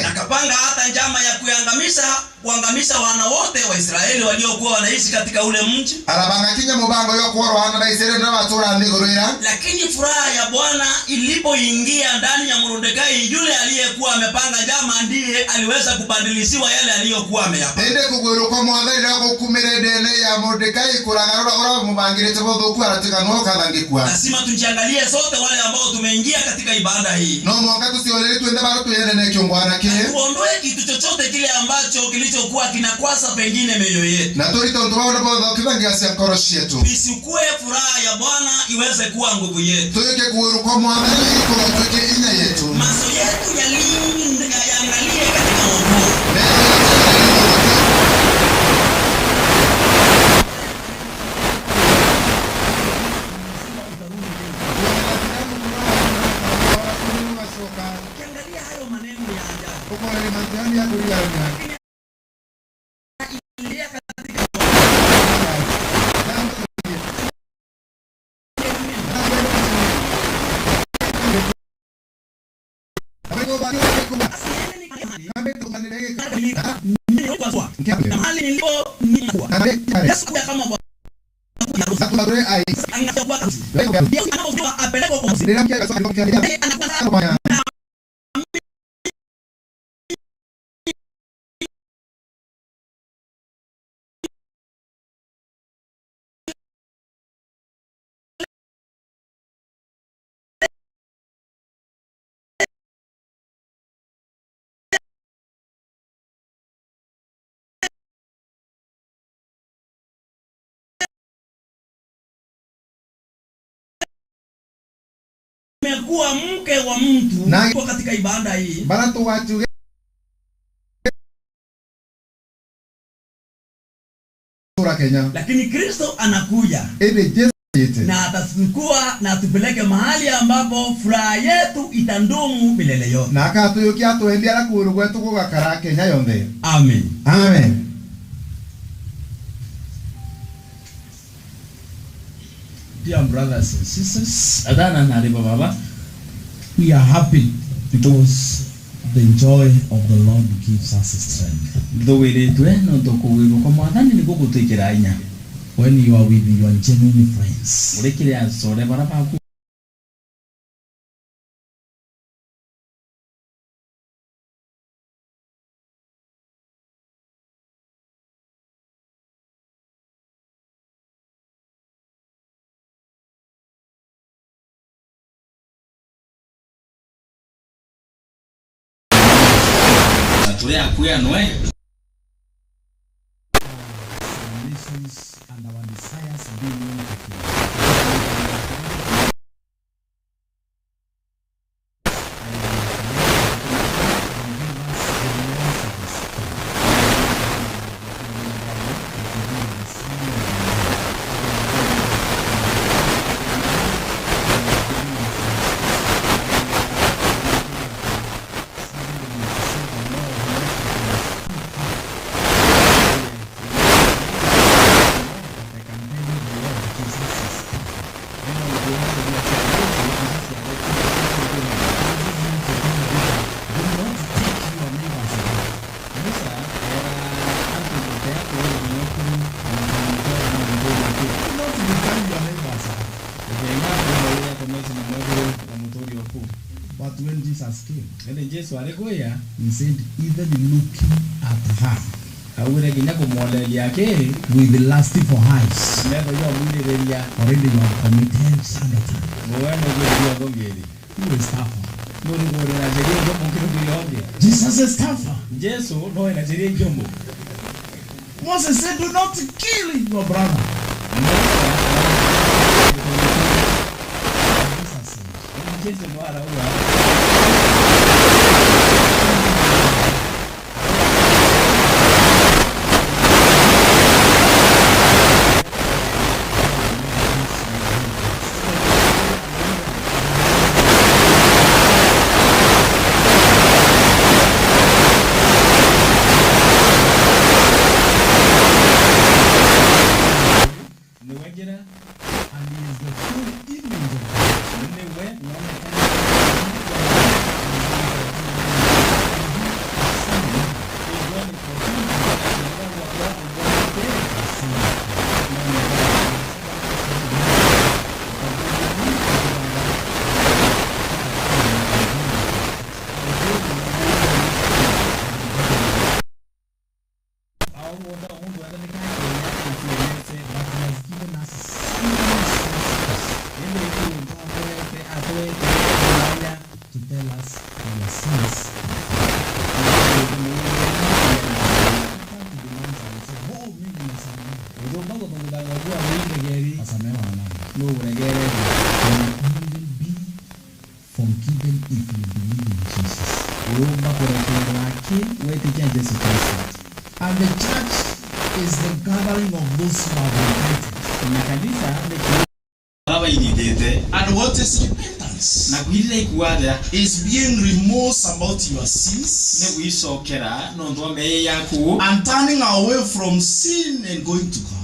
Akapanga hata njama ya kuangamiza wana wote wa Israeli waliokuwa wanaishi katika ule mji. Lakini furaha ya Bwana ilipoingia ndani ya Mordekai, yule aliyekuwa amepanga njama ndiye aliweza kubadilishwa yale aliyokuwa ameyapanga. Lazima tujiangalie sote wale ambao tumeingia katika ibada hii. Tuondoe kitu chochote kile ambacho kilichokuwa kinakwasa pengine mioyo yetu. Isikue furaha ya Bwana iweze kuwa nguvu yetu. Maso yetu yaangalie katika wokovu. Kiangalia hayo maneno ya ajabu. Umekuwa mke wa mtu kwa katika ibada hii. Lakini Kristo anakuja na atachukua na tupeleke mahali ambapo furaha yetu itandumu milele yote. Amen. Amen. Dear brothers and sisters, we are happy because the joy of the Lord gives us strength. When you are with your genuine friends, and our desires being But when Jesus came, he said, even looking at her with the lusty for eyes, already you have committed sanity. Who is tougher? Jesus is tougher. Moses said, do not kill your brother. And he is the true image of God. happen if you believe in Jesus. And the church is the gathering of those who have repented. And what is repentance? Is being remorse about your sins and turning away from sin and going to God.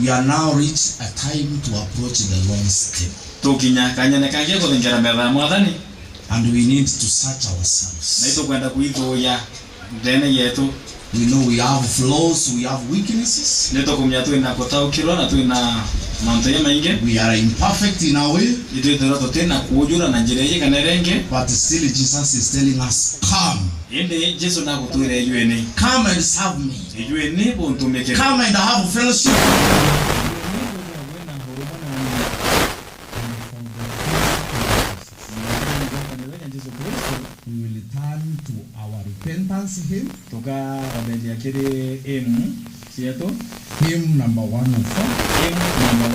We are now reached a time to approach the Lord's table. And we need to search ourselves. We know we have flaws, we have weaknesses. We are imperfect in our way. But still Jesus is telling us, come. Come and serve me. Come and have fellowship. We will turn to our repentance hymn. Hymn number 104.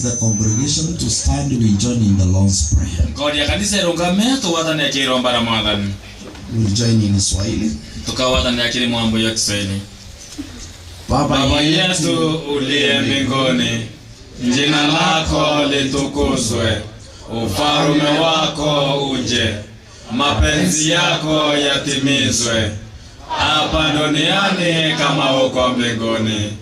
The congregation to stand and join in the Lord's Prayer. We'll join in Swahili. Baba yetu uliye mbinguni, jina lako litukuzwe, ufalme wako uje, mapenzi yako yatimizwe hapa duniani kama huko mbinguni.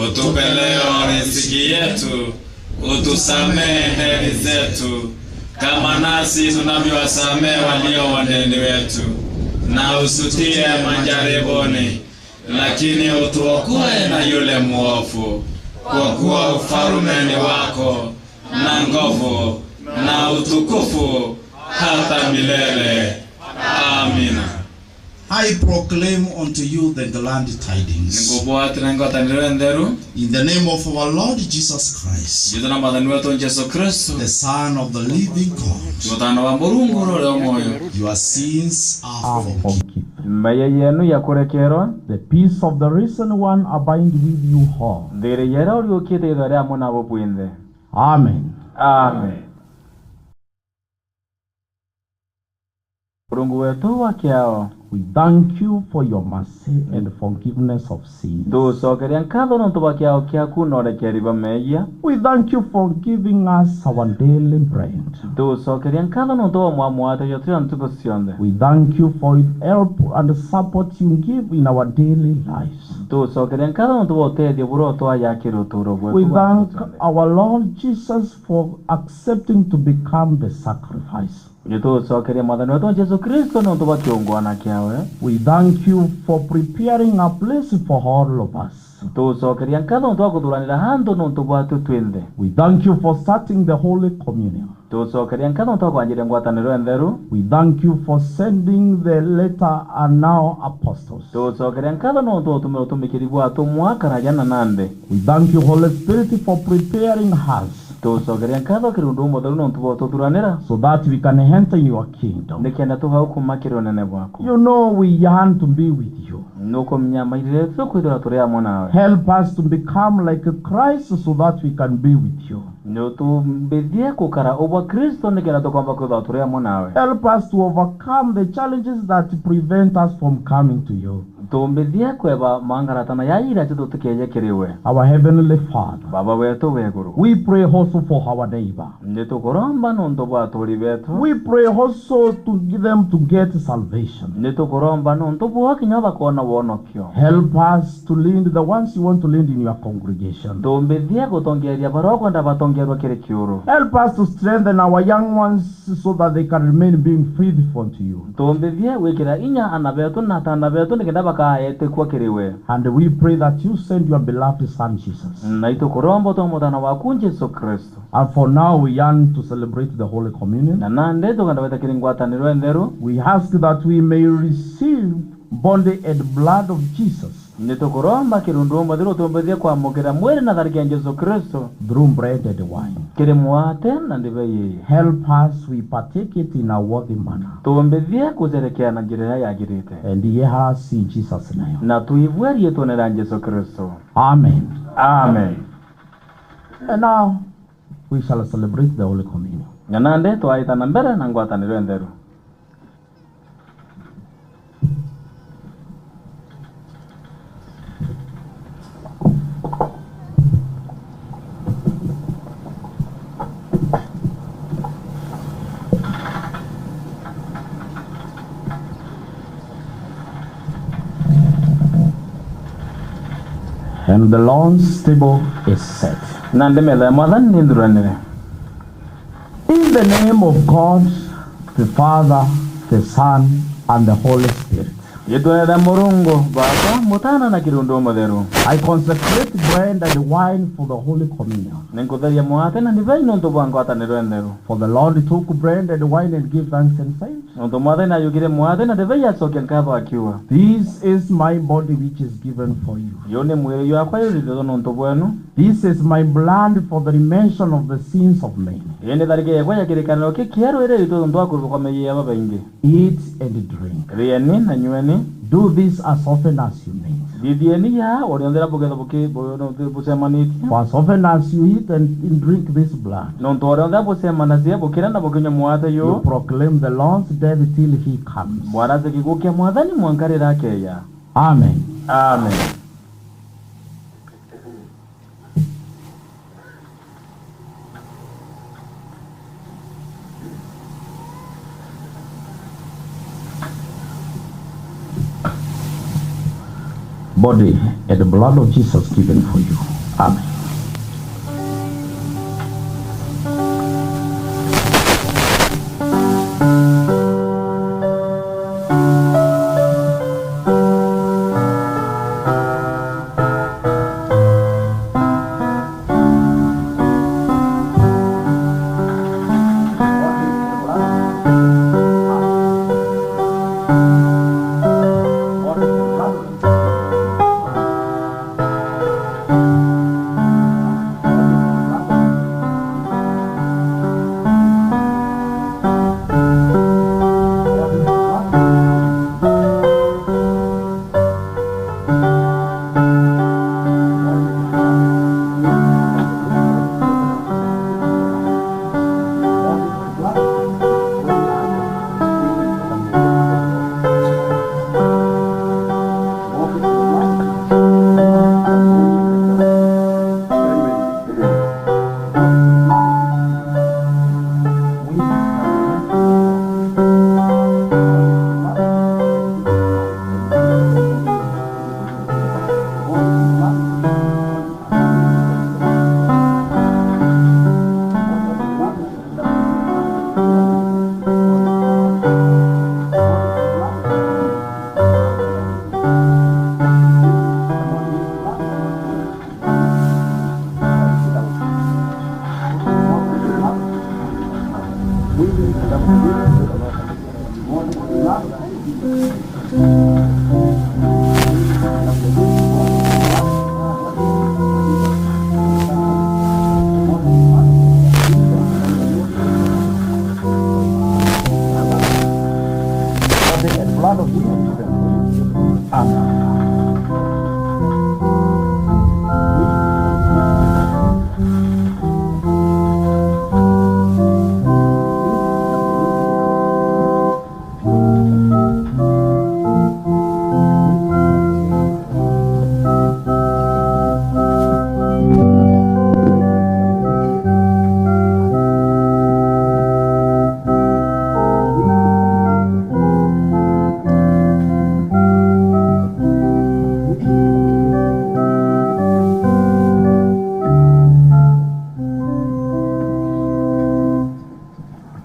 Utupe leo riziki yetu, utusamehe deni zetu kama nasi tunavyowasamehe walio wadeni wetu, na usitie majaribuni, lakini utuokoe na yule muovu, kwa kuwa ufalme ni wako na nguvu na utukufu hata milele. Amina. I proclaim unto you the glad tidings. In the name of our Lord Jesus Christ, the Son of the living God, your sins are forgiven. The peace of the risen one abide with you all. Amen. Amen. Mungu wetu wa kiao, we thank you for your mercy and forgiveness of sins. We thank you for giving us our daily bread. We thank you for help and support you give in our daily lives. We thank our Lord Jesus for accepting to become the sacrifice. We thank you for preparing a place for all of us. We thank you for starting the Holy Communion. We thank you for sending the letter and now apostles. We thank you, Holy Spirit, for preparing us so that we can enter in your kingdom. You know we yearn to be with you. Help us to become like Christ so that we can be with you. Help us to overcome the challenges that prevent us from coming to you. Our Heavenly Father, we pray also for our neighbor. We pray also to give them to get salvation. Help us to lead the ones you want to lead in your congregation. Help us to strengthen our young ones so that they can remain being faithful to you. And we pray that you send your beloved Son Jesus. And for now we yearn to celebrate the Holy Communion. We ask that we may receive body and blood of Jesus through bread and wine. Help us, we partake it in a worthy manner. And hear us in Jesus' name. Amen. Amen. And now we shall celebrate the Holy Communion. And the Lord's table is set. In the name of God, the Father, the Son, and the Holy Spirit. I consecrate bread and wine for the Holy Communion. For the Lord took bread and wine and gave thanks and said, "This is my body which is given for you. This is my blood for the remission of the sins of men. Eat and drink. Do this as often as you may. For as often as you eat and drink this blood, you proclaim the Lord's death till he comes." Amen. Amen. Body and the blood of Jesus given for you. Amen.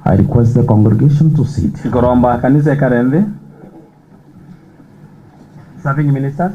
I request the congregation to sit. Koromba kanisa karende. Serving ministers.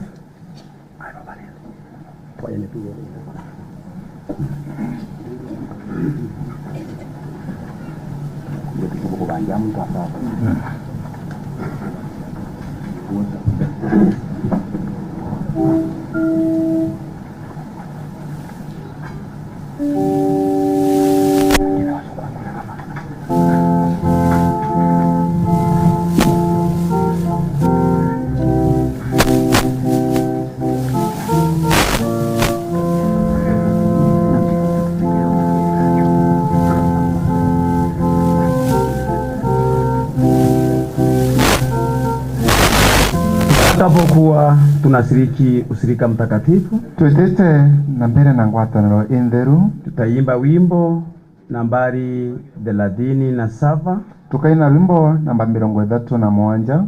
Tutapokuwa tunashiriki usirika mtakatifu, twetete na mbere na ngwataniro intheru, tutaimba wimbo nambari 37, tukaina wimbo namba 37,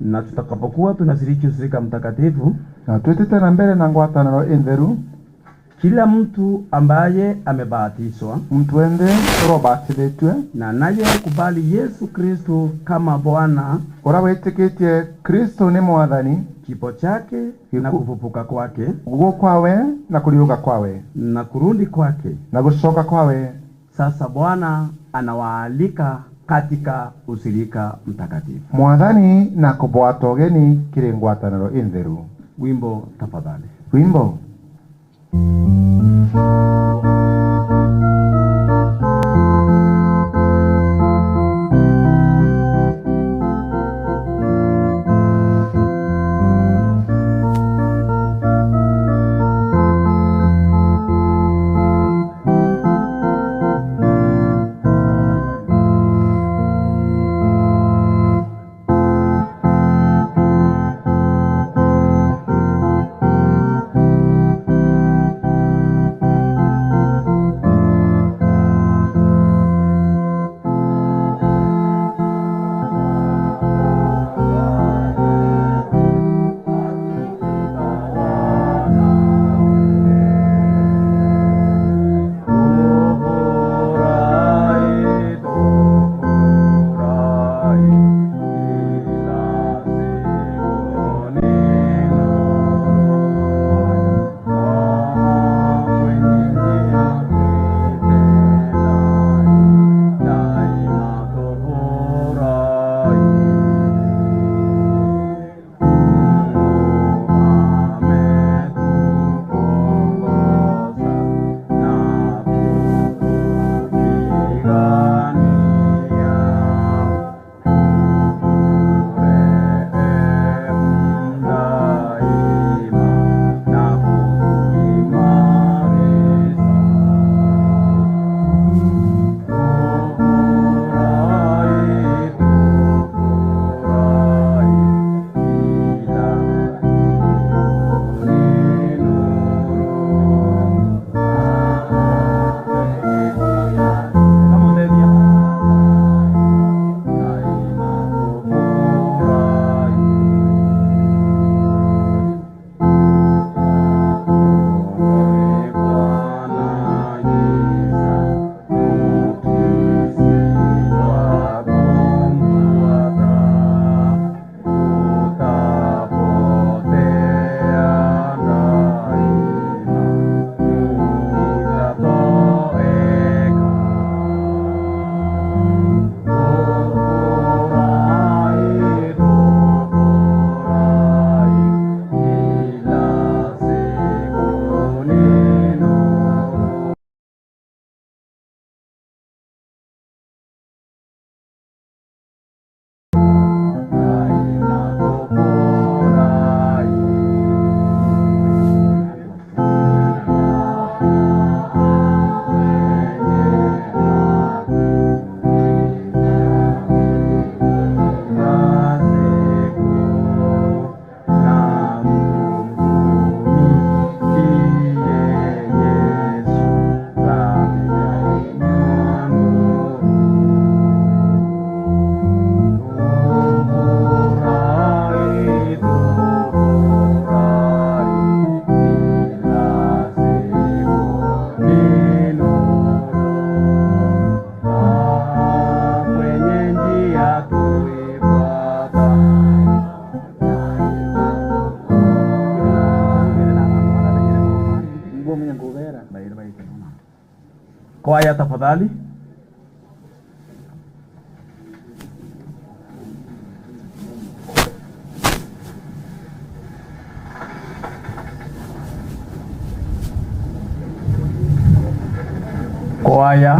na tutakapokuwa tunashiriki usirika mtakatifu, na twetete na mbere na ngwataniro intheru, kila mtu ambaye amebatizwa, mtu ende urobatithitwe na naye kubali Yesu Kristo kama Bwana, urawetikitie Kristo ni mwathani, kifo chake na kufufuka kwake, guo kwawe na kuriuka kwawe na kurudi kwake na gucoka kwawe. Sasa Bwana anawaalika katika usirika mtakatifu. Mwathani na kubwata ugeni kiri ngwataniro intheru. Wimbo tafadhali. Wimbo. Kwaya tafadhali. Kwaya.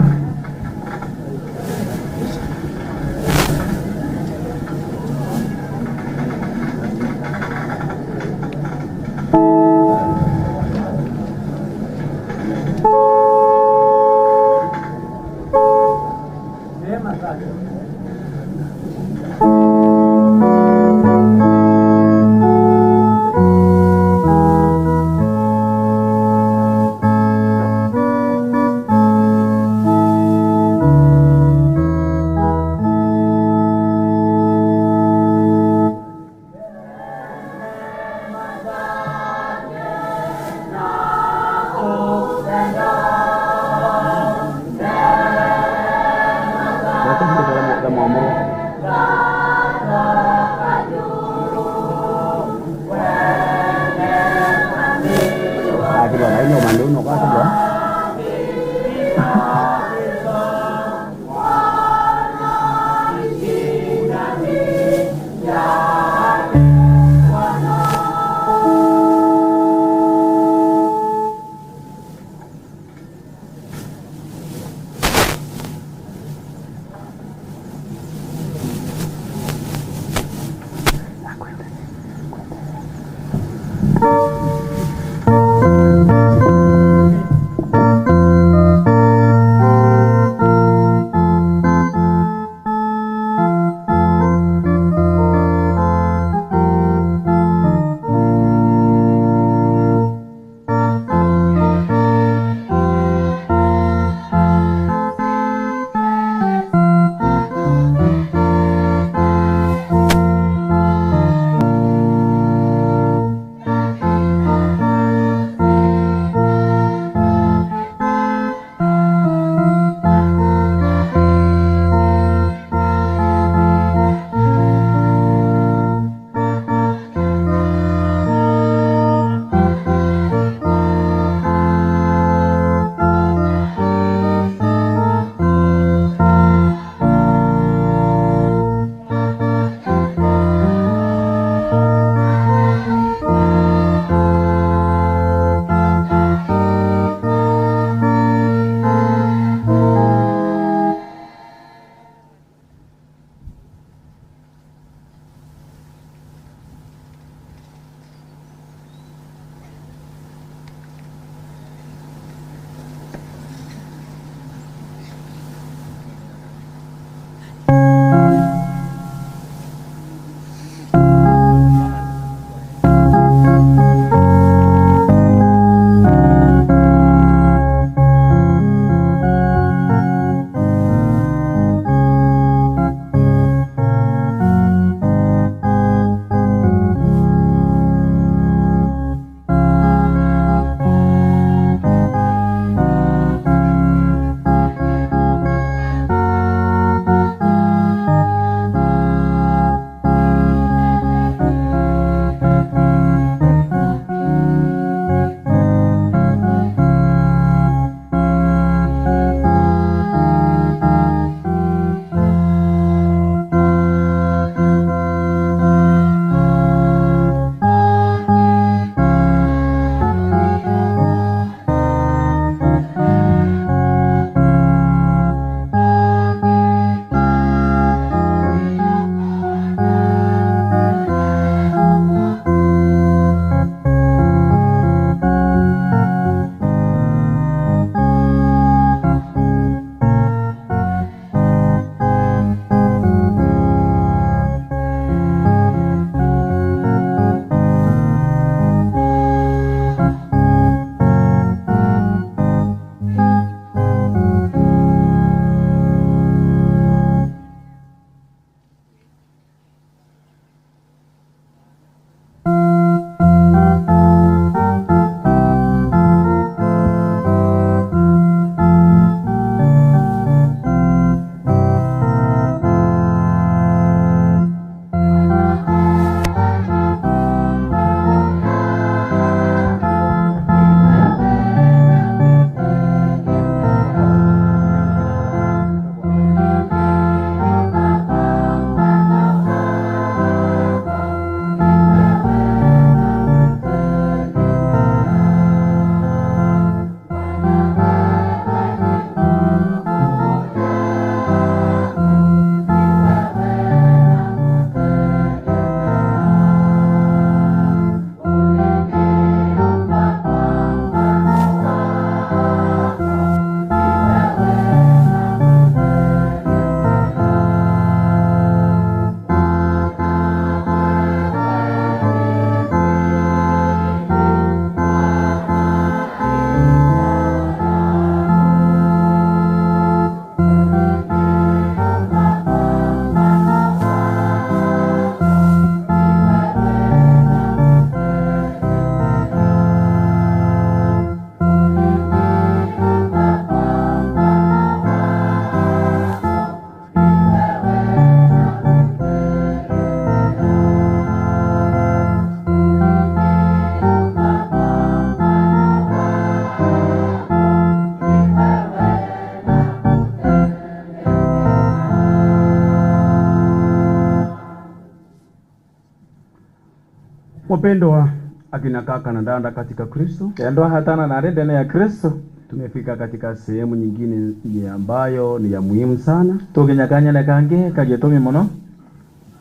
Wapendwa akina kaka na dada katika Kristo, kendo hatana na ndani ya Kristo, tumefika katika sehemu nyingine ambayo ni ya muhimu sana. Tukinyakanya na kange kagetomi mono.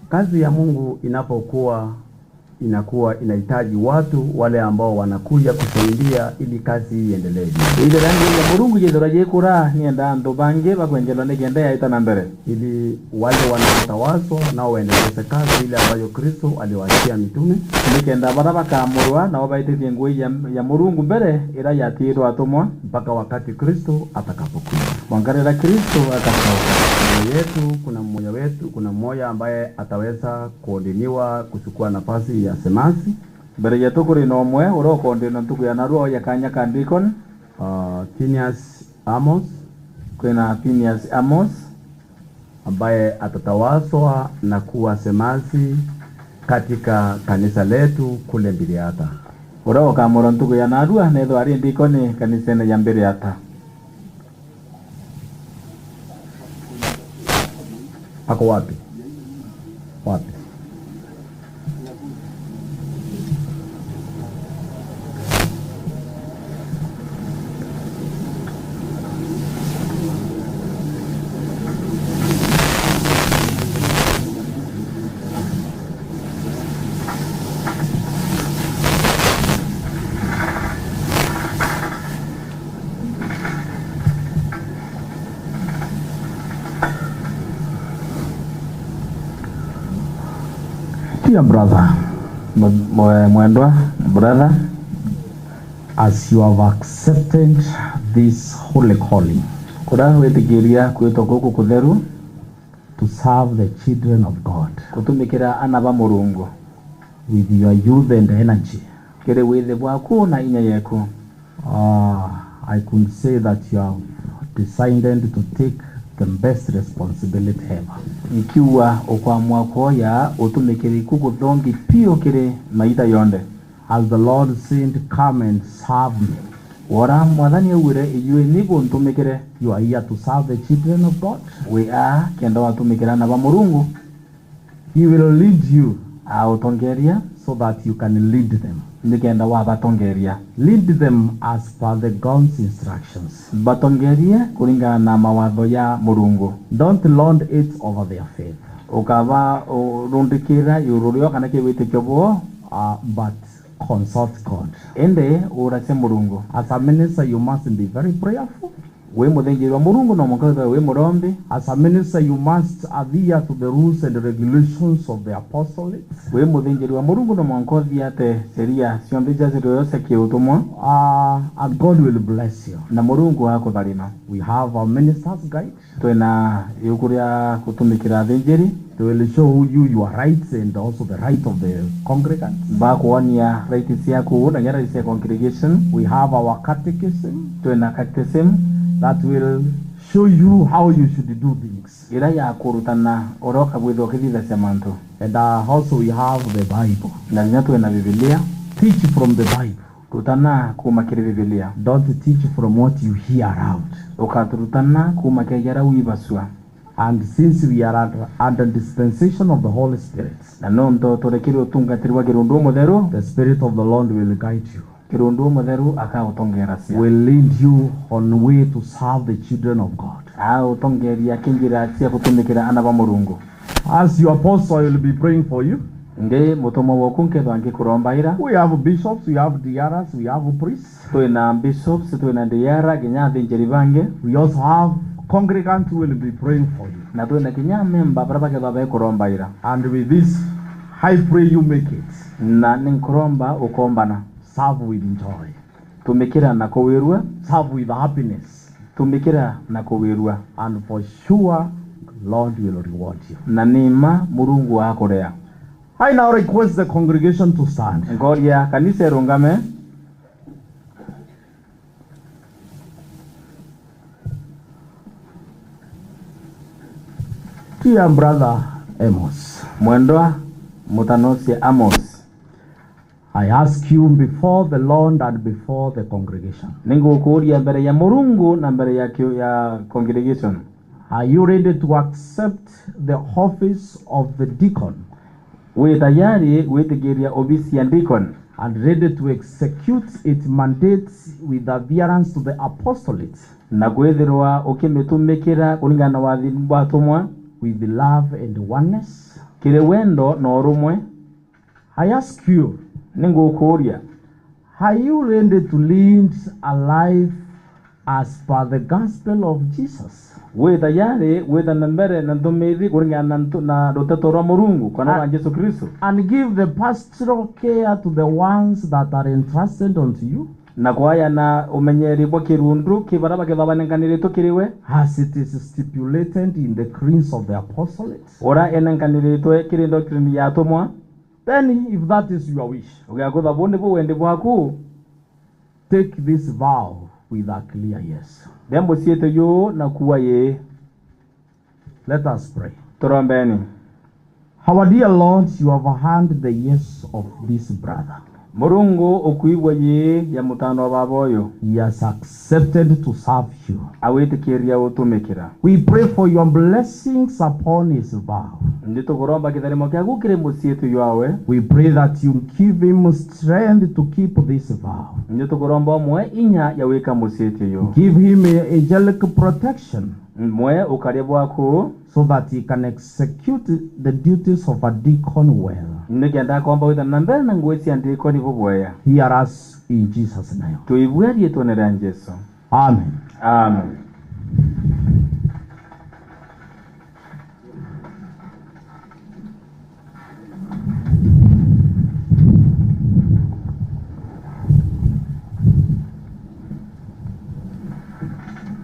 Kazi ya Mungu inakuwa inahitaji watu wale ambao wanakuja kusaidia ili kazi iendelee. Ile rangi ya Mungu jedoraje kura nienda ndo bange bakwenjelo negenda yaita na mbere. Ili wale wanaotawazwa nao waendeleze kazi ile ambayo Kristo aliwaachia mitume. Nikenda baraba kaamurwa na wabaite ngui ya Mungu mbere ira yatirwa atomwa mpaka wakati Kristo atakapokuja. Mwangarira Kristo atakapokuja. Kuna mmoja ambaye ataweza kuondiniwa kuchukua nafasi ya semasi. Mbere yetu kuri nomwe uroko ndino ntuku ya naruo ya kanya kandikon Phineas Amos. Kuna Phineas Amos ambaye atatawazwa na kuwa semasi katika kanisa letu kule Mbiriata. Uroko kamoro ntuku ya narua nedo ari ndikoni kanisa ya Mbiriata. Ako wapi? Wapi? Dear brother, brother, as you have accepted this holy calling to serve the children of God with your youth and energy, I could say that you have decided to take the best responsibility ever. Ikiwa okwamwa koya otumekere kukuthongi pio kire maita yonde. As the Lord said, come and serve me. Ora mwathani ure iwe nigo ntumekere. You are here to serve the children of God. We are kenda watumekera na ba Murungu. He will lead you tongeria so that you can lead them. Nikenda wa batongeria. Lead them as per the God's instructions. Batongeria kulinga na mawatho ya Murungu. Don't lord it over their faith. Ukava rundikira yururio kana kiwite kyobo but consult God. Ende urase Murungu. As a minister you must be very prayerful. We muthenjeri wa Murungu no mukaza we murombi. As a minister you must adhere to the rules and regulations of the apostolate. We muthenjeri wa Murungu no munkothia te sheria cionthe jaziro yose kiutumwa. And God will bless you. Na Murungu akutharima. We have our minister's guide. Twena yukuria kutumikira thenjeri. They will show you your rights and also the right of the congregants. Bakuonia rights yaku na rights ya congregation. We have our catechism. Twena catechism that will show you how you should do things. Ira ya kurutana oroka gwithokithia semanto. And also we have the Bible. Na nyatu na Biblia. Teach from the Bible. Kutana kumakiri Biblia. Don't teach from what you hear out. Ukaturutana kumakejara wibaswa. And since we are under dispensation of the Holy Spirit, the Spirit of the Lord will guide you. Will lead you on way to serve the children of God. As your apostle, I will be praying for you. We have bishops, we have diaras, we have priests. We also have congregants who will be praying for you. And with this, I pray you make it. Serve with joy. Serve with happiness. And for sure, Lord will reward you. I now request the congregation to stand. Dear brother Amos, I ask you before the Lord and before the congregation. Are you ready to accept the office of the deacon? we tayari wetigeria obisi ya deacon and ready to execute its mandates with adherence to the apostolate, na kwethirwa ukimitumikira kulingana wathi batumwa with love and oneness. kire wendo na urumwe. I ask you, ningukuria, are you ready to lead a life as per the gospel of Jesus? we tayari wetana mbere na ntumiri kulingana na roteto rwa Murungu kana wa Yesu Kristo, and give the pastoral care to the ones that are entrusted unto you, na kwaya na umenyeri bwa kirundu kibaraba kithabanenganire tukiriwe as it is stipulated in the creeds of the apostolate. ora enenganiritwe kiri doctrine ya atumwa. Then, if that is your wish, ugakutha bundi bu wendi bwaku, take this vow with a clear yes. dembo siete yo na kuwa ye. Let us pray. Turombeni. Our dear Lord, you have heard the yes of this brother. Murungu okuibwa ye ya mutano wa baboyo. He has accepted to serve you. Awetikiria utumikira. We pray for your blessings upon his vow. Ndito kuromba kitharimo kya gukire musietu yawe. We pray that you give him strength to keep this vow. Ndito kuromba mwe inya ya weka musietu yo. Give him angelic protection, mwe ukaribu wako, so that he can execute the duties of a deacon well. Ndikenda kwamba witana mbele na ngwesi andiko ni bubwaya. Hear us in Jesus' name. Tuibwari tuonera Yesu. Amen. Amen.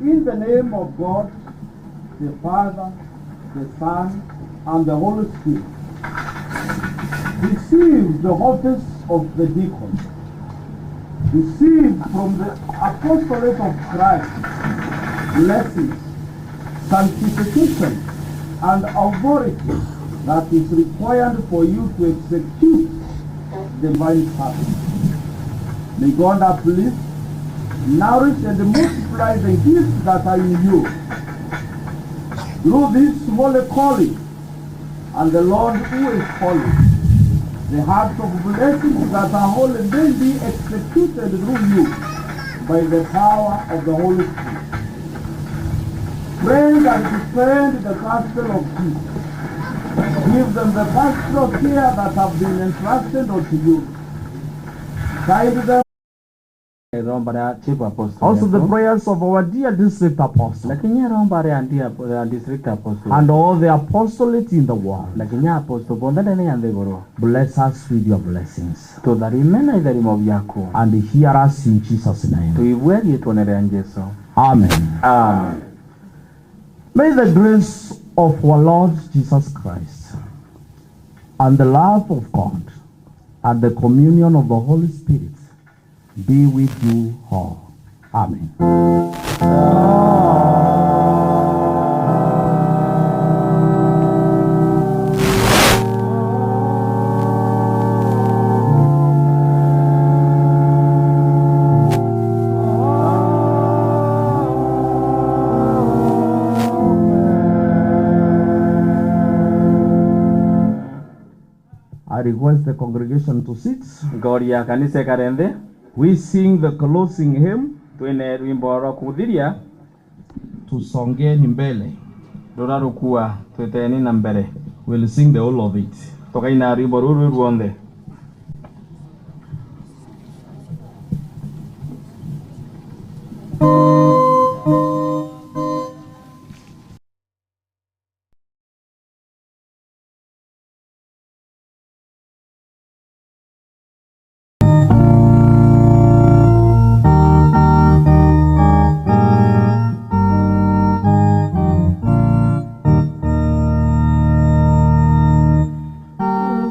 In the name of God, the Father, the Son, and the Holy Spirit, receive the office of the deacon. Receive from the apostolate of Christ blessings, sanctification, and authority that is required for you to execute divine purpose. May God uplift, nourish, and multiply the gifts that are in you through this holy calling, and the Lord who is holy. The heart of blessings that are holy may be executed through you by the power of the Holy Spirit. Praise and defend the gospel of Jesus. Give them the pastoral care that have been entrusted unto you. Guide them. Also the prayers of our dear district apostle and all the apostolate in the world. Bless us with your blessings and hear us in Jesus' name. Amen. Amen. May the grace of our Lord Jesus Christ and the love of God and the communion of the Holy Spirit be with you all. Amen. I request the congregation to sit. Gloria kanisa karende. We sing the closing hymn, Tuene wimbo wa kuhudhiria. Tusongeni mbele. Rurarukua tweteni na mbere. We'll sing the whole of it. Tokaina wimbo ruru ruonde.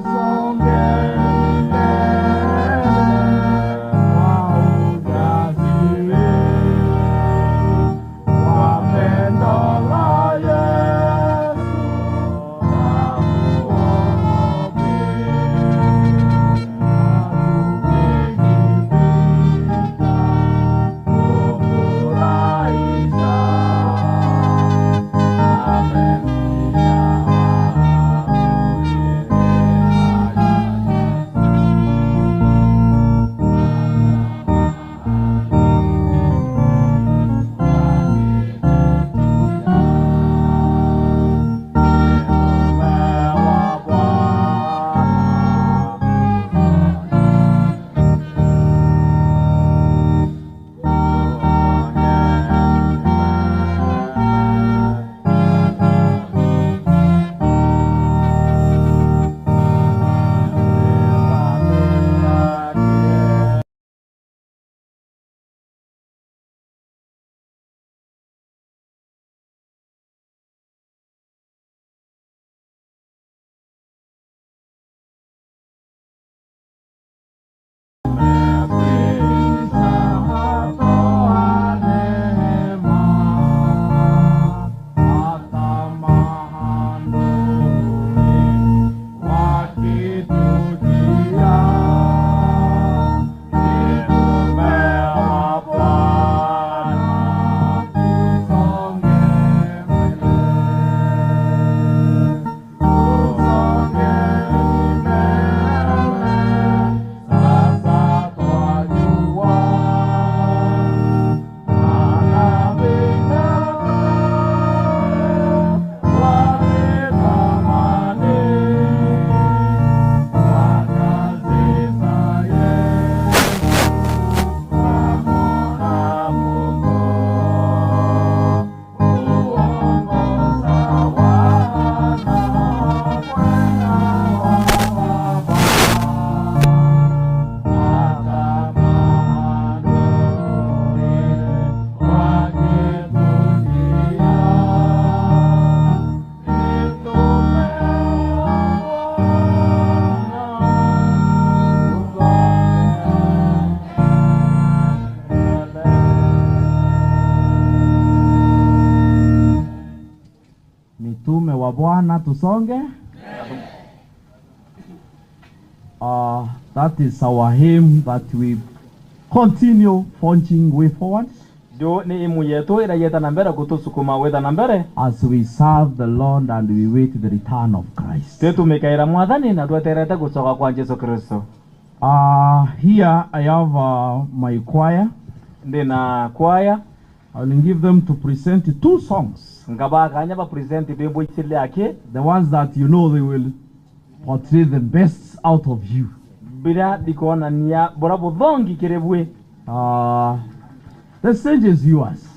Tusongeni wa Bwana tusonge. That is our aim, that we continue punching way forward as we serve the Lord and we wait the return of Christ. Here I have my choir. I will give them to present 2 songs. The ones that you know they will portray the best out of you. The stage is yours.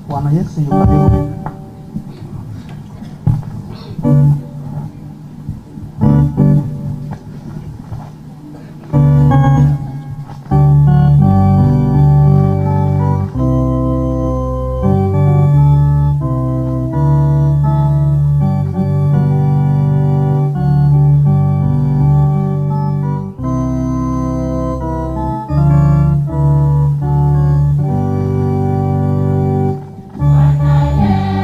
Bwana Yesu yu karibu. Bwana Yesu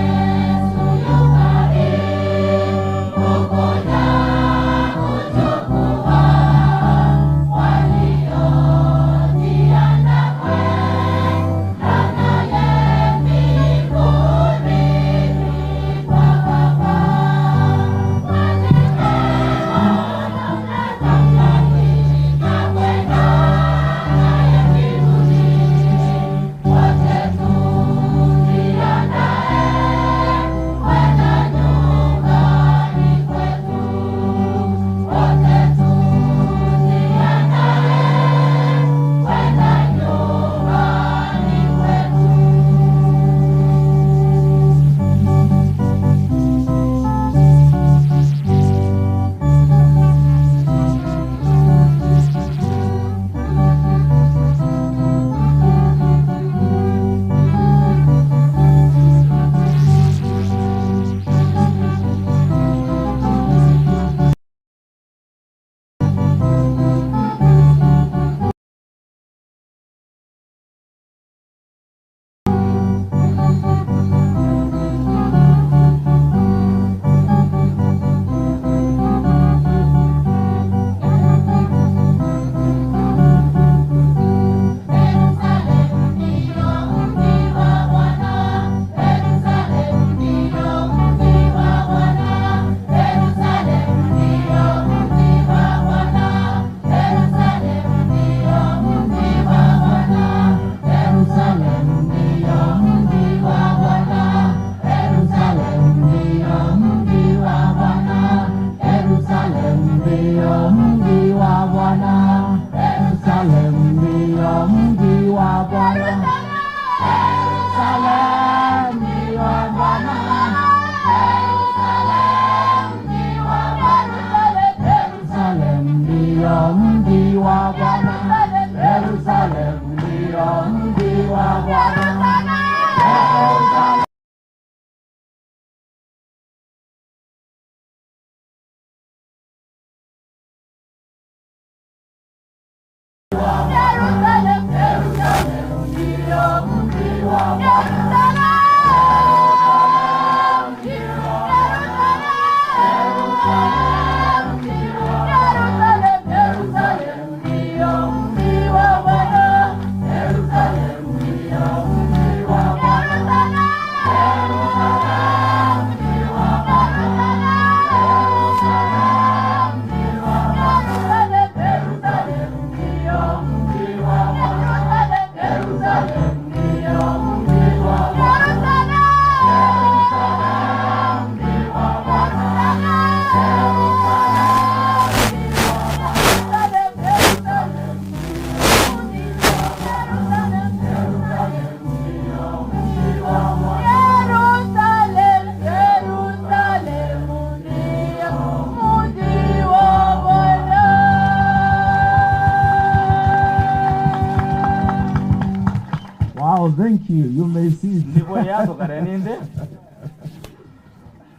Oh, thank you. You may see.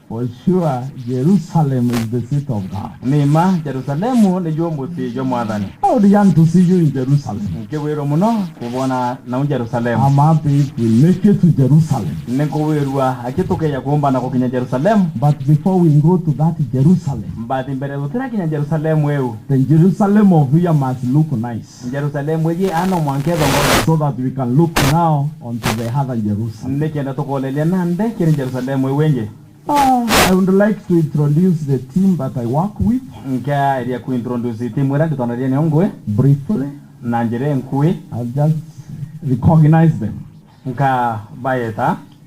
For sure, Jerusalem is the seat of God. Nima Jerusalemu ni jombuti jomwadhani. How do you to see you in Jerusalem? Kewero muno kubona na Jerusalem. I'm happy if we make it to Jerusalem. Nekowerwa akitoke ya kuomba na kukinya Jerusalem. But before we go to that Jerusalem, but mbere utira kinya Jerusalem wewe. The Jerusalem of here must look nice. Jerusalem wewe ano mwankedo ngoja so that we can look now onto the other Jerusalem. Nekenda tokolelia nande kiri Jerusalem wewe nje. I would like to introduce the team that I work with. Briefly. I'll just recognize them.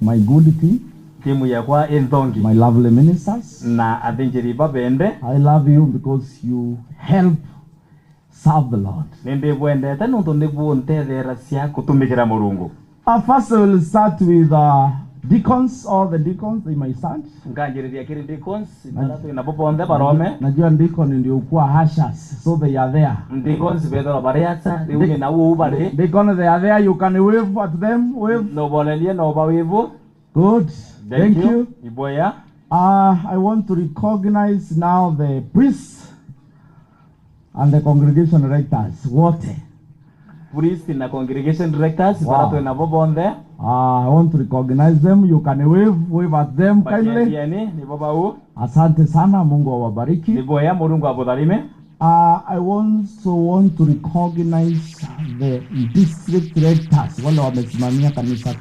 My good team. My lovely ministers. I love you because you help serve the Lord. First I will start with deacons, all the deacons in my church. Najua deacon ndio kwa ushers, so they are there. Deacons they are there, you can wave at them, wave. Good. Thank you. I want to recognize now the priests and the congregation directors. What? Priest and congregation directors. Wow. I want to recognize them. You can wave at them kindly. Asante sana, Mungu awabariki. I also want to recognize the district directors. Wale wamesimamia kanisa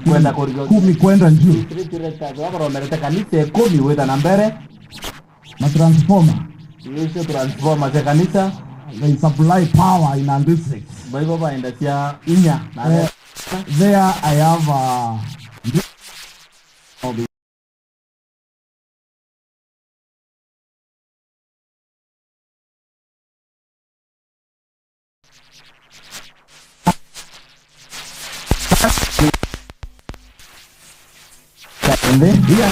kumi kwenda juu. District directors wako wameleta kanisa 10 wenda na mbele. Na transformer. Hiyo transformer za kanisa. They supply power in our district. Baiba inatia inya. There I have and then here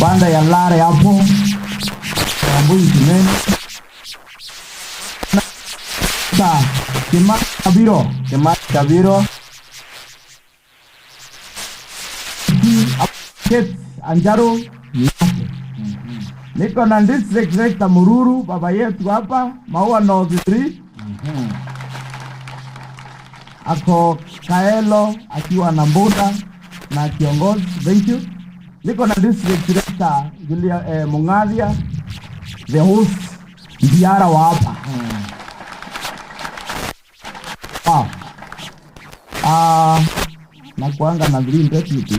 banda ya Lare hapo Ambui Kimeni Kema Kabiro Ket Anjaro niko na district director Mururu baba yetu hapa Maua North 3 ako Kaelo akiwa na Mbuda na kiongozi. Thank you. Niko na district director Julia Mungadia, the host Ndiara wa hapa. Na kuanga na green deputy.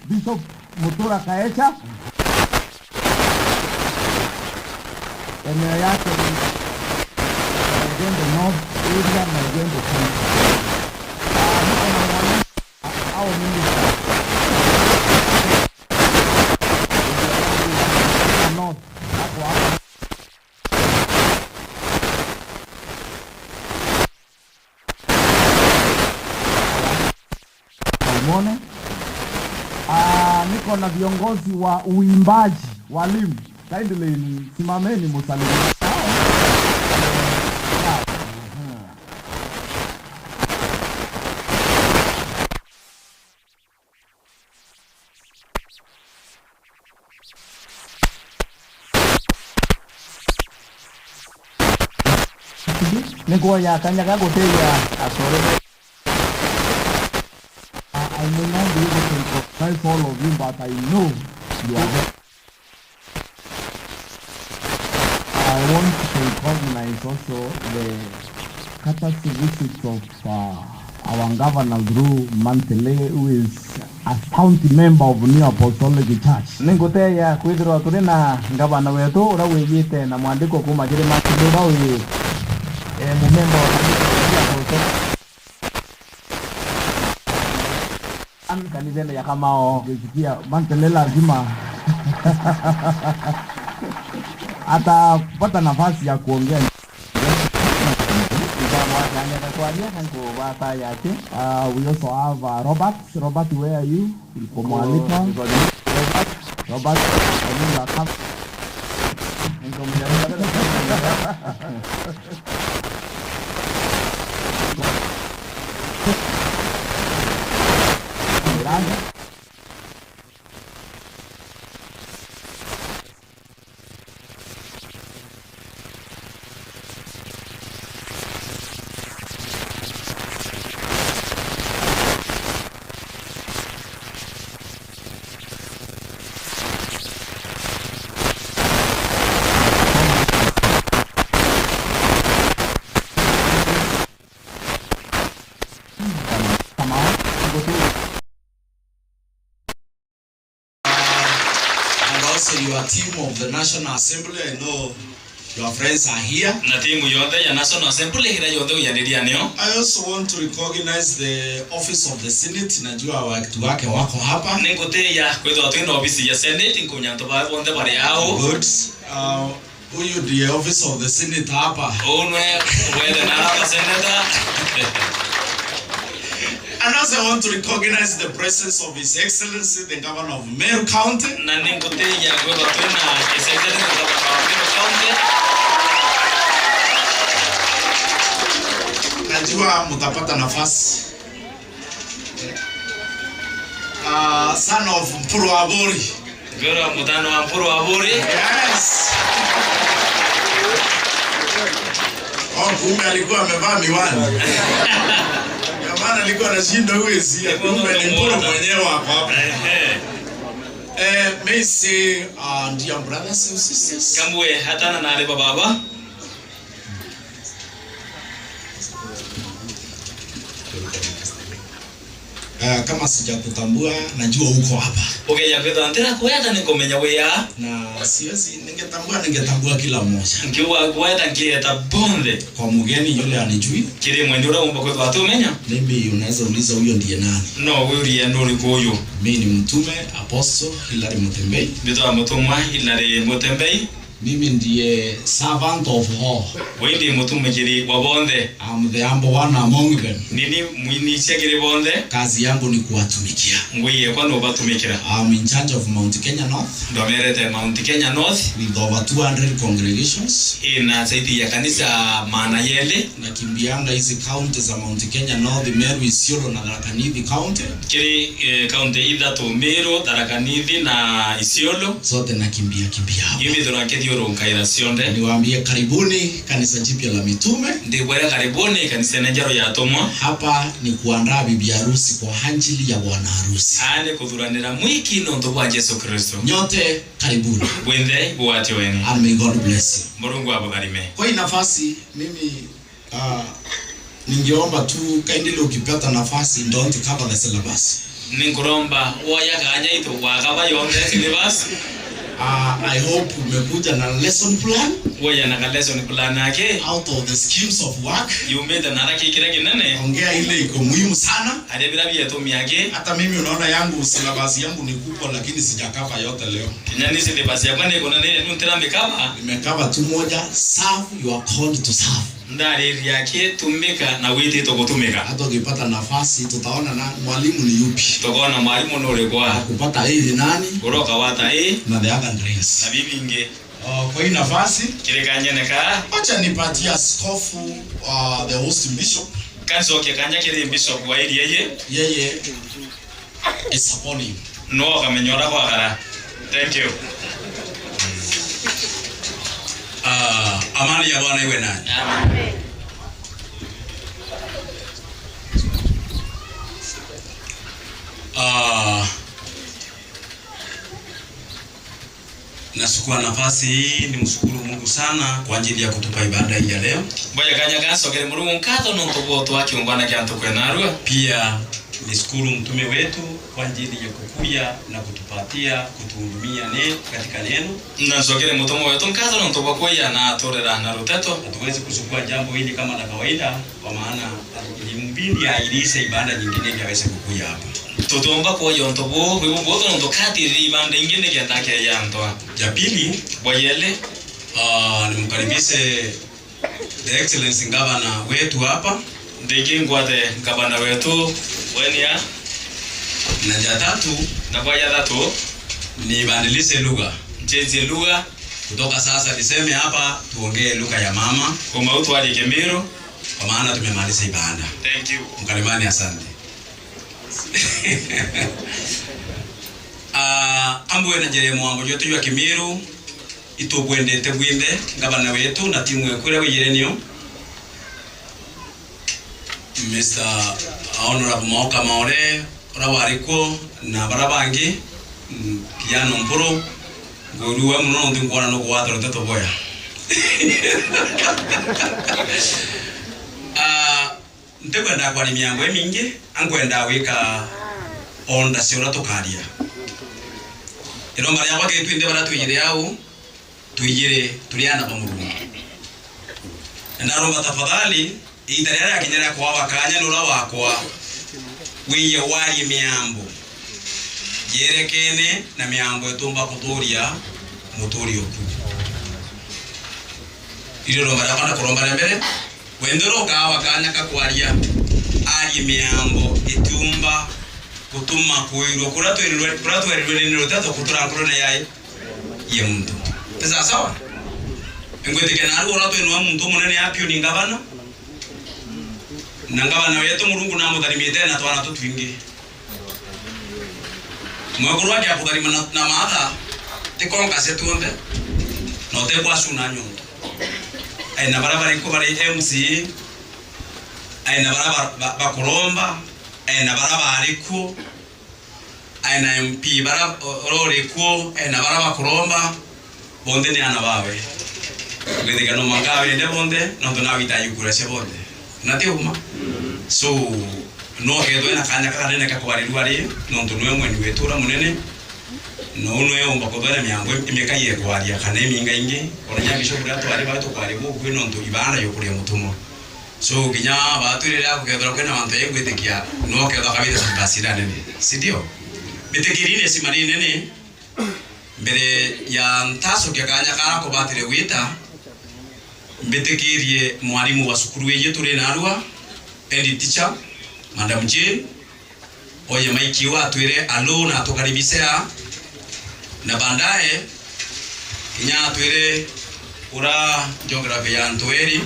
Bishop Mutura Kaecha. Eneo yake ni Magendo North area na Magendo South. Au minister. North hapo hapo. Umeona? Niko na viongozi wa uimbaji, walimu. Kindly simameni msalimie. Nego ya kanya ka gote ya asore. I may not be able to recognize all of you, but I know you are there. I want to recognize also the courtesy visit of our governor Drew Mantele, who is a county member of New Apostolic Church. Ningote ya kuidro turina governor wetu ura wegite na mwandiko kuma jiri makidoba we member of kanisa ya kamao kusikia Mantele lazima atapata nafasi ya kuongea. We also have Robert. Robert, where are you? Robert, your team of the National Assembly. I know your friends are here. Na timu yote ya National Assembly hira yote uyadiria nio. I also want to recognize the office of the Senate. Najua watu wake wako hapa. Ningote ya kwetu atendo ofisi ya Senate nkunyanto ba bonde bari ao. Good. Huyu the office of the Senate hapa. Onwe wele na hapa senator. And also I want to recognize the presence of His Excellency, the Governor of Meru County. Na ningote ya kwetu atendo His Excellency the Governor of Meru County. Najua mutapata nafasi. Son of Mpuru Abori. Gora mutano wa Mpuru Abori. Yes. Kumbe alikuwa amevaa miwani. Maana alikuwa anashinda uwezi. Kumbe ni Mpuru mwenyewe hapa. May say, dear brothers and sisters. Kamwe hatana na ale baba. Kama sijakutambua najua uko hapa. Okay, ya kwetu antera kwenda nikomenya weya. Na siwezi ningetambua kila mmoja. Nkiwa kwenda nkieta bonde. Kwa mgeni yule anijui. Kile mwendura umba kwetu atumenya. Maybe unaweza uliza huyo ndiye nani? No, huyo ndio koyo. Mimi ni mtume Apostle Hilary Mutembei. Bito mtume Hilary Mutembei. Mimi ndiye servant of all. Wewe ndiye mtume kiri wa bonde. I'm the humble one among them. Nini mwini kiri bonde? Kazi yangu ni kuwatumikia. Ngwiye kwano batumikira. I'm in charge of Mount Kenya North. Domerete Mount Kenya North with over 200 congregations. Ina zaidi ya kanisa maana yele. Nakimbianga hizi county za Mount Kenya North, Meru, Isiolo na Tharaka Nithi county. Kiri county ida to Meru, Tharaka Nithi na Isiolo. Zote nakimbia hapo. Hivi tunaketi ronkaira sionde. Niwaambie karibuni kanisa jipya la mitume. Ndiyo karibuni kanisa njaro ya atomwa. Hapa ni kuandaa bibi harusi kwa ajili ya bwana harusi. Ane kudhuranira mwiki nondo kwa Yesu Kristo. Nyote karibuni. Wende buwate wene. And may God bless you. Mungu awabariki. Kwa hii nafasi mimi ningeomba tu kindly ukipata nafasi don't cover the syllabus. Ninkuromba waya kanya ito wakaba yonde syllabus. I hope umekuja na lesson plan. Waya na lesson plan yake out of the schemes of work. Yumeda nara kikira kinene. Ongea ile iko muhimu sana. Hadi bila yetu miage. Hata mimi unaona yangu syllabus yangu ni kubwa lakini sijakava yote leo. Kinyani syllabus yako ni kuna nini nuntera mikaba? Nimekava tu moja, serve, you are called to serve. Ndari yake tumika na witi tokutumika. Hata ukipata nafasi tutaona na mwalimu ni yupi. Tutaona mwalimu nore kwa. Kupata hili nani? Kuroka wata na the other grace. Na bibinge Kwa hii nafasi kirekanyeka acha nipatie askofu the host bishop kanzo kekanya kile bishop wa ili yeye is upon him. No kamenyora kwa gara. Thank you. Amani ya Bwana iwe nanyi. Amen. Nasukua nafasi hii ni mshukuru Mungu sana kwa ajili ya kutupa ibada hii ya leo. Boya kanya kanso kile Mungu nkatho no toboto wake ungana kyanto kwenarua. Pia nishukuru mtume wetu kwa ajili ya kukuja na kutupatia kutuhudumia katika neno. Na sokele mtume wetu nkatho no tobokoya na torera na ruteto. Hatuwezi kuchukua jambo hili kama la kawaida kwa maana ilimbidi ailishe ibada nyingine ili aweze kukuja hapa. Tutomba kwa yonto bo boto no tokati ibada nyingine kiatake yanto. Ya pili boyele nimkaribishe the excellence governor wetu hapa. Ndege ngwate gavana wetu wenia. Na ya tatu na kwa ya tatu ni badilishe lugha. Jenzi lugha kutoka sasa niseme hapa tuongee lugha ya mama. Kwa mautu hadi Kemiro kwa maana tumemaliza ibada. Thank you. Mkalimani asante. Ambwe na jeremo wangu yote yu Kimiru itogwendete bwinde gavana wetu na timu yekure wirenio Mr. Honorable Moka Maore rawariko na barabangi piano mpuro goruwa muno ndingwana no kwatro teto boya. Ndekwenda kwa ni miango emingi angwenda wika onda siora tokaria. Ero mara yako ke twinde bara tuyire yao tuyire tuliana pa Mungu. Ndaromba tafadhali itarera yakinyera kwa wakanya nura wakwa wiye wari miambo yerekene na miambo etumba kuturia muturio ku iro ro mara kana kuromba mbere wendero ka wakanya kakwaria ari miambo etumba kutuma kuiro kuratwerwe nino tato kutura kurone yae ye muntu pesa sawa engwete kana ari ora twenu muntu munene yapyo ni ngabana nangabana wetu Mulungu na mutarimite na twana tutwingi mwakuru wake akutarima na maata tikonga setunde no te kwa suna nyundo aina barabara iko bari MC aina barabara bakuromba aina barabara ariko aina MP barabara ko aina barabara kuromba bonde ni ana bawe ngedika no mangawe nde bonde no tunawita yukura se bonde natiuma so no kedo na kanya kana ka kwari no tunwe mweni wetura munene no unwe omba kodana myangwe imeka ye kwari kana minga inge onanya bisho burato ari bato kwari bo kwe no ibana yo kuri mutumo so kinya baturira ko kedro kana mante ngwetekia no kedo kabida sibasira nene sidio betekirine simarine ne mbere ya ntaso kanya kana ko batire wita mbetekirie mwalimu wa sukuru yetu turi narua head teacher Madam Jane oye maiki wa twire alo na tukaribisha na baadaye kinya twire ura geography ya Ntweri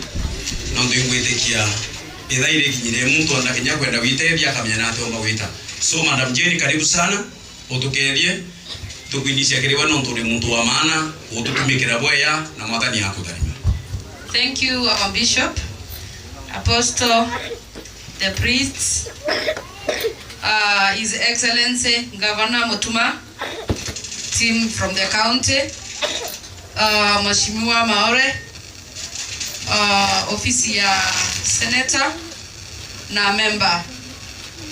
no ndingwetekia ithaire kinyire muntu na kinya kwenda witethia kamenya na tomba wita so Madam Jane karibu sana utukerie tukwindisha kiriwa no turi muntu wa maana ututumikira boya na mwathani akutarima. Thank you, our Bishop, Apostle, the priests, His Excellency Governor Mutuma, team from the county, Mheshimiwa Maore, ofisi ya senator na member.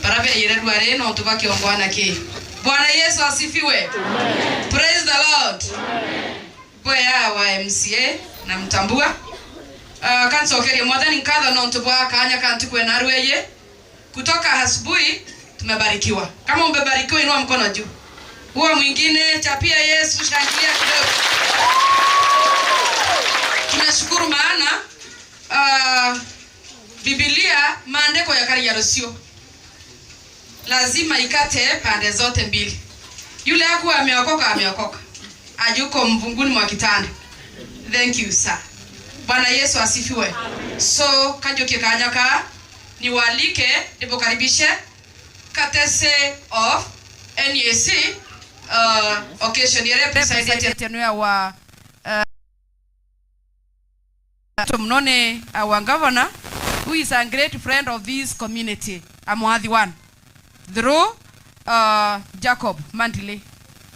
Barabe yeredware no tubaki ongwana ke. Bwana Yesu asifiwe. Praise the Lord. Boya wa MCA na mtambua. Kansokeri mwadhani nkadha no ntubwa kanya kanti kwe narweye kutoka asubuhi tumebarikiwa. Kama umebarikiwa inua mkono juu. Huo mwingine chapia Yesu, shangilia kidogo. Tunashukuru maana Biblia maandiko ya kari ya Rosio lazima ikate pande zote mbili. Yule hakuwa ameokoka ajuko mvunguni mwa kitanda. Thank you, sir. Bwana Yesu asifiwe. So kajoke kanyaka ni walike nipokaribishe katese of NEC occasion ya representative wa Tumnone our governor, who is a great friend of this community, Amwadhi one, through Jacob Mandile.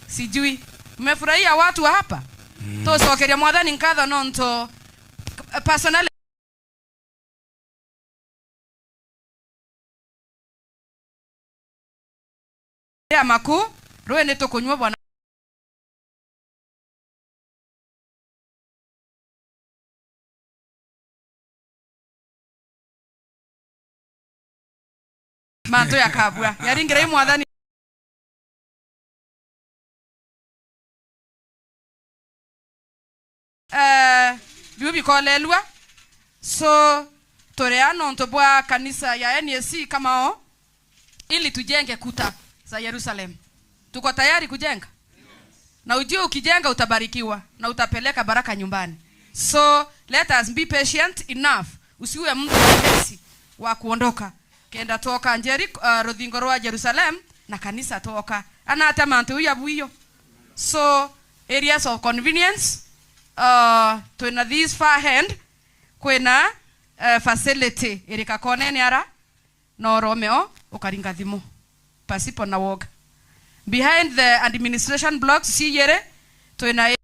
Sijui mmefurahia watu wa hapa to sokeria mwadhani nkadha nonto personal ya maku roe neto kunywa bwana manto ya kabwa yaringira mwadhani bibi kolelwa so toreano ntobwa kanisa ya NEC kama o ili tujenge kuta za Yerusalem. Tuko tayari kujenga? Na ujue ukijenga utabarikiwa na utapeleka baraka nyumbani. So let us be patient enough. Usiwe mtu mwepesi wa kuondoka. Kenda toka Jericho Rodhingo wa Jerusalem na kanisa toka. Ana hata mantu ya buio. So areas of convenience to na this far hand kwena facility irika konene ara no Romeo ukaringa thimo pasipo na woga behind the administration blocks si yere to na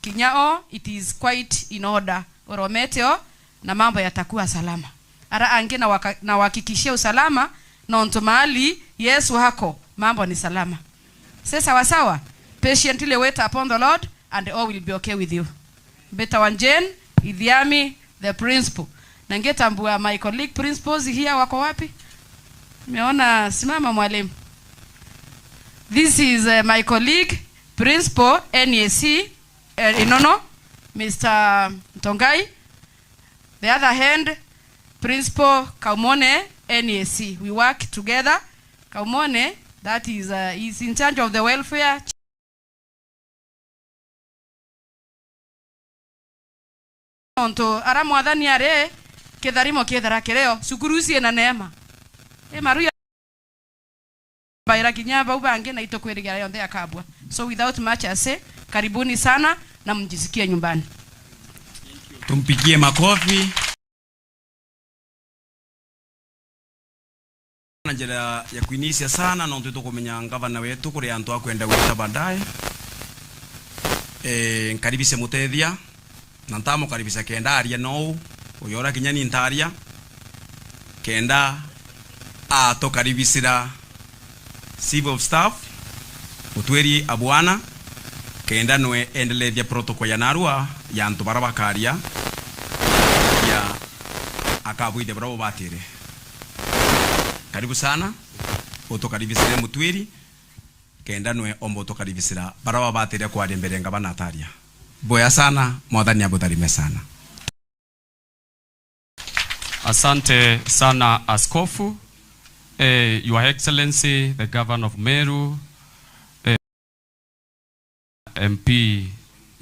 kinyao it is quite in order orometeo na mambo yatakuwa salama ara ange na hakikishia usalama na nto mahali Yesu hako mambo ni salama sasa sawa patiently wait upon the Lord and all will be okay with you. Beta Wanjen, Idhiami, the principal. Nangetambua my colleague principals here wako wapi? Meona simama mwalimu. This is my colleague principal NEC Inono, Mr. Ntongai. The other hand, principal Kaumone NEC. We work together. Kaumone, that is is in charge of the welfare. Onto ara mwadhani are kedharimo kedhara kereo sukurusi na neema maruya baira kinyaba ubange na itokweriga yonde akabwa. So without much ase karibuni sana na mjisikie nyumbani. Tumpigie makofi. Njira ya kuinisia sana na ntuto kumenya ngavana wetu kuri antu akwenda gwita baadaye. Nkaribise mutethia na ntamo karibisa kenda aria no uyora kinyani ntaria kenda to karibisira civil staff utweri abwana kenda noe endelea protocol ya narua ya antu barabakaria ya akabuide bravo batire. Karibu sana utokaribisire mutweri kenda noe ombo tokaribisira baraba batire kwa mbere ngabana ataria. Boya sana mwadhani abudharime sana. Asante sana askofu, Your Excellency the Governor of Meru, MP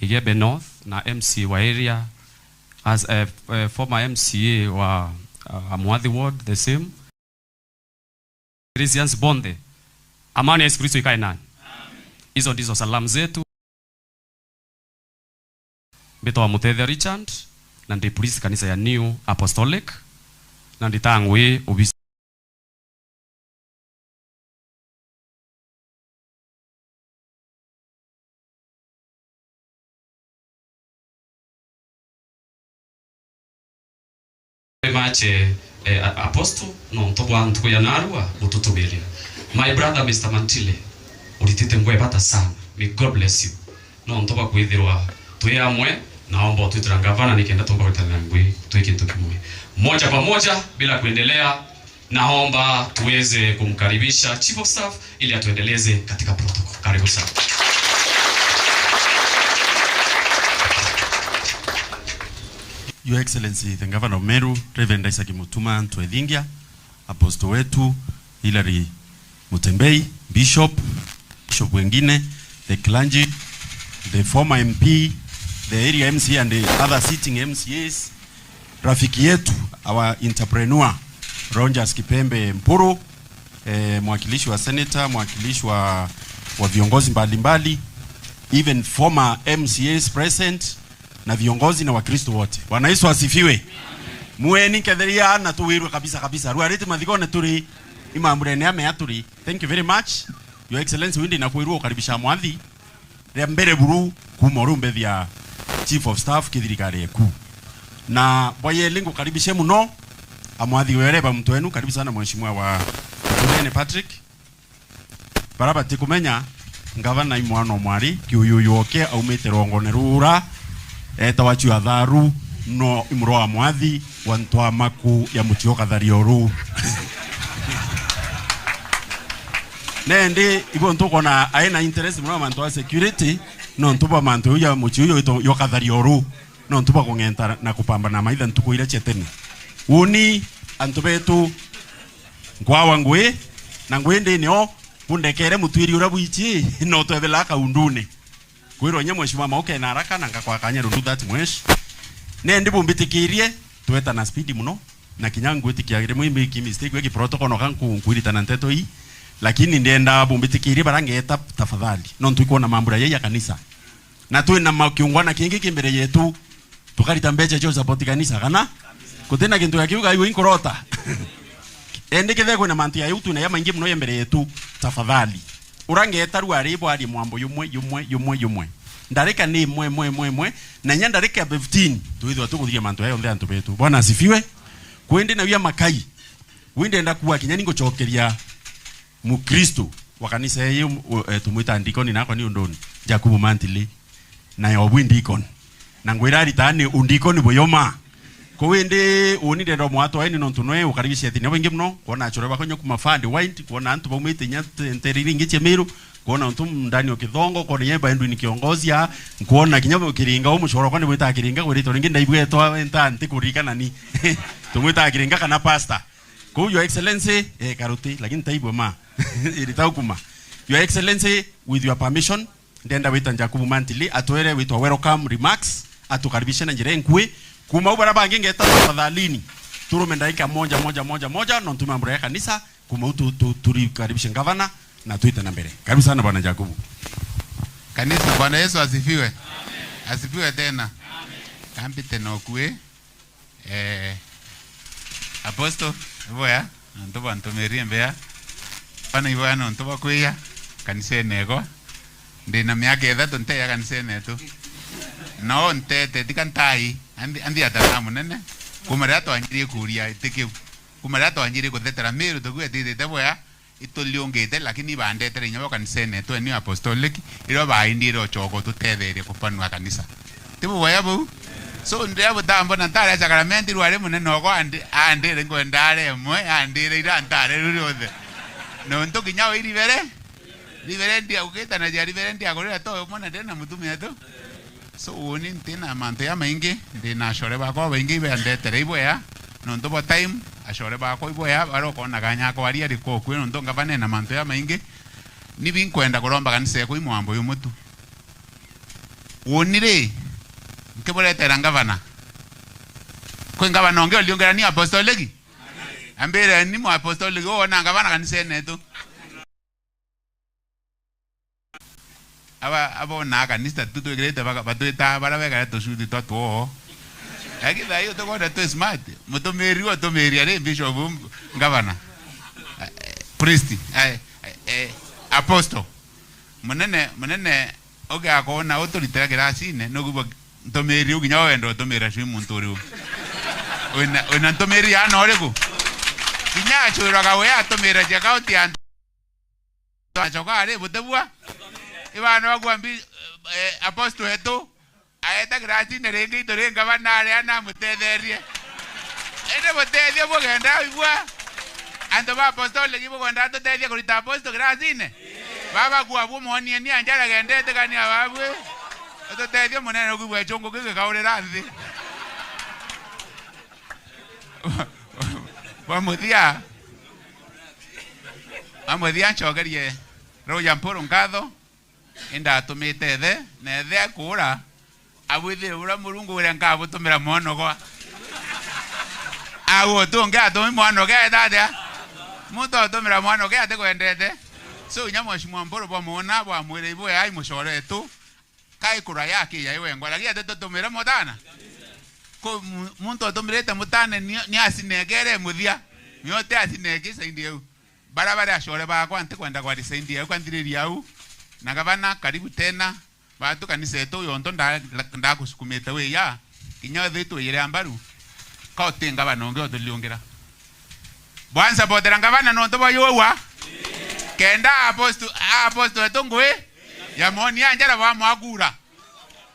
Igebe North na MC wa area, as a former MCA wa Amwadhi Ward the same. Christians bonde. Amani ya Yesu Kristo ikae nani. Hizo ndizo salamu zetu. Beto wa Mutethe Richard na ndi police kanisa ya New Apostolic na ndi tangwe obisi mache apostle no ntobo antu ya narua ututubiria. My brother Mr. Mantile ulitite ngwe bata sana. May God bless you. No ntoba kwithirwa tuyamwe naomba tuitira gavana nikienda tomba kutana ngwe tuiki tukimwe moja kwa moja bila kuendelea. Naomba tuweze kumkaribisha chief of staff ili atuendeleze katika protocol. Karibu sana. Your Excellency the Governor of Meru, Reverend Isaac Mutuma Ntwethingia, Apostle wetu Hilary Mutembei, Bishop wengine, the clergy, the former MP, the area MC and the other sitting MCAs, rafiki yetu, our entrepreneur, Rogers Kipembe Mpuru, mwakilishi wa senator, mwakilishi wa viongozi mbalimbali, even former MCAs present, na viongozi na wakristo wote. Bwana Yesu asifiwe. Mueni kedheria na tuwirwe kabisa. Ruariti mathigone turi imamburene ame aturi. Thank you very much. Your Excellency windi na kuirwo karibisha mwathi. Ria mbere buru kumoru mbethia Chief of Staff kithirikari eku. Na boye lingo karibishe muno amwathi wereba mtu wenu karibu sana mheshimiwa wa Tunene Patrick. Baraba tikumenya ngavana imwano mwari kiuyuyoke aumete rongone rura tawachu atharu no imro wa mwathi wantwa maku ya mutioka tharioru nende ibo ntoko na aina interest mro manto security no ntuba manto ya muchiyo ito yoka tharioru no ntuba kungenta na kupambana maitha ntuko ile cheteni uni antubetu ngwawa ngwe na ngwende nio undekere mutwiri ura buichi no twethela kaundune kwiro nye mheshimiwa mauke na haraka na ngakwa kanya rundu that mwesh ne ndipo mbitikirie tweta na speed muno na kinyangu etikiagire mwimbi ki mistake weki protocol no kanku nkwirita na nteto hii lakini ndenda bumbitikirie barange eta tafadhali no ntuiko na mambo ya kanisa na tuwe na makiungwana kingi kimbere yetu tukarita mbeche cho support kanisa kana kutena kintu yakiuga iwe inkorota endike kuna mantu ya yutu na yama ingi mno yembere yetu tafadhali urange etaru aribo ari mwambo yumwe ndareka ni mwe na nyanda reka 15 tuithwa tukuthia mantu yayo ndia ntubetu bwana asifiwe kwende na wia makai winde enda kuwa kinyani ngochokeria mukristo wa kanisa yeyo tumuita ndikoni nako ni undoni Jacob Mantili na yo windikon na ngwirari tani undikoni boyoma kwende uninde ndo mwato aini no tunwe ukaribisha ati nabo ngimno kuona achore bakonyo kumafandi white kuona antu baumite nyate nteriri ngiche miru kuona antu ndani okithongo kuona yeba endu ni kiongozi ya kuona kinyabo kiringa umushoro kwani mwita kiringa kurito ringi ndaibwe to enta ntikurika nani tumwita kiringa kana pastor ko your excellency karuti lakini taibwe ma ilitaukuma your excellency with your permission ndenda wita Jacob Mantili atoere with welcome remarks atukaribisha na njire nkwe kuma ubara bangi ngeta tafadhalini turume ndaika moja no ntume ambre kanisa kuma turi karibisha gavana na tuita na mbele karibu sana bwana Jacob kanisa. Bwana Yesu asifiwe. Amen. Asifiwe tena. Amen. Kampi tena okue apostle boya ntoba ntomerie mbea pana ibwana ntoba kuya kanisa nego ndina miaka ethatu nte ya kanisa netu no ntete tikantai andi ataramu nene kumarato anjiri kuria itike kumarato anjiri kuthetera miru tugue tite boya itoliongete lakini bandete nyawo kanisa netu ni apostolic iro baindiro choko tutetheri kupanwa kanisa tibu boya bu so ndebo tambo na tare sakramenti ruare munene no ande ngondare mwe andire ira ntare ruriothe no ntoki nyawo iribere ndia uketa na jari bere ndia gorera to mona tena mutumia to so woni ntina mante ya maingi ndina shore bako bengi bende tereibo ya no ndobo time ashore bako ibo ya baro kona ganya ko ari ari ko kweno ndonga bane na mante ya maingi ni binkwenda kuromba kanise ko imwambo yumutu woni re nkebole teranga bana ko ngabana onge oliongera ni apostoliki ambere ni mu apostoliki ona ngabana kanise neto aba na kanisa tutu greta batueta baraweka to shudi to akida hiyo to kwenda to smart mutomeri wa tomeri ale bishop ngavana priest apostle munene oge akona autorite grasine no gubo tomeri uginya wendo tomera shu muntu ona tomeri ya no rego kinya chura gawe atomera je kaunti an to chokare butebwa ibano wagwambi apostle heto aeta grati nerenge torenga banare ana mutetherie ene mutetherie bogenda ibwa ando ba apostole gibo gonda to tetherie kurita apostle grasine baba kuabu monie ni anjara gendete kani ababwe to tetherie monene kubwa chongo kike kaurera nthi bamuthia amuthia chogerie roya mporo ngatho enda tumite the na the akura abwithe ura murungu ure ngabo tumira mono kwa awo tunga to mono ga dada muto tumira mono ga te kwendete so nyamo shimwamboro bwa mona bwa mwire ibo ai mushore tu kai kura yake ya iwe ngwala gia te tumira modana ko muntu atumirete mutane ni asinegere muthia nyote asinege saindi eu barabara ashore ba kwa ante kwenda kwa saindi eu kwandiriria au na gavana karibu tena batu kanisa yetu yonto nda kusukumeta we ya kinyo thitu yire ambaru ka otenga banonge otoliongera bwanza bodera gavana no ntobo yowa kenda aposto etongwe ya moni anjara ba mwagura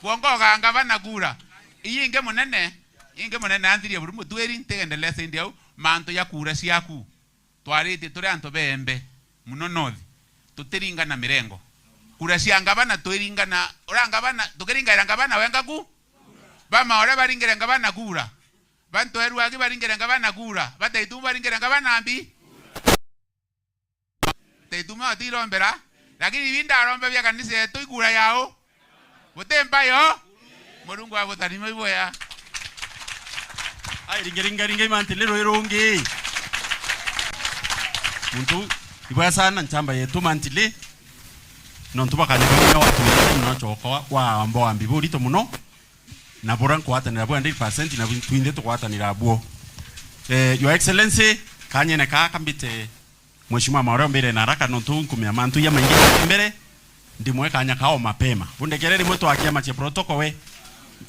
bongo ga gavana gura inge munene anthirie buru mutweri ntegendele saindi au manto ya kura ciaku twarite turi anto bembe muno nothi tutiringa na mirengo kura cia gavana twiringa na ora gavana tukiringa gavana wengaku bama ora baringere gavana kura bantu eru agi baringere gavana kura bataitu baringere gavana ambi taituma atirombera lakini vinda arombe bya kanisa yetu ikura yao butemba yo Murungu abutarimo iboya ai ringa imantilero irongi muntu iboya sana nchamba yetu mantile nontu bakanyega watu no choko kwa ambo ambiburi to muno na boran kwatanira bwa 100% na twinde to kwatanira bwo your excellency kanye ne ka kambite mheshimiwa Maureo mbere na haraka nontu nkumya mantu ya maingi mbere ndimwe kanya kao mapema bundekereri mwetu akiama che protocol we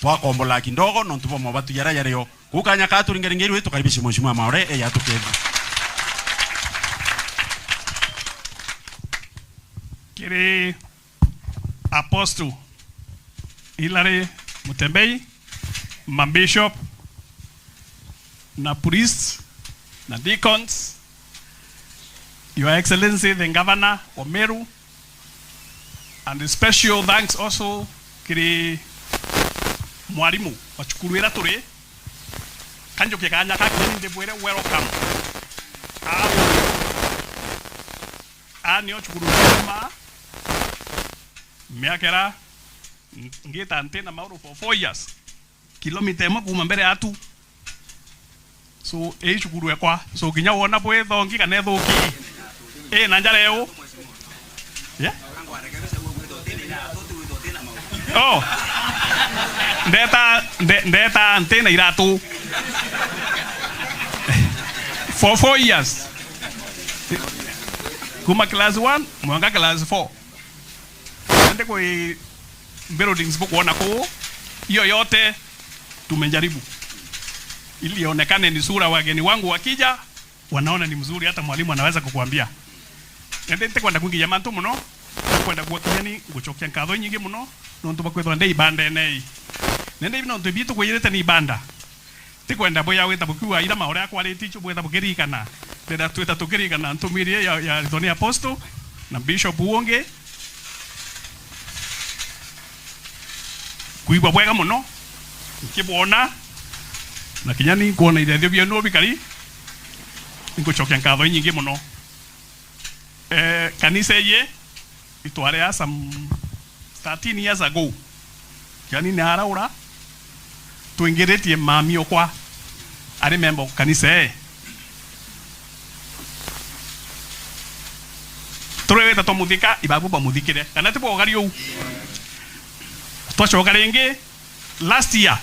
twakombola kindogo nontu bo mabatu yara yareo kukanya ka turingeringeru wetu karibisha mheshimiwa Maureo yatukeze kiri Apostle Hilary Mutembei, Bishop, na priest, na deacons, Your Excellency the Governor of Meru, and a special thanks also kiri mwarimu wachukuruira turi kanjo kekanya kakini ndebwere welcome ani ochukuruira miakera ngita antena mauro for 4 years kilomita mo kuma mbere atu so chukuru kwa so kinya wona bwe thongi kana thoki na njara yo yeah oh ndeta antena iratu for 4 years kuma class 1 mwanga class 4 nende kwa buildings kuona ko hiyo yote tumejaribu ili ionekane ni sura wageni wangu wakija wanaona ni mzuri hata mwalimu anaweza kukuambia nende kwenda kungi jamaa tu muno kwenda kwa kinyani guchokia nkatho nyingi muno no ntuba kwetwa ndei banda nei nende bino ntubitu kwirete ni banda tikwenda boya weta bukiwa ira maore akwa reticho bweta bukirikana ndeda tweta tukirikana ntumirie ya Tony Apostle na Bishop Uonge kuigwa bwega muno nkibona na kinyani kuona ithethio bia no bikari ngochokia nkatho nyingi muno kanisa ye itware ya some 13 years ago yani ni haraura tuingeretie mami okwa I remember kanisa tureweta to muthika ibabu ba muthikire kana tipo gari ou twachoka ringi last year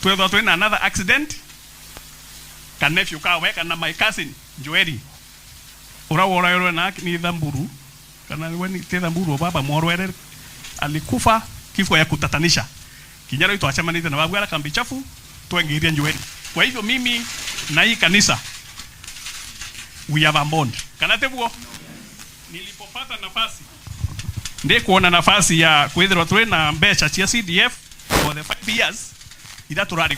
twetha another accident kan nephew kawe kana my cousin Joeli ora yoro na ni Dhamburu kana wani te Dhamburu baba morwere alikufa kifo ya kutatanisha kinyaro ito achamanite na babu ala kambi chafu tuengeria Joeli. Kwa hivyo mimi na hii kanisa we have a bond kana tebuo nilipopata nafasi kuona nafasi ya kwethirwa tuli na mbeca cia CDF for the 5 years ida turari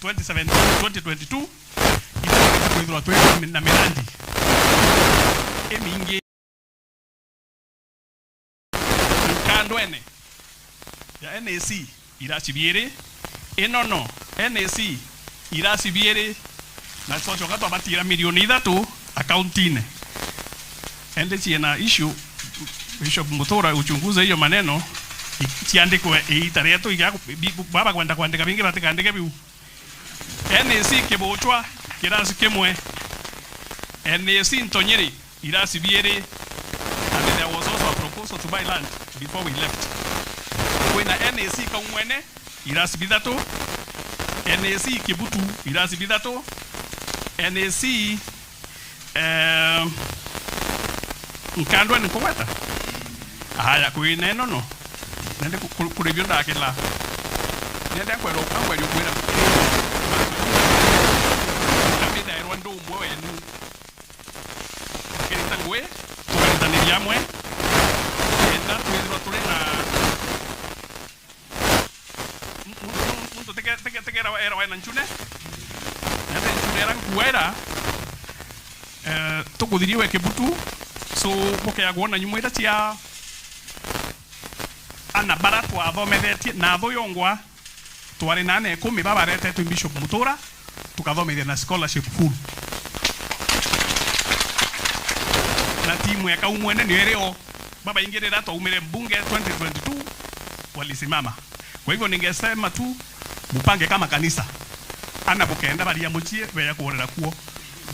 2017 2022 ida kwethirwa tuli na mirandi emingi kandwene ya NAC ira chibiere enono NAC ira chibiere na socho gato batira milioni 3 accountine ende chiena issue Bishop Mutura uchunguze hiyo maneno ikiandikwe tarehe tu ikiako baba kwenda kuandika vingi batika andike biu NAC kibochwa kirasi kimwe NAC Ntonyeri irasi biere, and there was also a proposal to buy land before we left. When NAC Kaumwene irasi bidato, NAC Kibutu irasi bidato, NAC Nkandwa Nkoweta. Haya kuine no. Nende kuribionda akila. Nende kwero kwangwa yukwena. Nabida erwando mwe enu. Kiri tangwe, tukalita niliamwe. Enda tuidro tulena. Muntu teke era waina nchune. Nende nchune era kuwera. Tukudiriwe Kibutu. So boke agona nyumwita tia ana baratu athometheti na thoyongwa twari nane 10 babarete tu Bishop Mutura tukathomethia na scholarship full na timu ya Kaumwene ni ereo baba ingirira to umire mbunge 2022 walisimama. Kwa hivyo ningesema tu mupange kama kanisa ana bokenda bali ya muchie beya kuorera kuo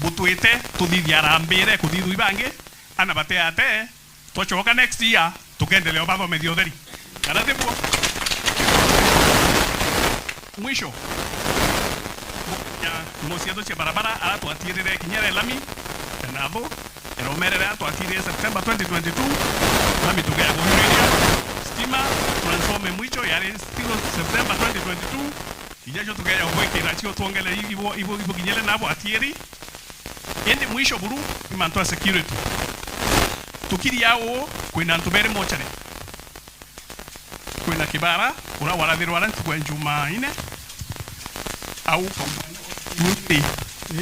butuite tuthithiara mbere kuthithu ibange ana bate ate twachoka next year tukendelea baba medio theri kana ndipo mwisho ya mosiato cha barabara ala tuatirire kinyere lami nabo eromerere tuatire September 2022 lami tugea kuhiria stima transforme mwicho yale still September 2022 ijacho tugea kweke ratio tuongele ibo kinyele nabo atiri ende mwisho buru imantoa security tukiri yao kwena ntubere mochare kwena kibara ura warathirwa ranti kwa njuma ine au muti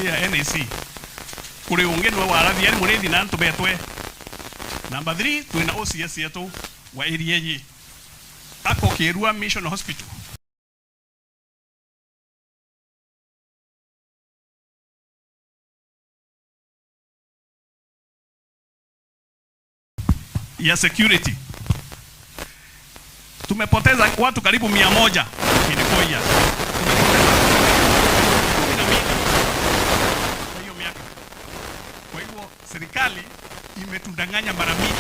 ya NAC kuri unge no warathia ni murethi na ntubetwe number 3 twina OCS yetu wa area yi ako Kirua Mission Hospital ya security. Tumepoteza watu karibu 100 ilikoja. Kwa hivyo serikali imetudanganya mara mingi.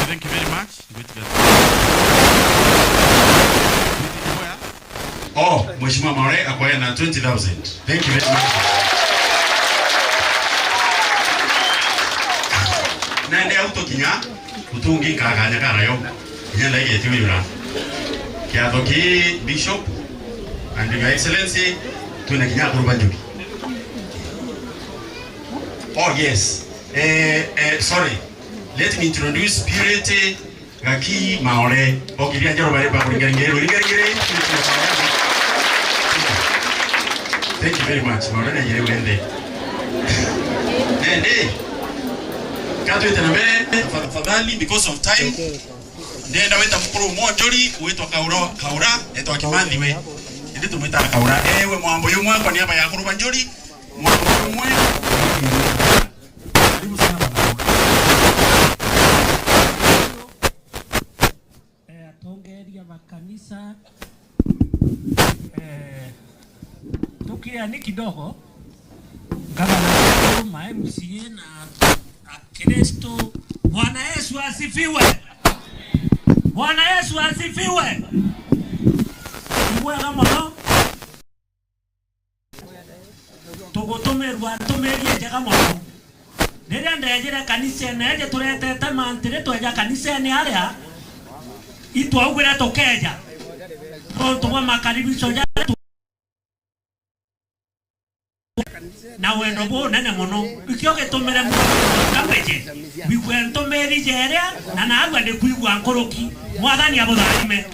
Thank you very much. Oh, Mheshimiwa Maure akwaya na 20,000. Thank you very much. Nende auto kinya utungi kakanya karayo. Nyanda yake tiwira. Kia toki Bishop and Your Excellency tuna kinya kurubanjuki. Oh yes. Sorry. Let me introduce Purity Gaki Maure. Okiria njoro bare pa kuringere. Thank you very much. Maure na yere wende. Nende. Kato itenambe fadhali because of time. Nenda weta mkuru mojori uitwa kaura eto akimandi we. Ndi tumeta kaura ewe mwambo yumwe kwa niaba ya kurubanjori. Mwambo yumwe. Atongeria makanisa tukia ni kidogo gavana ma MCA na Kristo. Bwana Yesu asifiwe. Bwana Yesu asifiwe. Mwega mono tugotomerwa tumerie jaga mono Rĩrĩa ndejire kanisa neje turetete mantire tweja kanisa ni aria itwaugire tukeja twa makaribisho ja na wendo bo nene muno ikyo getumire mu kambeje biwento meri jeria na nagwa de kuigwa nkoroki mwathani abutharime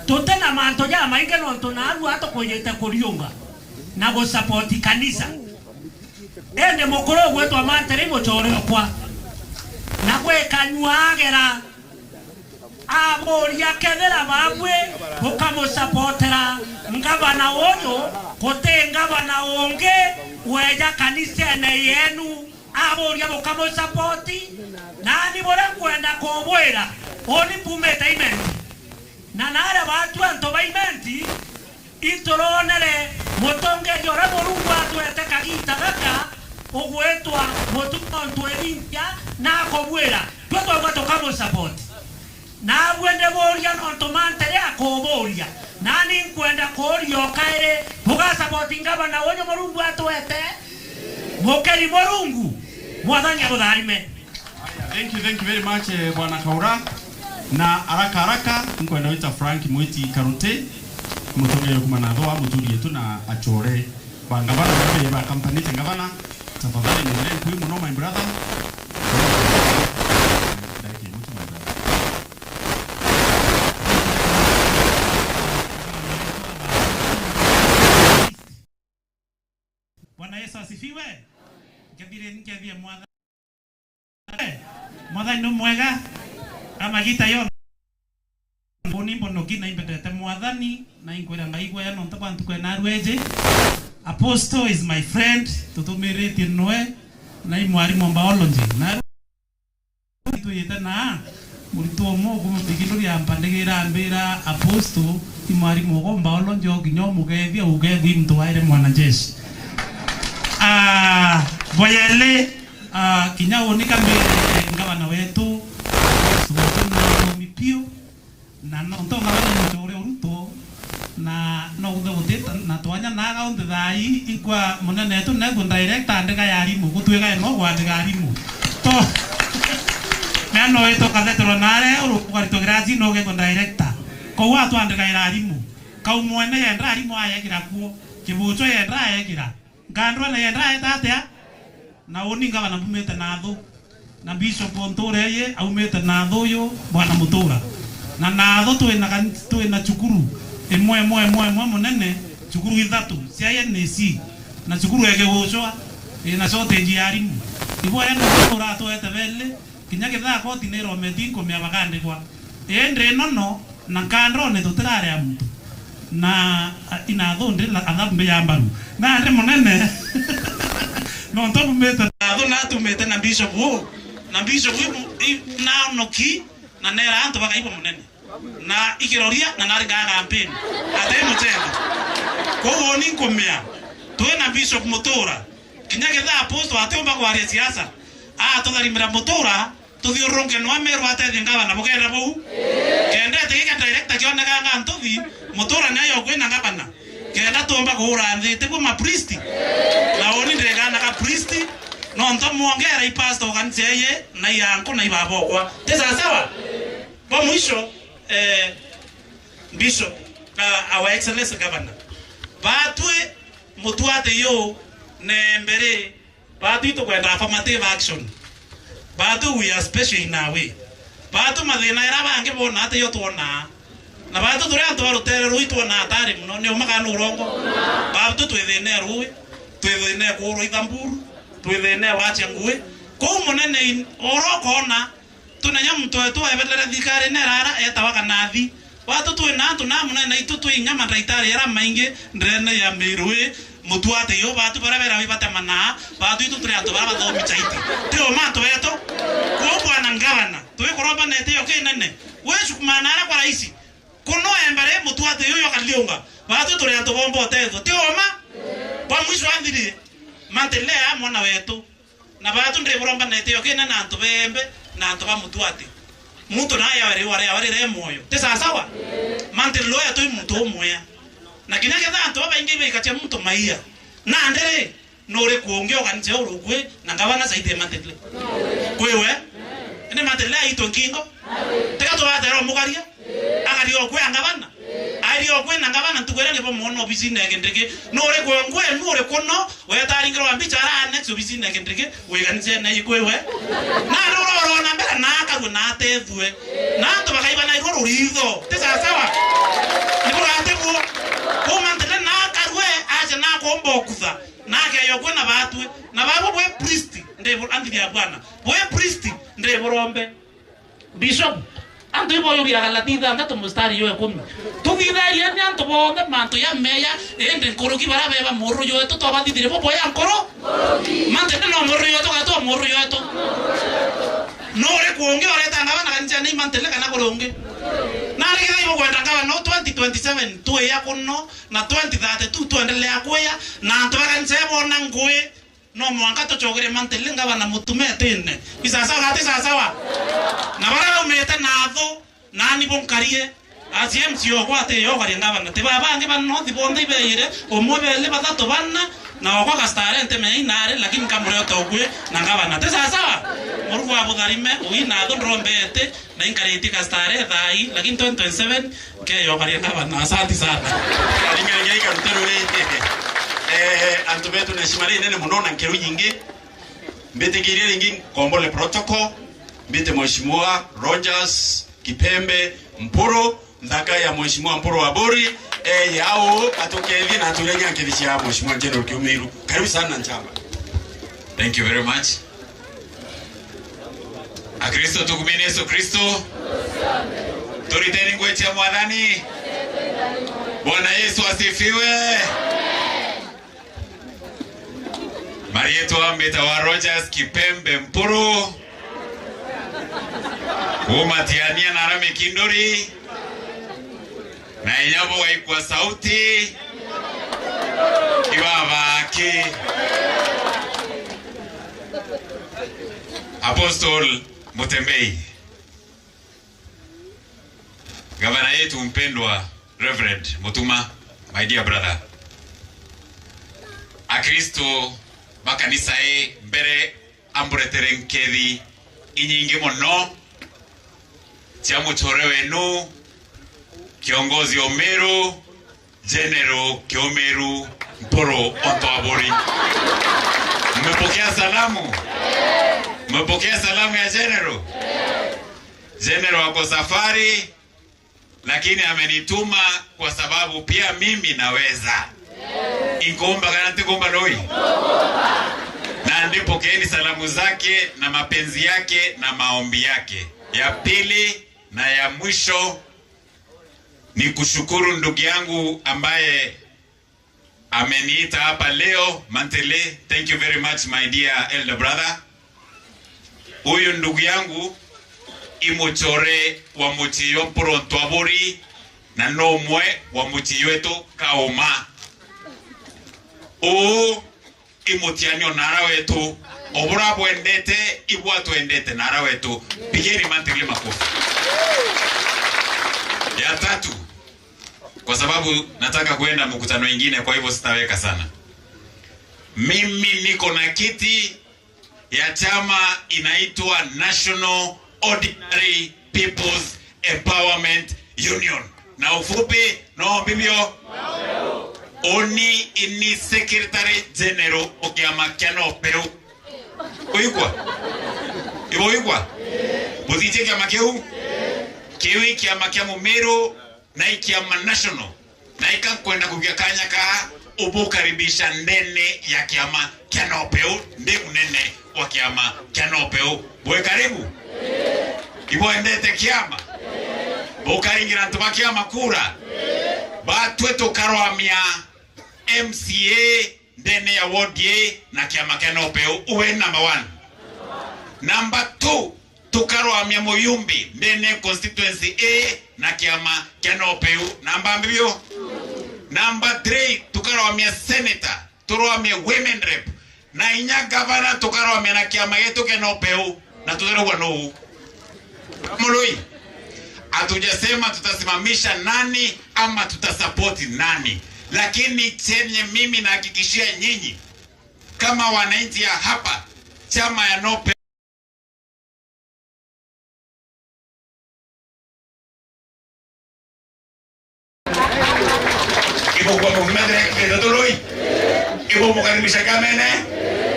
totena manto ja mainge no tonaru atokoyete kuriunga na go support kanisa ende mukoro gwetwa mantere muchore kwa na gwe kanyuagera amoria kethera babwe ukamo supportera ngabana wono kote ngabana onge weja kanisa na yenu amoria ukamo supporti nani bora kwenda kobwera oni pumeta imenti na nara watu antoba imenti itoronere motonge yora morungwa tuete kagita gaka ogwetwa motukonto elimpia na kobwera twetwa gwato kamo support na bwende boria no tomantere akoboria nani kwenda korio kaire buga support ngabana wonyo morungu atwete mokeri morungu mwathani abutharime. Thank you very much bwana Kaura. Na haraka nkwenda wita Frank Mwiti Karute mutonge kumana doa muturi yetu na achore bangabana ba company ngabana tafadhali niendelee kui muno my brother. Bwana Yesu asifiwe. Nkebire mwadha no mwega ama gita yo boni bono kina impedete mwadhani na inkwera ngaigwa ya nonta bantu kwa narweje. Apostle is my friend tutumirete noe na imwarimu biology na tuyeta na murito mo kumbigindo ya mpandegira ambira apostle imwarimu go biology oginyo mugethia ugethi mtu waire mwana jeshi boyele kinyawo nikambere ngabana wetu subotuna mipio na nontonga bana mutore uruto na no guteta na twanya naga onde thai ikwa munene tu nego director ndega yarimu gutwega no gwandega yarimu to na no eto kadetro nare uru kwarito grazi no ge director ko wa tu andega yarimu ka umwene yendra yarimu ayegira kuo kibucho yendra ayegira ngandwa na yendra etatea na oninga bana bumete nathu na bishop ontore ye aumete nathu yo bwana mutura na nathu twina chukuru emwe munene chukuru ithatu cia NC na chukuru ege wochwa na sote njiarimu ibo ya mutura twete bele kinyage tha koti nero metiko mya bagande kwa endre nono na kandro ne tutirare ya mtu na inathu ndila athambe ya mbaru na ande munene no ntobu meta nathu na tumete na bishop wo na bishop na noki na nera antu bakaibo munene na ikiroria na nari gaga mpeni ate mutenga ko woni nkomea tuwe na bishop mutura kinyage tha apostle ateomba kwaria siasa tutharimira mutura tuthiurunge no ameru ate ngaba na bugera bu kende tegeka director kiona ganga ntuthi mutura nayo kwena ngabana kenda tuomba kuura nthite kwa mapriesti na woni ndegana ka priesti no nto muongera ipastor kanise ye na yanko na ibabo kwa tesa sawa kwa mwisho bishop our excellence governor batwe mutuate yo ne mbere batu to kwenda affirmative action batu we are special in our way batu mathina era bange bona ate yo tuona na batu turi antu barutere rui tuona atari muno ne umaka no rongo batu twithine rui twithine kuru ithamburu twithine wache ngui ko munene orokona tunanya mtu wetu ebelere thikari nerara etawaka nathi watu twina antu na munene itu twinyama ndaitari era mainge ndrene ya mirwe mutuate yo batu barabera bibatamana batu itu turi antu baraba thomi chaiti tio mantu wetu ko bwana ngabana twikoroba nete yo kinene wecu kumanara kwa raisi kuno embere mutuate yo yakaliunga batu turi antu bombo tezo tio ma kwa mwisho andiri mantelea mwana wetu na batu ndiboroba nete yo kinene antu bembe na antu ba mutuate muntu na ya wari moyo tesa sawa mantelo ya tu muntu moya na kinage da antu ba ingi be kache muntu maia na andere nore kuongea kanisa urugwe na ngabana zaidi mantele kwewe ene mantele aito nkingo teka to batero mugaria agari okwe ngabana ari okwe ngabana tukwere ngipo mono bizine gendege nore kuongwe nore kono wetari ngiro ambichara next bizine gendege we kanisa na ikwewe na roro na mbera na karu na tethwe na to bakaiba na iroro ritho tesa sawa nibura tebu ko mantele na karwe aje na kombo kuza na ke yokwe na batwe na babo bwe priest ndebo andi ya bwana bwe priest ndebo rombe bishop ando ibo yo bira galatida anda to mustari yo 10 tu vida ile ni anto bonde manto ya meya ende koroki bara beba morro yo to abandi dire bo ya ancora mantele no morro yo to morro yo to no re kuonge ore tanga bana kancha ni mantele kana koronge na re ga ibo kwenda ngaba no 2027 tu ya kuno na 2032 tuendelea kuya na anto kancha bona ngwe no mwanga to chogere mantele ngaba na mutume tene isasa gati sasa wa na bara umeta natho nani bonkarie asiem sio kwate yo gari ngaba na te baba nge banno ti bonde beire o mobele batato banna na kwa kastarente me inare lakini kamure to kwe na ngaba na te sasa wa moru abo darime uina do rombete na inkariti kastare dai lakini 2027 ke yo gari ngaba na asante sana ngenge ngenge rutero antubetu na shimari nene munona nkeru nyingi mbete giria nyingi kombole protocol mbete mheshimiwa Rogers Kipembe Mpuro ndaka ya mheshimiwa Mpuro Wabori yao atokevi na tulenya kidishia mheshimiwa General Kiumiru karibu sana Nchamba. Thank you very much. Akristo tukumeni Yesu Kristo turiteni ngwechi ya mwadhani. Bwana Yesu asifiwe. Marieto ambeta wa Rogers Kipembe Mpuro umatiania na Rame Kindori na inyabo waikwa sauti ibabaki Apostle Mutembei, gavana yetu mpendwa Reverend Mutuma, my dear brother, Akristo makanisa mbere amburetere nkethi inyingi muno cia mutore wenu kiongozi Omeru General Kiomeru Mpuro Ontwabori. Mmepokea salamu? Mmepokea salamu ya General? General wako safari lakini amenituma kwa sababu pia mimi naweza. Inkomba kanate komba loi. Na ndipo keeni salamu zake na mapenzi yake na maombi yake. Ya pili na ya mwisho ni kushukuru ndugu yangu ambaye ameniita hapa leo Mantele. Thank you very much my dear elder brother. Huyu ndugu yangu imuchore wa Mutiyo Mpuro Ontwabori na nomwe wa Mutiyo wetu Kaoma. O imutianyo nara wetu obura bwendete ibwatu endete nara wetu pigeni Mantele makofi. Ya tatu, kwa sababu nataka kuenda mkutano mwingine kwa hivyo sitaweka sana. Mimi niko na kiti ya chama inaitwa National Ordinary People's Empowerment Union. Na ufupi no bibio oni ini secretary general okiama kiano peu. Oikwa? Ibo oikwa? Budije kiama kiu? Kiwi kiama kiamu Meru na ikiama national. Na ikankwenda kukiakanya ka ubukaribisha ndene ya kiama kiano peu. Ndemu nene wa kiama kiano peu. Bwe karibu? Ibo endete kiama? Bukaringira ntuma kiama kura? Batwetu karoamia MCA ndene ya ward ye na kiama kiano peu. Uwe number 1. Number 2. Tukaroamia Muyumbi ndene constituency A na kiama kiano peu. Namba mbio. Number 3. Tukaroamia senator. Turoamia women rep. Na inya governor tukaroamia na kiama yetu kiano peu. Na tutero wano Muloi. Hatujasema tutasimamisha nani ama tutasapoti nani. Lakini chenye mimi nahakikishia nyinyi kama wananchi ya hapa chama ya Nope ipo kwa movement ya Kitului, ipo mkaribisha Kamene.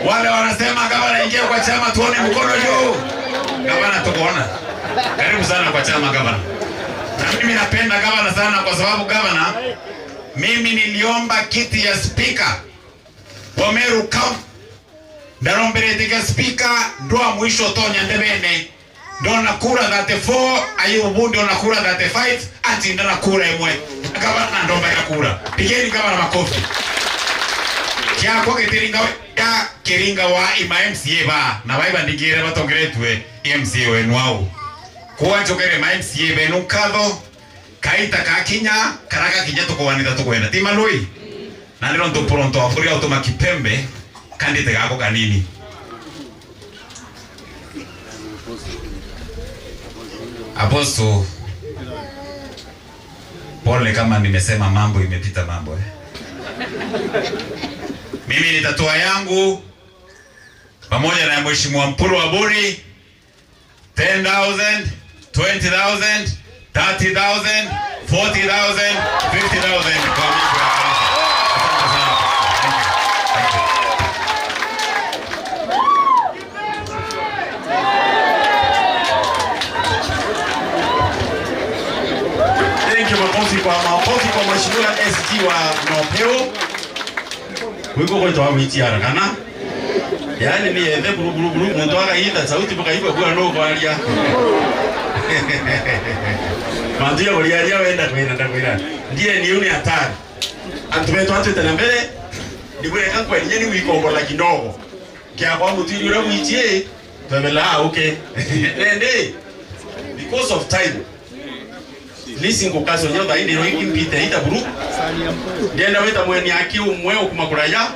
Wale wanasema gavana ingia kwa chama, tuone mkono juu. Gavana tukuona. Karibu sana kwa chama gavana. Na mimi napenda gavana sana kwa sababu gavana, mimi niliomba kiti ya speaker wa Meru County. Ndarombere tika speaker ndoa mwisho Tonya Ndebene. Ndo na kura 34, Ayubu ndo na kura 35, ati ndo na kura imwe. Gavana ndomba ya kura. Pigeni gavana makofi. Kia kwa Kiringa wa ima MCA ba na baiba ndigire batongeretwe MCA wenu wao. Kwa chokere ma MCA benu kadho kaita kakinya karaka kinya tukowanita tukwenda tima lui. Na nilo ndo pronto afuri automa kipembe kandite kako kanini. Aposto pole kama nimesema mambo imepita mambo Mimi nitatoa yangu pamoja na mheshimiwa Mpuru wa Buri 10,000, 20,000, 30,000, 40,000, 50,000 kwa mimi. Thank you makofi kwa mheshimiwa SG wa Nopeo. Wiko kwa toa mitiara kana. Yaani ni ende buru muntu akaita sauti bakaibwa kwa no kwalia. Mandia walialia wenda kwenda. Ndiye ni uni hatari. Antumeto atu tena mbele. Ndibwe kwa nyeni wiko la kidogo. Kia kwa mtu yule mwitie. Tumela okay. Nende. Because of time. Listen kwa kaso nyota hii ndio impite ita buru. Ndienda weta mweni aki umwe okumakuraya.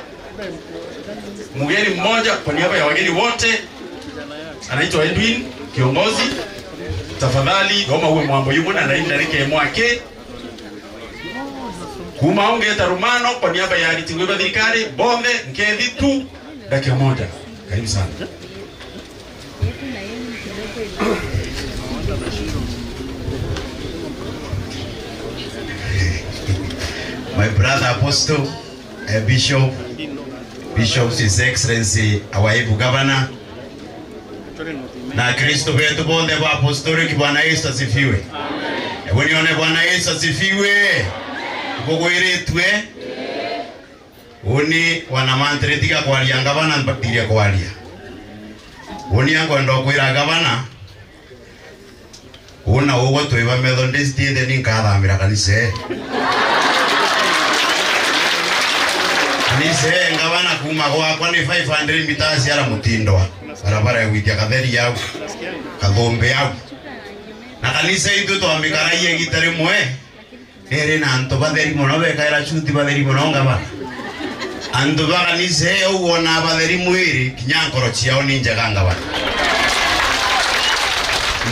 Mgeni mmoja kwa niaba ya wageni wote anaitwa Edwin kiongozi. Tafadhali goma uwe mwambo yumo na naenda rike mwake. Kuma ongeta rumano kwa niaba ya litingwe thirikari bonde nkethi tu dakika moja. Karibu sana. My brother Apostle, Bishop, His Excellency, our Ibu Governor, na Kristo wetu bonde wa apostolic. Bwana Yesu asifiwe. Hebu nione Bwana Yesu asifiwe. Kugoiretwe. Uni wana mantretika kwa alia gavana mpatiria kwa alia. Uni yango ndo kuira gavana. Una ugo tuiba Methodist inde ninkadha amira kanise. Kanise gavana kuma kwa ni 500 meters ya mutindwa. Barabara ya witia katheri yao. Kathombe yao. Na kanise itu to amikara ye gitare mwe. Ere na anto batheri muno bekaira chuti batheri muno gavana. Anto ba kanise uona batheri mwiri kinyankoro chiao ninja gavana.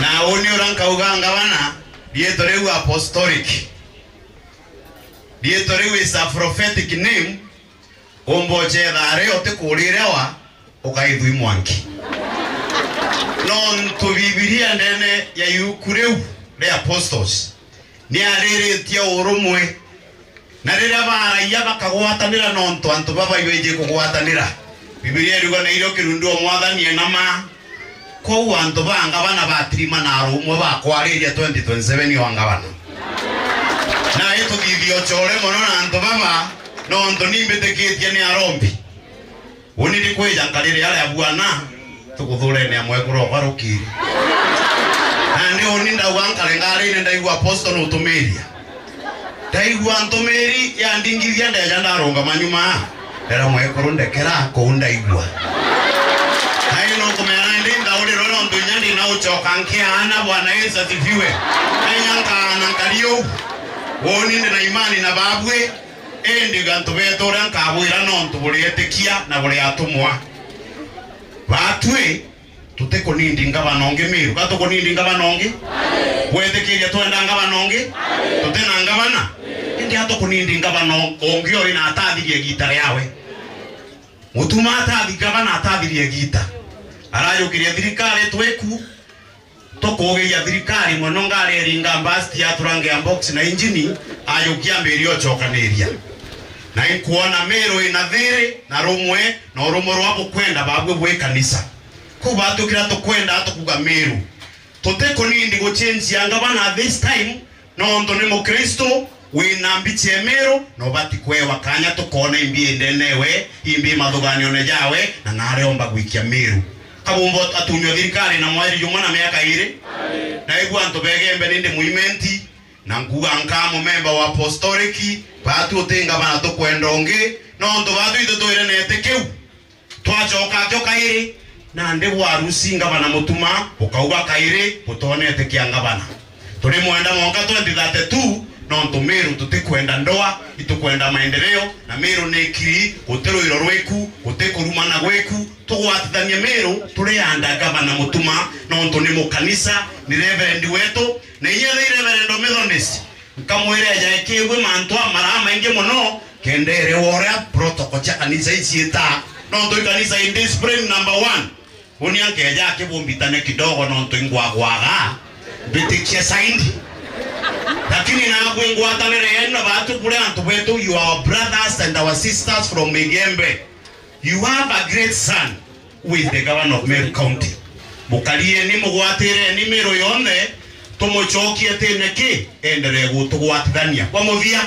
Na oni oranka uganga bana dietoreu apostolic. Dietoreu is a prophetic name. Omboje dare otekulirewa ukaithui mwanki. Non to Biblia ndene ya yukureu the apostles. Ni areretia urumwe. Na rira bara yaba kagwatanira nonto antu baba ibeje kugwatanira. Biblia rigo na iro kirundu omwathani enama. Kwa antu banga bana batrima na rumwe bakwariria 2027 yanga bana. Na eto thithio chore mono na antu baba no ndo nimbeteketie ni arombi. Uniri kweja nkalire yale ya bwana tukuthure ni amwe kuroka rukiri. Na ni oninda wankale ngari nenda igu apostle utumeria. Daigwa ntomeri ya ndingithia ndeja ndaronga manyuma. Era mwe kurundekera kuunda igwa. Hayo no kumera ndinda uri rono ndunyani na uchoka nkiana Bwana Yesu asifiwe. Enyanka nankalio. Woninde na imani na babwe. Endi gantu betora nkabwira nontu burietekia na buri atumwa. Batwe tuteko nindi ngabanonge miru. Gatoko nindi ngabanonge. Bwetekeria twenda ngabanonge. Tutena ngabana. Endi atoko nindi ngabanonge ori na atadhirie gitare yawe. mutuma atathi gavana atathirie gita arayukiria thirikari tweku tokogeia thirikari mono ngari ringa basti ya turange box na injini ayukia mberio chokaniria na ikuona mero ina thiri na rumwe na rumo rwabo kwenda babwe bwe kanisa kuba tukira tokwenda atokuga meru toteko nindi go change yanga bana this time no ndo ni mukristo wina mbiche mero no bati kwewa kanya tokona imbi ndenewe imbi madhuganyo ne jawe na nare omba gwikia meru kabumbo atunyo thirikari na mweri yumana miaka ire na igwa ntobegembe ninde muimenti na nguga nkamo member wa apostoliki batu otenga bana tokwendonge no ndo batu itotoire netekeu twachoka choka ire na nde warusi ngabana mutuma ukauga kaire utonete kianga bana tuli mwenda mwaka 2032 no ntumiru tutikwenda ndoa itukwenda maendeleo na miru nekiri utero iro rweku utekurumana gweku tugwatithanie miru tuli anda gabana mutuma no ntuni mu kanisa ni reverend wetu na yele reverend Methodist nkamwire ajaekegwe mantwa marama inge muno kendere wora protocol cha kanisa isieta no ndo kanisa in discipline number 1 Huni yanke aja kibumbitane kidogo no ntuingwa gwaga bitikia saindi lakini na bwingwa tanere yenda batu kule antwetu you are our brothers and our sisters from Migembe. You have a great son with the governor of Meru County. Mukalie ni mugwatire ni Meru yonde tomochokie teneke endere gutugwatithania kwa muvia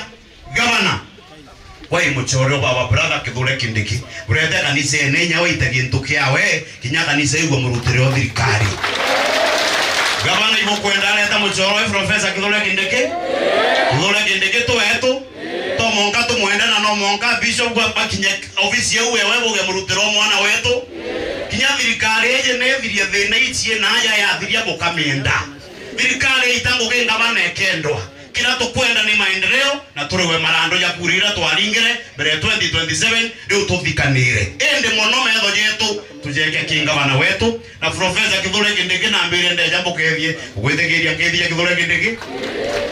governor kwa imuchoro baba brother kithule kindiki urete kanisa enenya waitagi ntukiawe kinya kanisa igwa murutire o thirikari gavana ibo kwenda leta muchoro professor kithule kindiki to eto to monka to mwenda na no monka bishop kwa bakinya office yewe wewe uge murutire mwana wetu kinya thirikari eje ne thiria thina ichie na ya thiria bokamenda thirikari itango gavana ekendwa kila tukwenda ni maendeleo na turewe marando ya kurira twaringire mbere 2027 ndio tuvikanire ende mono metho jetu tujeke kinga bana wetu na professor Kithule Kindiki na mbere nde jambo kethie ugwetegeria kethie Kithule Kindiki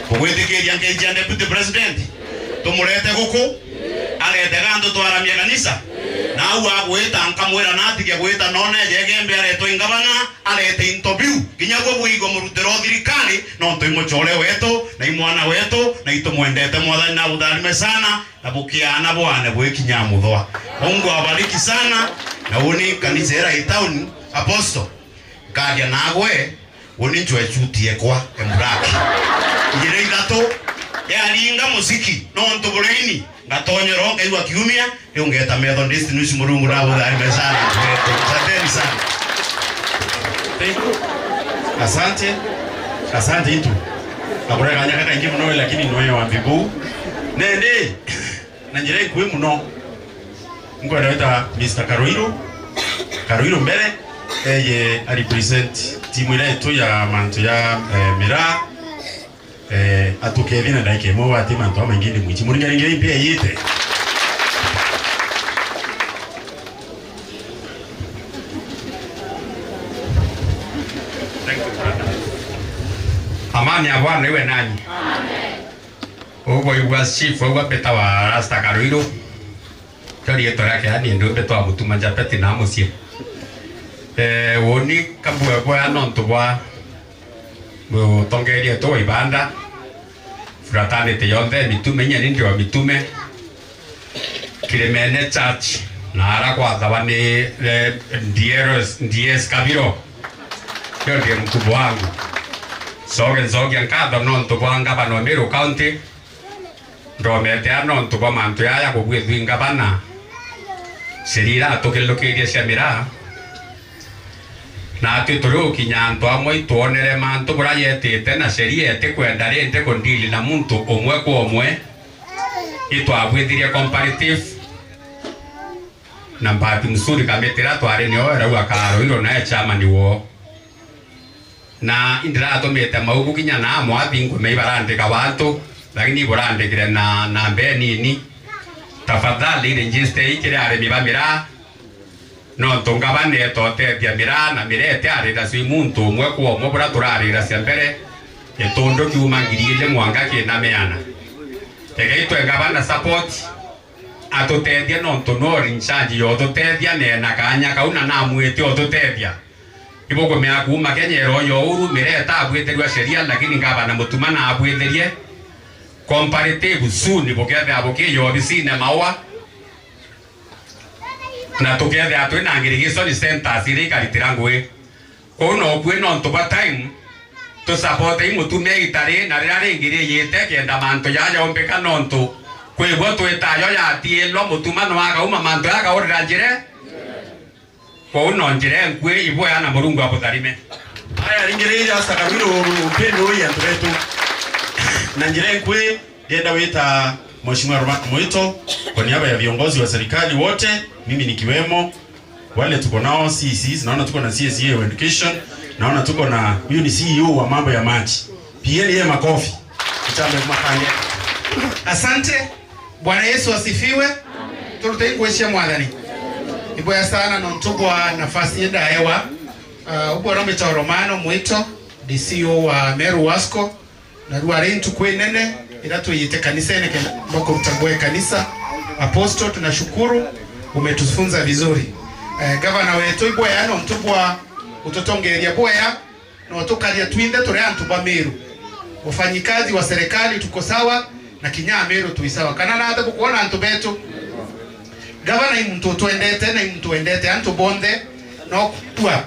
ugwetegeria kethie deputy president tumurete guku arete gando twaramia kanisa na uwa gweta nkamwera natige gweta none jegembe areto ingabana arete interview kinyagwo bwigo murutero thirikari no ntoimochore wetu na imwana wetu na itomwendete mwathani na udhalime sana na bukiana bwane bwekinya muthwa Mungu awabariki sana na uni kanisa era town apostle kadia nagwe uni njwe chutie kwa embraki ire ithato ya linga muziki no ntubureini ngatonyero ngaigwa kiumia ungeta Methodist nusi murungu na udhalime sana asanteni sana asante itu abura kanya kaka ingi muno lakini noye wa mbibu nende nanjire kuwe muno ngo anaita Mr. Karuiro mbele eye represent timu ile yetu ya manto ya Mira atukevina ndaike mo wa timu manto mengine mwichi muri ngere pia yite amani ya Bwana iwe nanyi. Amen. Ugo yuwa chief ugo peta wa Rasta Karuiro. Kali yeto yake hadi ndio peta wa mutuma japeti na musie. Woni kabwa kwa nonto wa bo tongeri to ibanda. Fratane te yonde mitume nyani ndio mitume. Kilemene church na ara kwa dhabani Dies Kabiro. Kyo ndiye mkubwa wangu. Soge ankada non to banga bano Meru County ndo mete non to ba manto ya ko bwe dwinga bana serira to ke lokeria sia Mira na te toro kinyanto amoi to onere manto bora yete te na serie te kwenda rente kondili na muntu omwe ko omwe ito abwediria comparative na mbati msuri kametera to are ni ora wa karo ilo na chama ni wo na indira to meta maugu kinya na mwabingu meibarande kabantu lakini borande kire na mbeni ni tafadhali register ikire are mibamira no tongabane to te dia Mira na mirete are da sui muntu mwe ko mo bora turari ra sempre e tondo kiumangirire mwanga ke na meana tegeito engabana support atutethia no tonori nchanji yo tutethia ne na kanya kauna na mwete o tutethia iboko me akuma kenyero yo uru mireta abweterwa sheria lakini ngaba na mutumana abwetherie comparative soon ibokethe aboke yo bisine mawa na tukethe atwina ngirigiso center sirika litirangwe ono kweno ntoba time to support imutume gitare na rare ngiri yete kenda manto yaja ompeka nonto kwego twetayo ya tielo mutumano waka uma manto yaka orira njire ko no njire nkwe ibo yana murungu abutharime aya ringire asa kabiro upendo ya ntobetu na njire nkwe yenda wita Mheshimiwa Mwito kwa niaba ya viongozi wa serikali wote, mimi nikiwemo, wale tuko nao CCs, naona tuko na CSE wa education, naona tuko na huyu ni CEO wa mambo ya maji. Pieni yeye makofi. Kitambe makanye. Asante. Bwana Yesu asifiwe. Amen. Turutei kuheshia mwadhani. Iboya sana na mtubwa nafasi yenda hewa. Ubo Romita Romano Mwito, DCO wa Meru Wasco, na ruarentu kwenene ilatu yite kanisa ene mbako mtambue kanisa. Apostle tunashukuru umetufunza vizuri. Gavana wetu Iboya no mtubwa utotongeria Boya no tukalia twinde tore antuba Meru. Wafanyikazi wa serikali tuko sawa na kinya Meru tuisawa. Kana na hata kuona antubetu. Gavana mtu tuendete na mtu endete antu bonde no kwa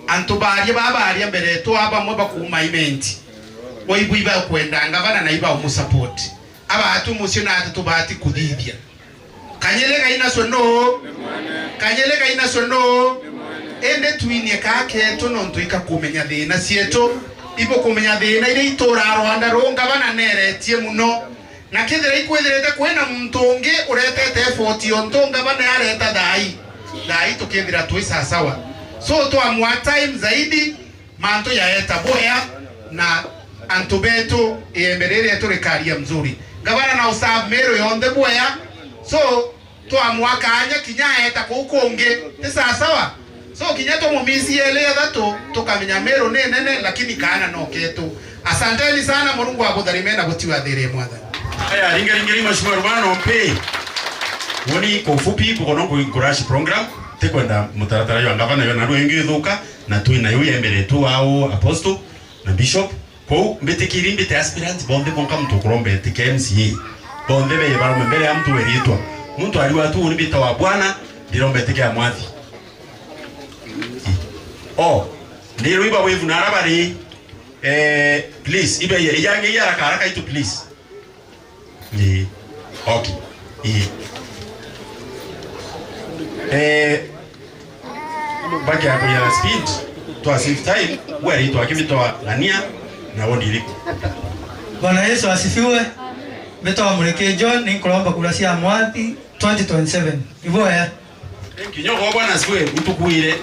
antubarie babarie mbere to aba mwe bakumaimente. Oibuiba kwenda ngavana na iba umusupport. Aba atu musina atubati kudibia. Kanyelega ina sono. Kanyelega ina sono. Ende tuinie kake to non tuika kumenya thina cieto. Ibo kumenya thina ile itora Rwanda ronga bana neretie muno. Na kethera ikwetherete kwena mtungi uretete effort ontonga bana yareta dai tukethira twisa sawa. So to amwa time zaidi manto yaeta Boya na antubeto emberere turekaria mzuri. Gavana na usab Meru yonde Boya. So to amwa kanya kinya eta kukonge tisa sawa. So kinyato mumisi elea dato tukamenya Meru nene lakini kana no ketu. Asanteni sana Mungu abudharimena gutiwa dhere mwadha. Aya ringa Mheshimiwa Romano mpe. Woni kwa ufupi kukono kuencourage program tekwenda mutaratara yo ngavana yo naru engithuka na twina yo yembere tu au apostle na bishop ko mbetekiri mbete aspirant bonde konka mtu kurombe tike MCA bonde be yebara mbere ya mtu weritwa mtu aliwa tu ni bita wa bwana ndirombe tike amwathi ndiro iba wevu na arabari please ibe yange ya haraka itu please ni okay baki hapo ya speed to save time where itu akimitoa Lania na wondi liko. Bwana Yesu asifiwe. Betoa muleke John ni kulomba kurasia Mwathi 2027. Iboya. Kinyoko bwana asifiwe utukuire.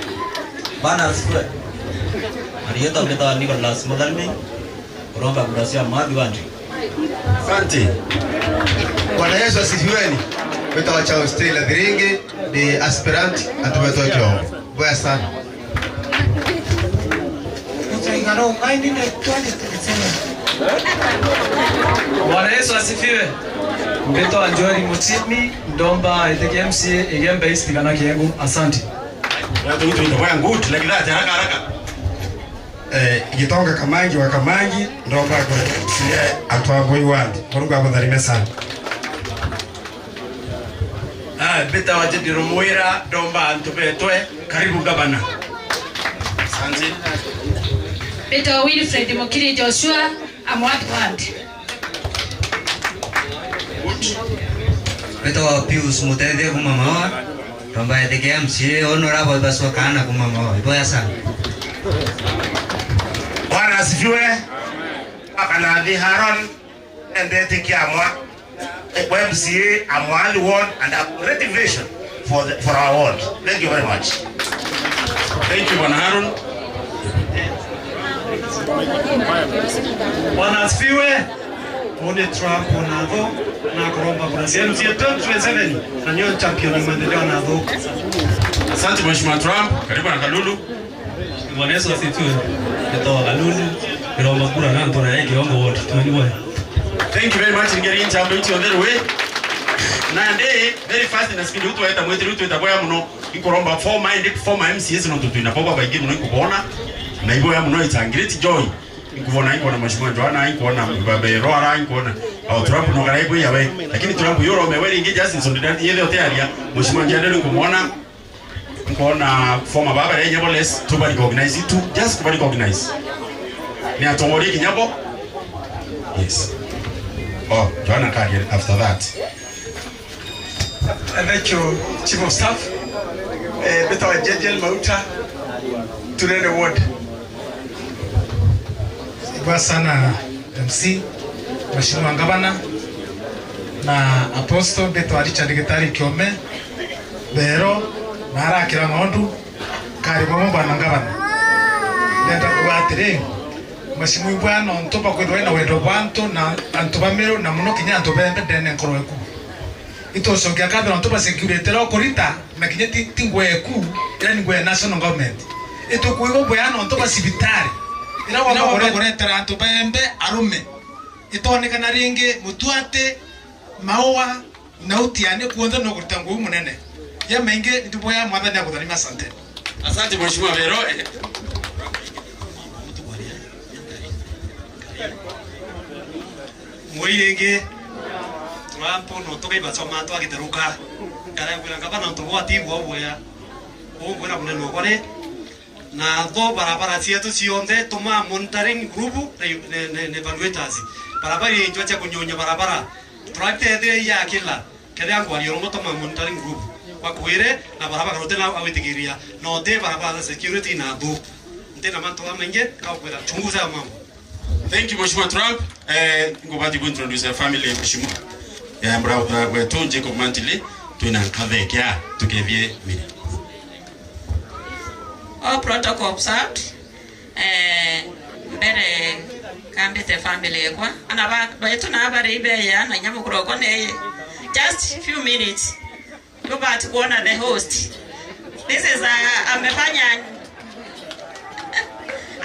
Bwana asifiwe. Aliyeta betoa Nicholas Modalmi kulomba kurasia Mwathi wandi. Asante. Bwana Yesu asifiwe. Betoa chao Stella Dhiringi ni aspirant atubetoa chao. Boya sana. Bwana Yesu asifiwe. Mbeto Anjori Mutimi ndomba eteke MCA egembe istikana kiengu. Asante. Watu wetu ndio good like that haraka. Gitonga Kamangi wa Kamangi ndomba kwa MCA atwagoi wandi. Mungu abudharime sana. Beta wajidi Rumuira ndomba antubetwe karibu gavana. Asante. Beta Wilfred Mokiri Joshua Amwat Ward. Beta Pius Mutende kumama ndomba eteke MCA honorable Baswa Kana kumama. Iboya sana. Bwana asifiwe. Akana Haron endete kiamwa MCA Amwali ward and a great vision for our ward. Thank you very much. Thank you Bwana Haron. Bwana asifiwe. One Trump onadho na kuromba kurasia MCA 2027 na nyo champion mwendeleo nadho. Asante Mheshimiwa Trump. Karibu na Kalulu. Bwana Yesu asifiwe. Betoa Kalulu kuromba kura na ntona yake ombo wote. Tuliwe. Thank you very much. Ngeri ncha mbichi on the way. Na ndee very fast na speed utu waita mwete utu itaboya muno ikoromba former MCS no tutu inapoba baigi muno ikubona na ibo ya muno it's a great joy ikubona iko na mheshimiwa Joana iko na Babero ara iko na au Trump no gara ibo yawe lakini Trump yoro meweli ingi Justin Sondidani yele hotel alia mheshimiwa Njadelo ngumona ngona former baba re nyaboles to recognize it just to recognize ni atomori kinyabo yes. Oh, Joanna Kage after that. Thank you, Chief of Staff. Beta Jejel Mauta, Turene Ward. Kwa sana MC, Mheshimiwa Gavana na Apostle Beta Richard Gitari Kiome, Bero, Nara Kirangondu, Karibomo Bwana Gavana. Leta kubatire. Mheshimiwa Bwana ontopa kwedwa na wendo bantu na antobamero na muno kinya ntobembe dene nkoroeku. Ito sokia kabla ontopa security ro korita na kinya tingweku yani ngwe national government. Ito kuigo bwana ontopa sibitari. Ina wa koreta antobembe arume. Ito onekana ringi mutuate maua na utiane kuonza no kutangu munene. Ya menge ndipo ya mwathani akuthanima asante. Asante Mheshimiwa Bero. Moirenge Trump no toke batsoma to agiteruka kara kwira ngaba no to wati bo boya o kwira muneno kore na do barabara cietu cionde tuma monitoring group ne evaluators barabara injo cha kunyonya barabara turakete ya kila kede yangu aliyo tuma monitoring group kwa kuire na barabara rote na awitigiria no de barabara security na do ndena manto amenge ka kwira chunguza mambo. Thank you, Mheshimiwa Trump. Ngobati ku introduce a family Mheshimiwa. Ya mbra wetu Jacob Mantile tuina kavekia tukevie mimi. All protocol observed. Mbere kambi te family kwa. Anaba wetu na habari ibe ya na nyamu kuroko ne just few minutes. Ngobati kuona the host. This is amefanya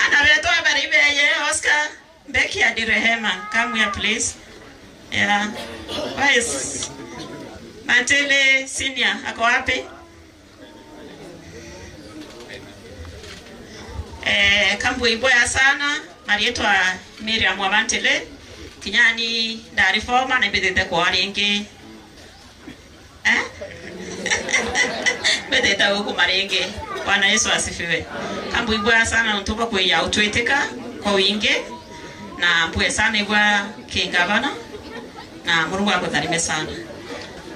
anawetu habari ibe ya Oscar Becky Adirehema, come here please. Yeah. Where is Mantele Senior? Ako wapi? Kambu iboya sana. Marietwa Miriam wa Mantele. Kinyani dari forma na bedete kwa waringi. Bedete huku maringi. Bwana Yesu asifiwe. Kambu iboya sana ntupa kwa ya utuitika kwa wingi. Na mpue sana iwa kingavana na Mungu akutharime sana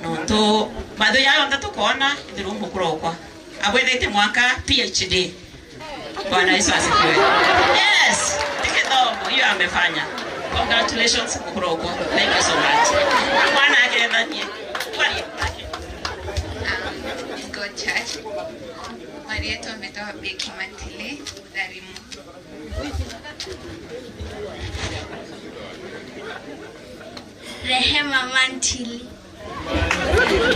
no to bado yayo ndatu kuona ndiru mukuro kwa abwethete mwaka PhD. Bwana Yesu asifiwe. Yes, tikedomo hiyo amefanya. Congratulations mukuro kwa. Thank you so much. Bwana agendanie. God church. Marieto ametoa Becky Mantile udhalimu. Rehema Mantili.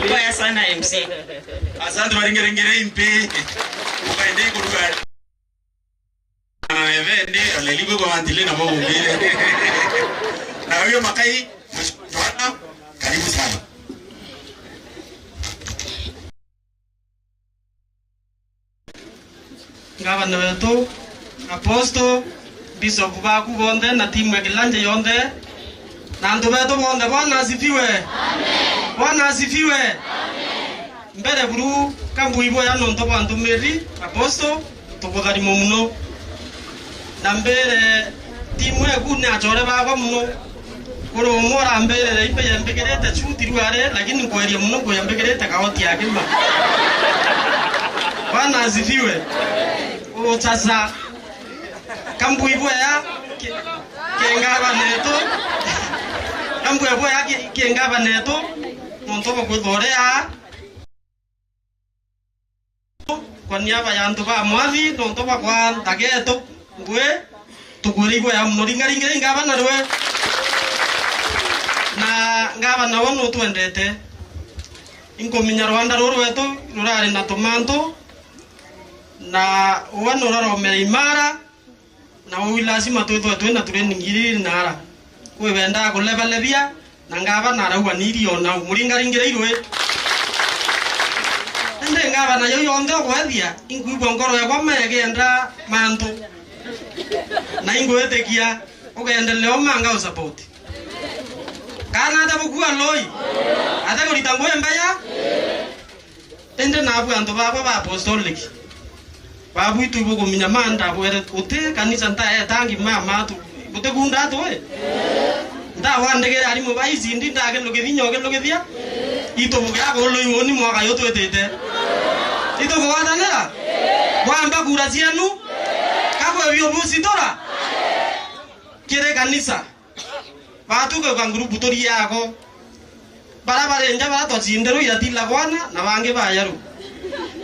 Kwa sana MC. Asante maringerengere impe. Ukaende kuruka. Na evende aleligo kwa Mantile na bobo mbele. Na huyo makai Joanna karibu sana. Gavana wetu Apostle Bishop baku bonde na timu ya Kilanje yonde na ndo wetu bonde. Bwana asifiwe. Amen. Bwana asifiwe. Amen. Mbere buru kambu ibo ya nonto bantu meri Apostle tokogari muno na mbere timu ya kune achore baba muno kuro mora mbere ipe ya mbegerete chuti ruare lakini kweli muno kwa ya mbegerete kaoti yake ma. Bwana asifiwe. O sasa kambu ibo ya kengaba neto kambu ibo ya kengaba neto nontoba kudhorea kwa niaba ya ntu ba mwathi nontoba kwa ndageto ngwe tuguri ibo ya mnoringa ringa ngaba na rwe na ngaba na wono twendete inkominya Rwanda ruru wetu rurari na tomanto na wano raro meimara na lazima tuwe na training ngiri nara kwe wenda ko level lebia na ngaba naraua nirio na muringaringira irwe ende ngaba na yo yonde gwethia ingwibwa ngoro yakwa megenda mantu na ingwetekia ugendelea manga usupport kana tabukua loi ata kurita ngwe mbaya ende nabu anto baba ba apostolic babu itu bugo minyamanda bwere ute kanisa nta tangi mama tu ute gunda tu nda wandegera ari mu baisi ndi ndage logethinyo ito buga ko loi woni mwaka yo twetete ito ko watanera wamba kura cianu kako byo busitora kire kanisa batu ko kangrupu tori yako barabara nja bato cindero iratila bwana na bange bayaru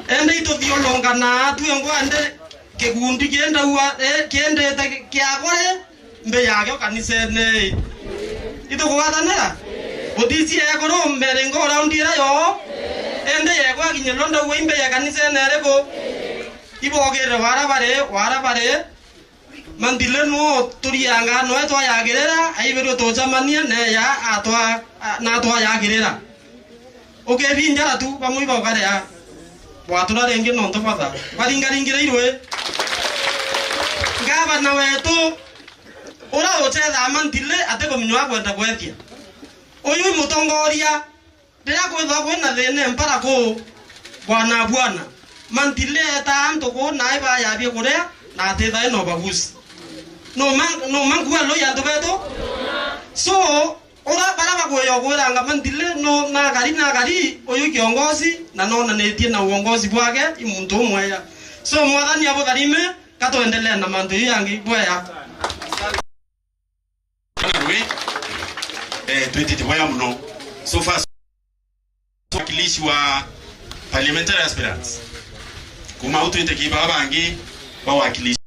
ende ito thiolonga na tu ngo ande kegundi kenda uwa kende ta kyakore mbe yake kanisa ne ito ko watanera odisi yako ro mbere ngo round ira yo ende yako akinyelonda uwe mbe ya kanisa ne reko ibo gere warabare mandile no turianga no etwa yagerera aibero tochamania ne ya atwa na atwa yagerera okevinjara tu bamui bogare ya watura renge no ntopata baringaringira irwe ngaba na wetu ora ochetha mandile ateko minywa kwenda kwethia oyu mutongoria ndira kwetha kwena thene mpara ko bwana mandile ta ntoko na iba ya bie kurea na tetha ino bagusi no man kuwa lo ya ndobeto so ora baraba goyo goranga mandile no na gari oyu kiongozi na nona netie na uongozi bwake imuntu mweya so mwathani abo garime katoendelea na mandu yangi bwaya twetete bwaya mno so far wakilishi wa parliamentary aspirants kuma utwete kiba bangi wa wakilishi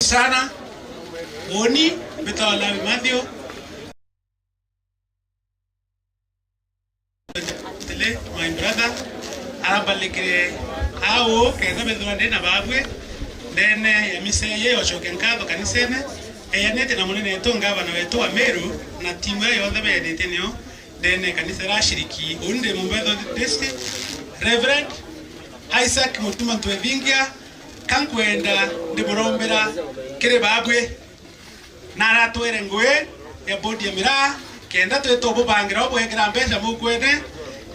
sana Oni Betawala Matthew Tele my brother arabalikire awo keza bedwande na babwe then yamise ye oshokenkado kanisene eyanete na munene etonga bana wetu wa Meru na timu ya yonde bedetenyo then kanisa rashiriki unde mumbedo district Reverend Isaac Mutuma Twevingia kankwenda ndiborombera kire babwe naratwere ngwe ya bodi ya mira kenda tweto bobangira obwegera mbesa mukwene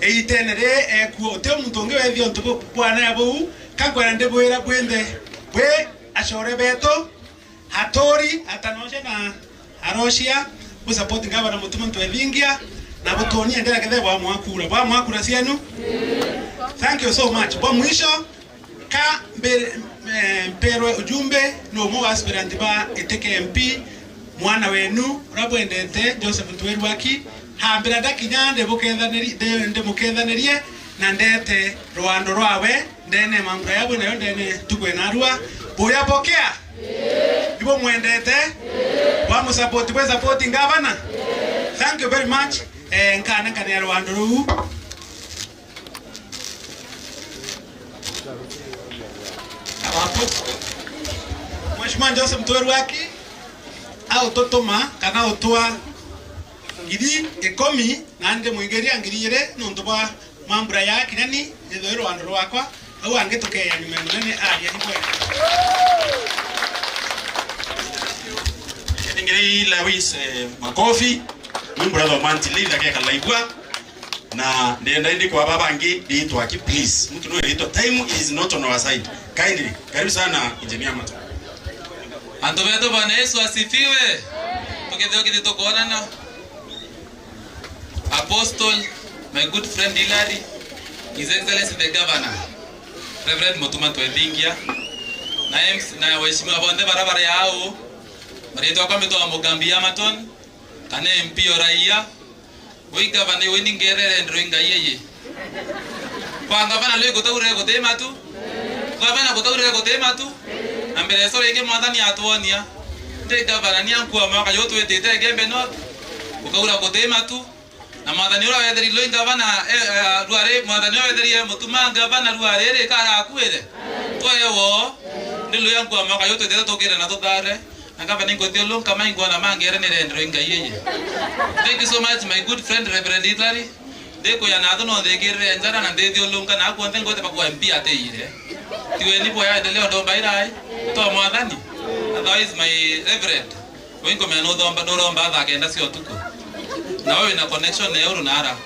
eitenere ekuo te omuntu onge wethio ntuko bwana yabo kankwenda ndibwera bwende bwe ashore beto hatori atanoshe na aroshia usupport ngaba na Mutuma Twevingia na botoni endera kethe bwa mwakura sienu thank you so much bwa mwisho ka pero ujumbe no mo aspirant ba eteke MP mwana wenu rabwendete Joseph Ntwerwaki hambira dakinyande mukethanerie na ndete rwando rwawe ndene mambo yabo nayo ndene tukwe narua boya pokea ibo mwendete wa mu support we supporting governor thank you very much nkana kana rwando ru Mheshimiwa Joseph Ntwerwaki au totoma kana utwa ngiri 10 na nde muigeria ngiri 2 nondoba mambura ya kinani ithero andro wakwa au angetokeya nyume munene aria hibwe ngiri Lewis makofi ni brother Mantili ndake kalaibwa na ndenda ndi kwa baba ngi ditwa ki please mtu no dito time is not on our side kindly karibu sana engineer Mato Antobeto Bwana Yesu asifiwe. Tukidhoki tukoona na Apostle, my good friend Hilary, His Excellency the Governor, Reverend Mutuma Twevingia, na waheshimiwa bonde barabara yao, marito kwa mito wa Mugambia Maton, kane MP raia, we governor we ningerere ndroinga yeye. kwa ngavana leo gutaure gutema tu gavana gutaure gutema tu na mbere sore inge mwathani atuonia ndi gavana ni ankua maka yotu etete gembe no ukaura gutema tu na mwathani ura wetheri lo gavana ruare mwathani wetheri mutuma gavana ruare ri kara akuire toewo ndi lo yankua maka yotu etete tokire na tutare na gavana ingothio lo kama ingona mangere ni rendro ingaiye. Thank you so much my good friend Reverend Hilary. Deko ya natho no thegirire njara na ndethio lunga na kuonte ngote pakwa MP ateire tiwe ni boya endeleo ndomba irai to mwathani otherwise my reverend wengo me no ndomba no romba thakenda cio tuko na wewe na connection na euro nara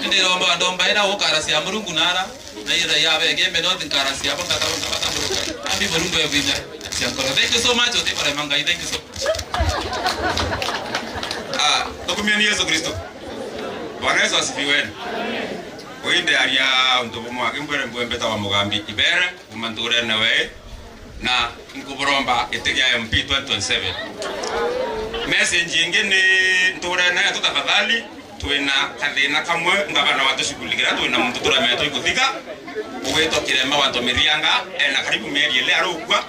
ndi romba ndomba ira ukara cia murungu nara na ira ya bege me no thinkara cia bonga ta bonga muruka ambi murungu ya vinya cia koro. Thank you so much ote para mangai. Thank you so much. Tukumieni Yesu Kristo. Bwana Yesu asifiwe. Oinde aria ndobo mwake mbere mbeta wa mugambi ibere umandure nawe na nkuburomba etegia MP 2027. Message ingine ndure na tutafadhali tuena kathina kamwe ngabana watu shughulikia tuena mtu turameto ikuthika uweto kirema watu mirianga na karibu meri ile arugwa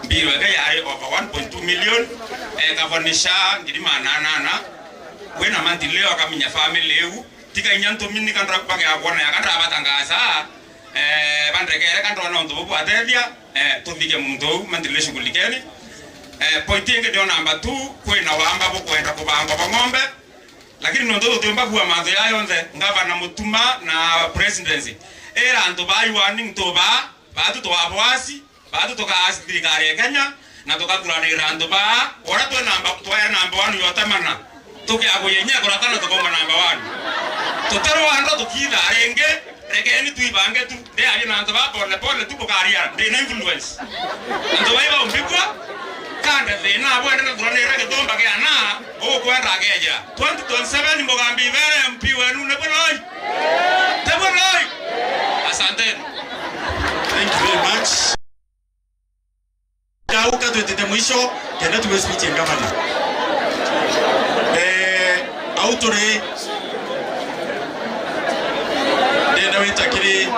mbiro yake yari over 1.2 million kavonisha ngirima nanana wena manti leo akaminya family leo tika inyanto minni kandra kupake abona yakandra batangaza bandrekere kandra na ndo bwa atelia tuvike muntu mandile shughulikeni point yenge ndio namba 2 kwena wamba bo kwenda kubanga ng'ombe lakini ndo tuomba kuwa madho yayo nze ngavana mutuma na presidency era ndo bayi warning toba batu to abwasi batu to kaasi dirikare Kenya na tukakura ni rando ba ora to namba 1 yotamana toke agoyenya kuratana to koma namba 1 totero ando tukida renge regeni tuibange tu de ali na ndo ba pole tu bukaria de na influence ndo baiba umbikwa kande de na bwende na kurane rege domba ke ana o kwenda geja 2027 Mugambi vere MP wenu ne bonoi te bonoi. Asante. Thank you very much. Kauka tuetete mwisho kenda tuwe speech ya gavana. Autore na wetakiri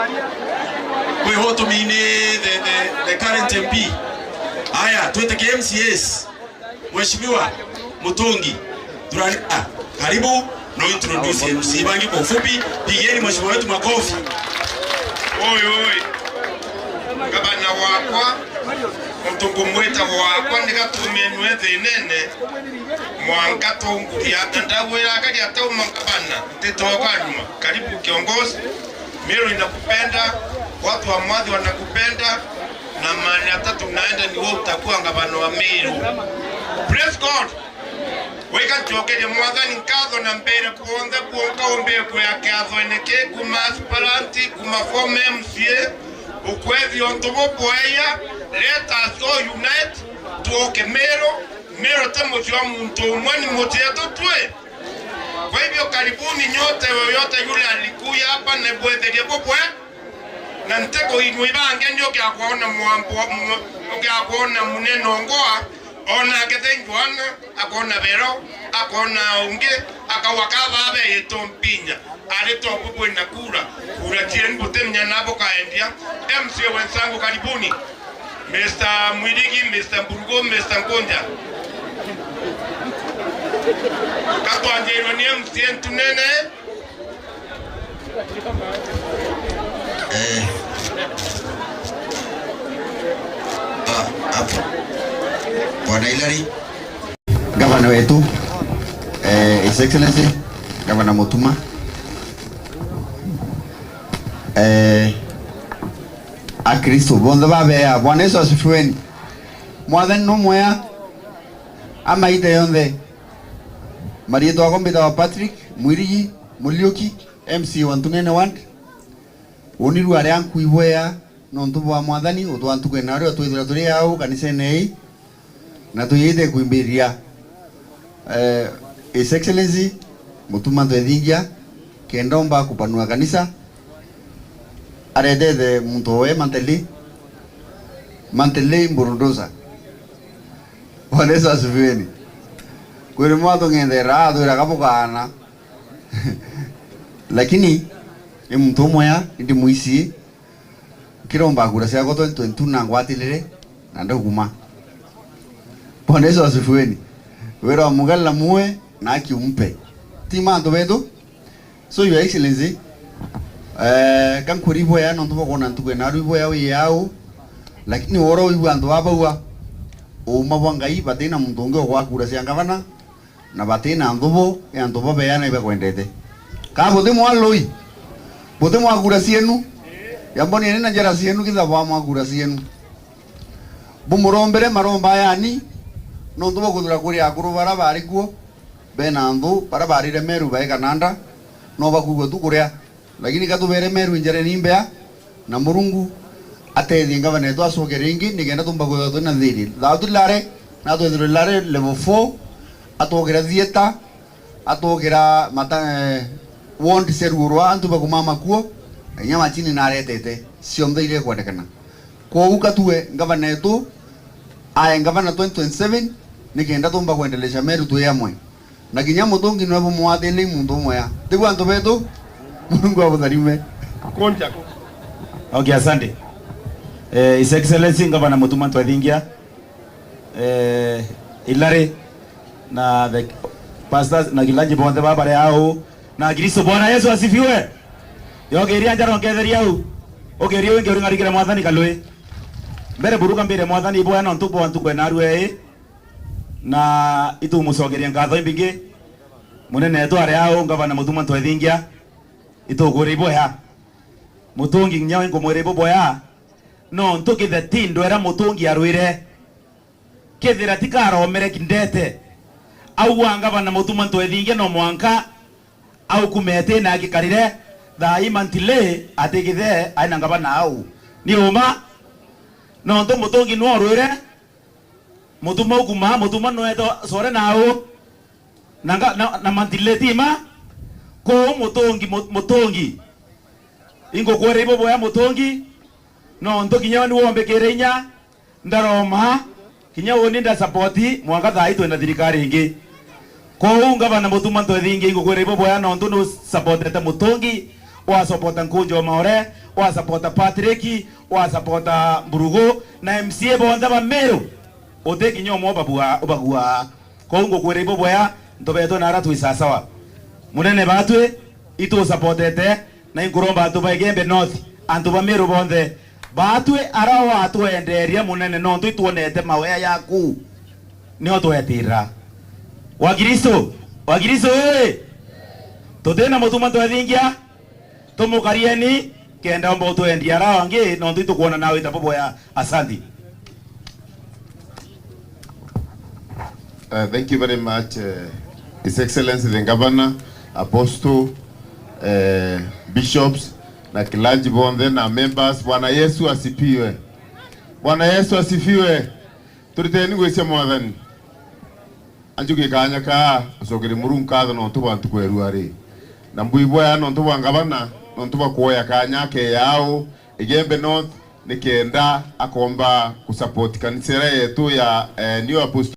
we hoto mine the current MP. Haya tuetake MCS. Mheshimiwa Mutungi Durania, karibu no introduce MC bangi kwa ufupi. Pigeni mheshimiwa wetu makofi. Oi gavana wakwa mtungu mweta wakwa nikatumie nwethe nene mwanga tunguria tandawira kali atau makabana tetoka nyuma. Karibu kiongozi, Meru inakupenda, watu wa Mwadhi wanakupenda na mali atatu naenda ni wewe utakuwa gavana wa Meru. Praise God. Weka jokele mwathani nkatho na mbere kuonza kuonka ombeko yake athoeneke kuma aspiranti kuma form MCA ukwethi ontobo boya let us go unite tuoke Meru temo jwa muntu umwani moteto tue. Kwa hivyo karibuni nyote yoyote yule alikuya hapa na bwetherie bobwe na ntego inuibange ndio kya kuona mwambo kya kuona muneno ngoa ona ketengwana akona bero akona unge akawakava abe yetompinya alito popo na kura chien butemnya nabo kaendia. MC wenzangu karibuni, Mr. Mwirigi, Mr. Burgo, Mr. Nkonja katwanjero ni MC tunene Bwana Hilary, gavana wetu, His Excellency Gavana Mutuma, Akristo bonde babe ya Bwana Yesu asifiwe. Mwathani no moya ama ite yonde Marieto akombita wa Patrick Mwirigi Mulioki MC wantungene wand uniru ari anku iboya no ntubo wa mwathani utwantu kwena ari twithira turi au kanisa nei na tuyite kuimbiria His Excellency Mutuma twethingia kendomba kupanua kanisa aredede muntu we manteli mburundosa. Bwana Yesu asifiwe. Kweli mwato ngende raado ila kapokana lakini ni mtu moya ndi muisi kiromba kura cia goto 22 na ngwatilire na ndaguma Bwana Yesu asifiweni wera mugalla muwe na akiumpe tima ndo bedo so your excellency kan kuribo ya ndo bokona ntuke na ribo ya yao lakini woro ibu ando abawa o mabwangai batena mundonge wa kura cia ngavana na batena ndobo ya ndobo be yana ibe kwendete ka bode mo aloi bode mo agura cienu ya mboni nena njara cienu kitha ba mo agura cienu bumurombere maromba yani no ndobo kuthura kuri akuru bara bari kuo bena ndo bara bari re meru ba kananda no bakugo tu kuria lakini katubere meru njare nimbea na murungu atethi ngavana etu acoke ringi nigenda tumbago tu na thiri thatu lare na tu lare level 4 atogera thieta atogera mata wond serurwa antu bagumama kuo nyama chini na retete siombe ile kwendekana ko ukatue ngavana etu aya ngavana 2027 nigenda tumba kuendelesha meru tu yamwe na kinyamo tungi nwebu muatele mundu moya tibu antu betu Mungu abudharime konja. Okay, asante. His Excellency Ngavana Mutuma Twathingia, Ilare na the pastors na Kilanji bonde babare yao na Kristo. Bwana Yesu asifiwe. Yogeria njaro ngetheria u. Ogeria wengi uri ngarikira mwathani kalwe. Mbere buruka mbere mwathani boya no ntuko antu kwena rwe na itu mucogeria ngatho imbingi munene etu ari yao Ngavana Mutuma Twathingia itu gore boya mutungi nyawe ngomore boya no ntukithe tindo era mutungi arwire kithira tikaromere kindete au Ngavana Mutuma Twathingia no mwanka au kumete na gikarire thai mantile atigithe aina Ngavana au ni uma no ndo mutungi no arwire mutuma ukuma mutuma no eto sore nao na mantile tima ko mutungi ingo kwere ibo boya mutungi no ndo kinya ni wombe kerenya ndaroma kinya woni nda supporti mwanga thai twenda thirikari ingi ko Ngavana Mutuma Twathingia ingo kwere ibo boya no ndo no supportete mutungi wa supporta Nkunjo Maore wa supporta Patrick wa supporta Mburugo na MCA bonda ba Meru ode kinya mo babua ko ingo kwere ibo boya ndobeto na ratu isasawa munene batwe ito supportete na inkuromba atu bagembe north antu ba Meru bonde batwe arawa atu enderia munene no ntu tuonete mawea yaku ni oto etira wa Kristo totena Mutuma Twathingia tumukarieni kenda ombo to endia arawa ngi no ntu tukuona nawe tapobo ya asante. Thank you very much, His Excellency the Governor, Apostle, bishops na Kilanji bonde na members. Bwana Yesu asifiwe. Bwana Yesu asifiwe. Turiteni gwese mwathani. Anjuke kanya ka sokere murunka no ntuba ntukweru ari. Na mbuibwa ya no ntuba Ngavana no ntuba kuoya kanya ke yao Igembe North nikenda akomba kusupport kanisa yetu ya New Apostle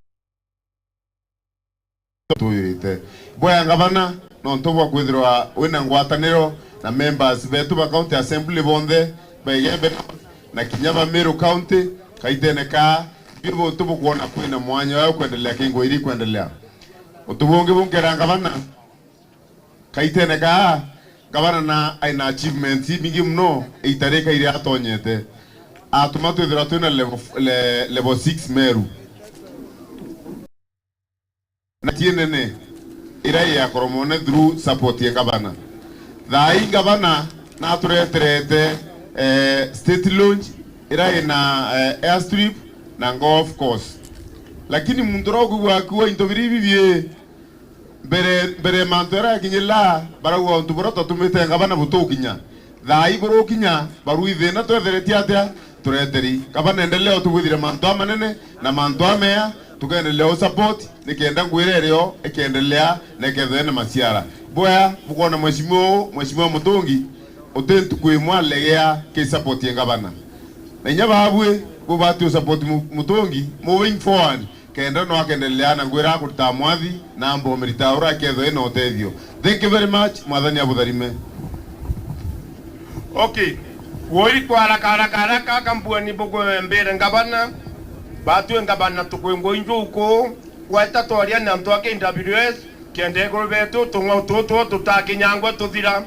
tuyite. Boya Ngavana no ntuba kwithirwa wina ngwataniro na members betu ba county assembly bonde ba Igembe na Kinyava Meru county kaitene ka bibo tubu kuona kwina mwanya wao kuendelea kingo ili kuendelea utubonge bongera Ngavana kaitene ka Ngavana na aina achievements mingi mno itareka ile atonyete atumatu ithira tuna level 6 Meru na tienene ira ya koromone through support ya Ngavana thai Ngavana na tureterete state launch ira ina airstrip na golf course lakini mundorogu wakuwa intobiri bibie bere mantera kinyela baragu ontuboroto tumete Ngavana butokinya thai borokinya baru ithena twethereti atia tureteri Ngavana endelea tugwithire manto manene na manto meya tukaendelea support nikienda ngwirereo ikiendelea nekethene masiara boya bukona mheshimiwa Mutungi utentu kwimwa legea ke support ya Ngavana na nyababwe bubati support Mutungi moving forward kenda no akendelea na ngwira kuruta mwathi na mbo meritaura ketho ino tethio. Thank you very much mwathani abutharime. Okay. Woi kwa haraka kambuani bogo mbere ngabana. Batu ngabana tukwengo injuko. Waita toria na mtoake NWS. Kende golbeto tunga toto tutaki nyangwa tuthira.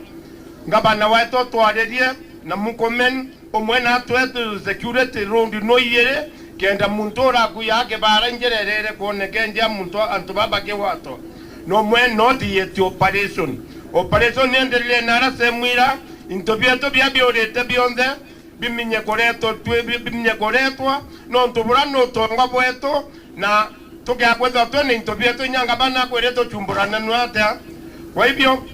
Ngabana waito twarerie na mukomen omwena twetu security round no yere kenda muntora kuyake barangerere kone kendia muntu antubaba ke wato. No mwen no di operation. Operation endele nara semwira intobieto bia biorete bionde biminye koreto twe biminye koretwa no ntubura no tonga bweto na tukya kwenda tone intobieto nyanga bana kwereto chumburana nwata. Kwa hivyo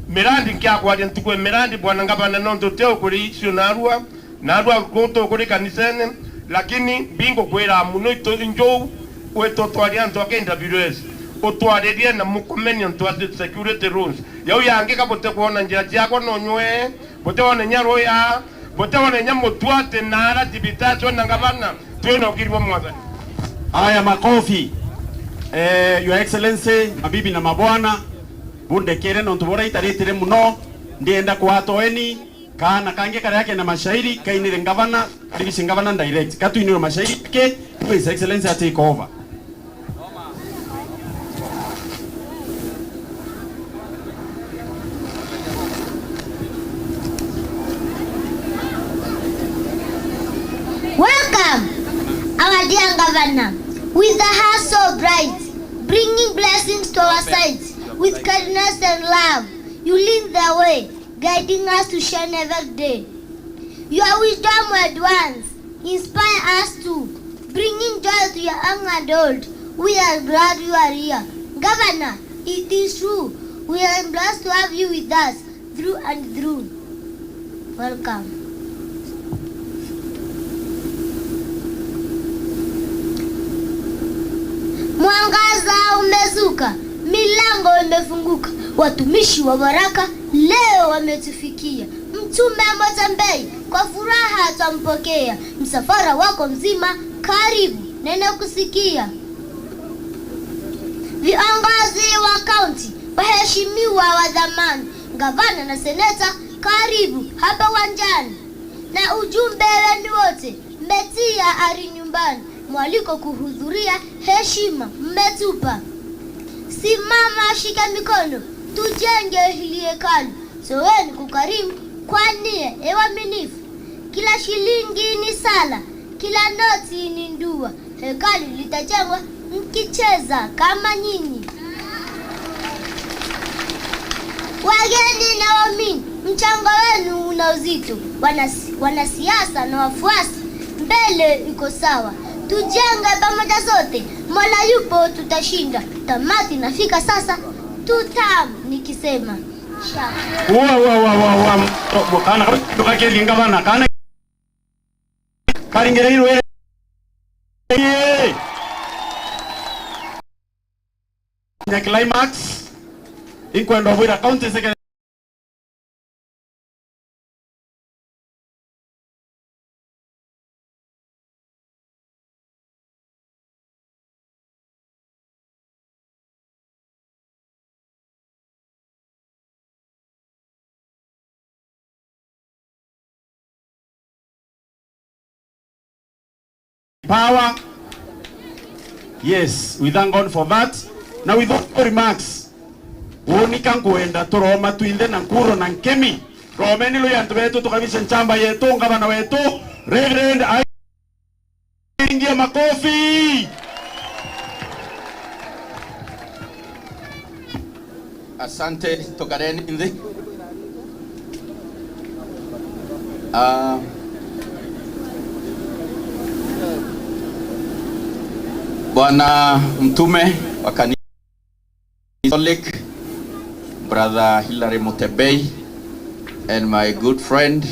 mirandi kya kwa ntukwe mirandi bwana ngabana no ntoteo kuri sionarua narua koto kuri kanisene lakini bingo kwera muno ito njoo weto twaria ntoke NWS otwarerie na mukomeni ntwase security rules yau yange kabote kuona njia yako no nywe bote wana nyaro ya bote wana nyamo twate nara tibitacho na ngabana tweno kirwa mwaza. Haya, makofi. Your Excellency, mabibi na mabwana, bunde kere no ntubora itaretire muno ndienda kwatoeni kana kange kare yake na mashairi kainire ngavana division ngavana direct katu iniro mashairi ke His Excellency take over. Welcome, our dear Governor, with a heart so bright, bringing blessings to our sides, with kindness and love. You lead the way, guiding us to shine every day. Your wisdom will advance, inspire us too, bringing joy to your young and old. We are glad you are here. Governor, it is true, we are blessed to have you with us, through and through. Welcome. Mwangaza umezuka, milango imefunguka, watumishi wa baraka leo wametufikia. Mtume Motembei kwa furaha atampokea, msafara wako mzima karibu, nene kusikia. Viongozi wa kaunti, waheshimiwa wa dhamani, gavana na seneta karibu hapa uwanjani, na ujumbe wenu wote mmetia ari nyumbani. Mwaliko kuhudhuria heshima mmetupa. Simama, shika mikono, tujenge hili hekalu. Soweni kukarimu kwa nia ya uaminifu. Kila shilingi ni sala, kila noti ni ndua. Hekalu litajengwa mkicheza kama nyinyi. Wageni na waamini, mchango wenu una uzito. Wanasiasa na wafuasi, mbele iko sawa. Tujenge pamoja sote, Mola yupo, tutashinda. Tamati nafika sasa, tutam nikisema. Kana tukake lingavana kana karingere hilo ya climax inkwenda bwira county secretary power. Yes, we thank God for that. Now with those remarks, unika kuenda turoma tuinde na nkuro na nkemi. Romeni lo yantu wetu tukabisha nchamba yetu ngabana wetu Reverend ingia makofi. Asante tokareni inzi. Bwana mtume wa kanisa Catholic, Brother Hilary Motembei, and my good friend,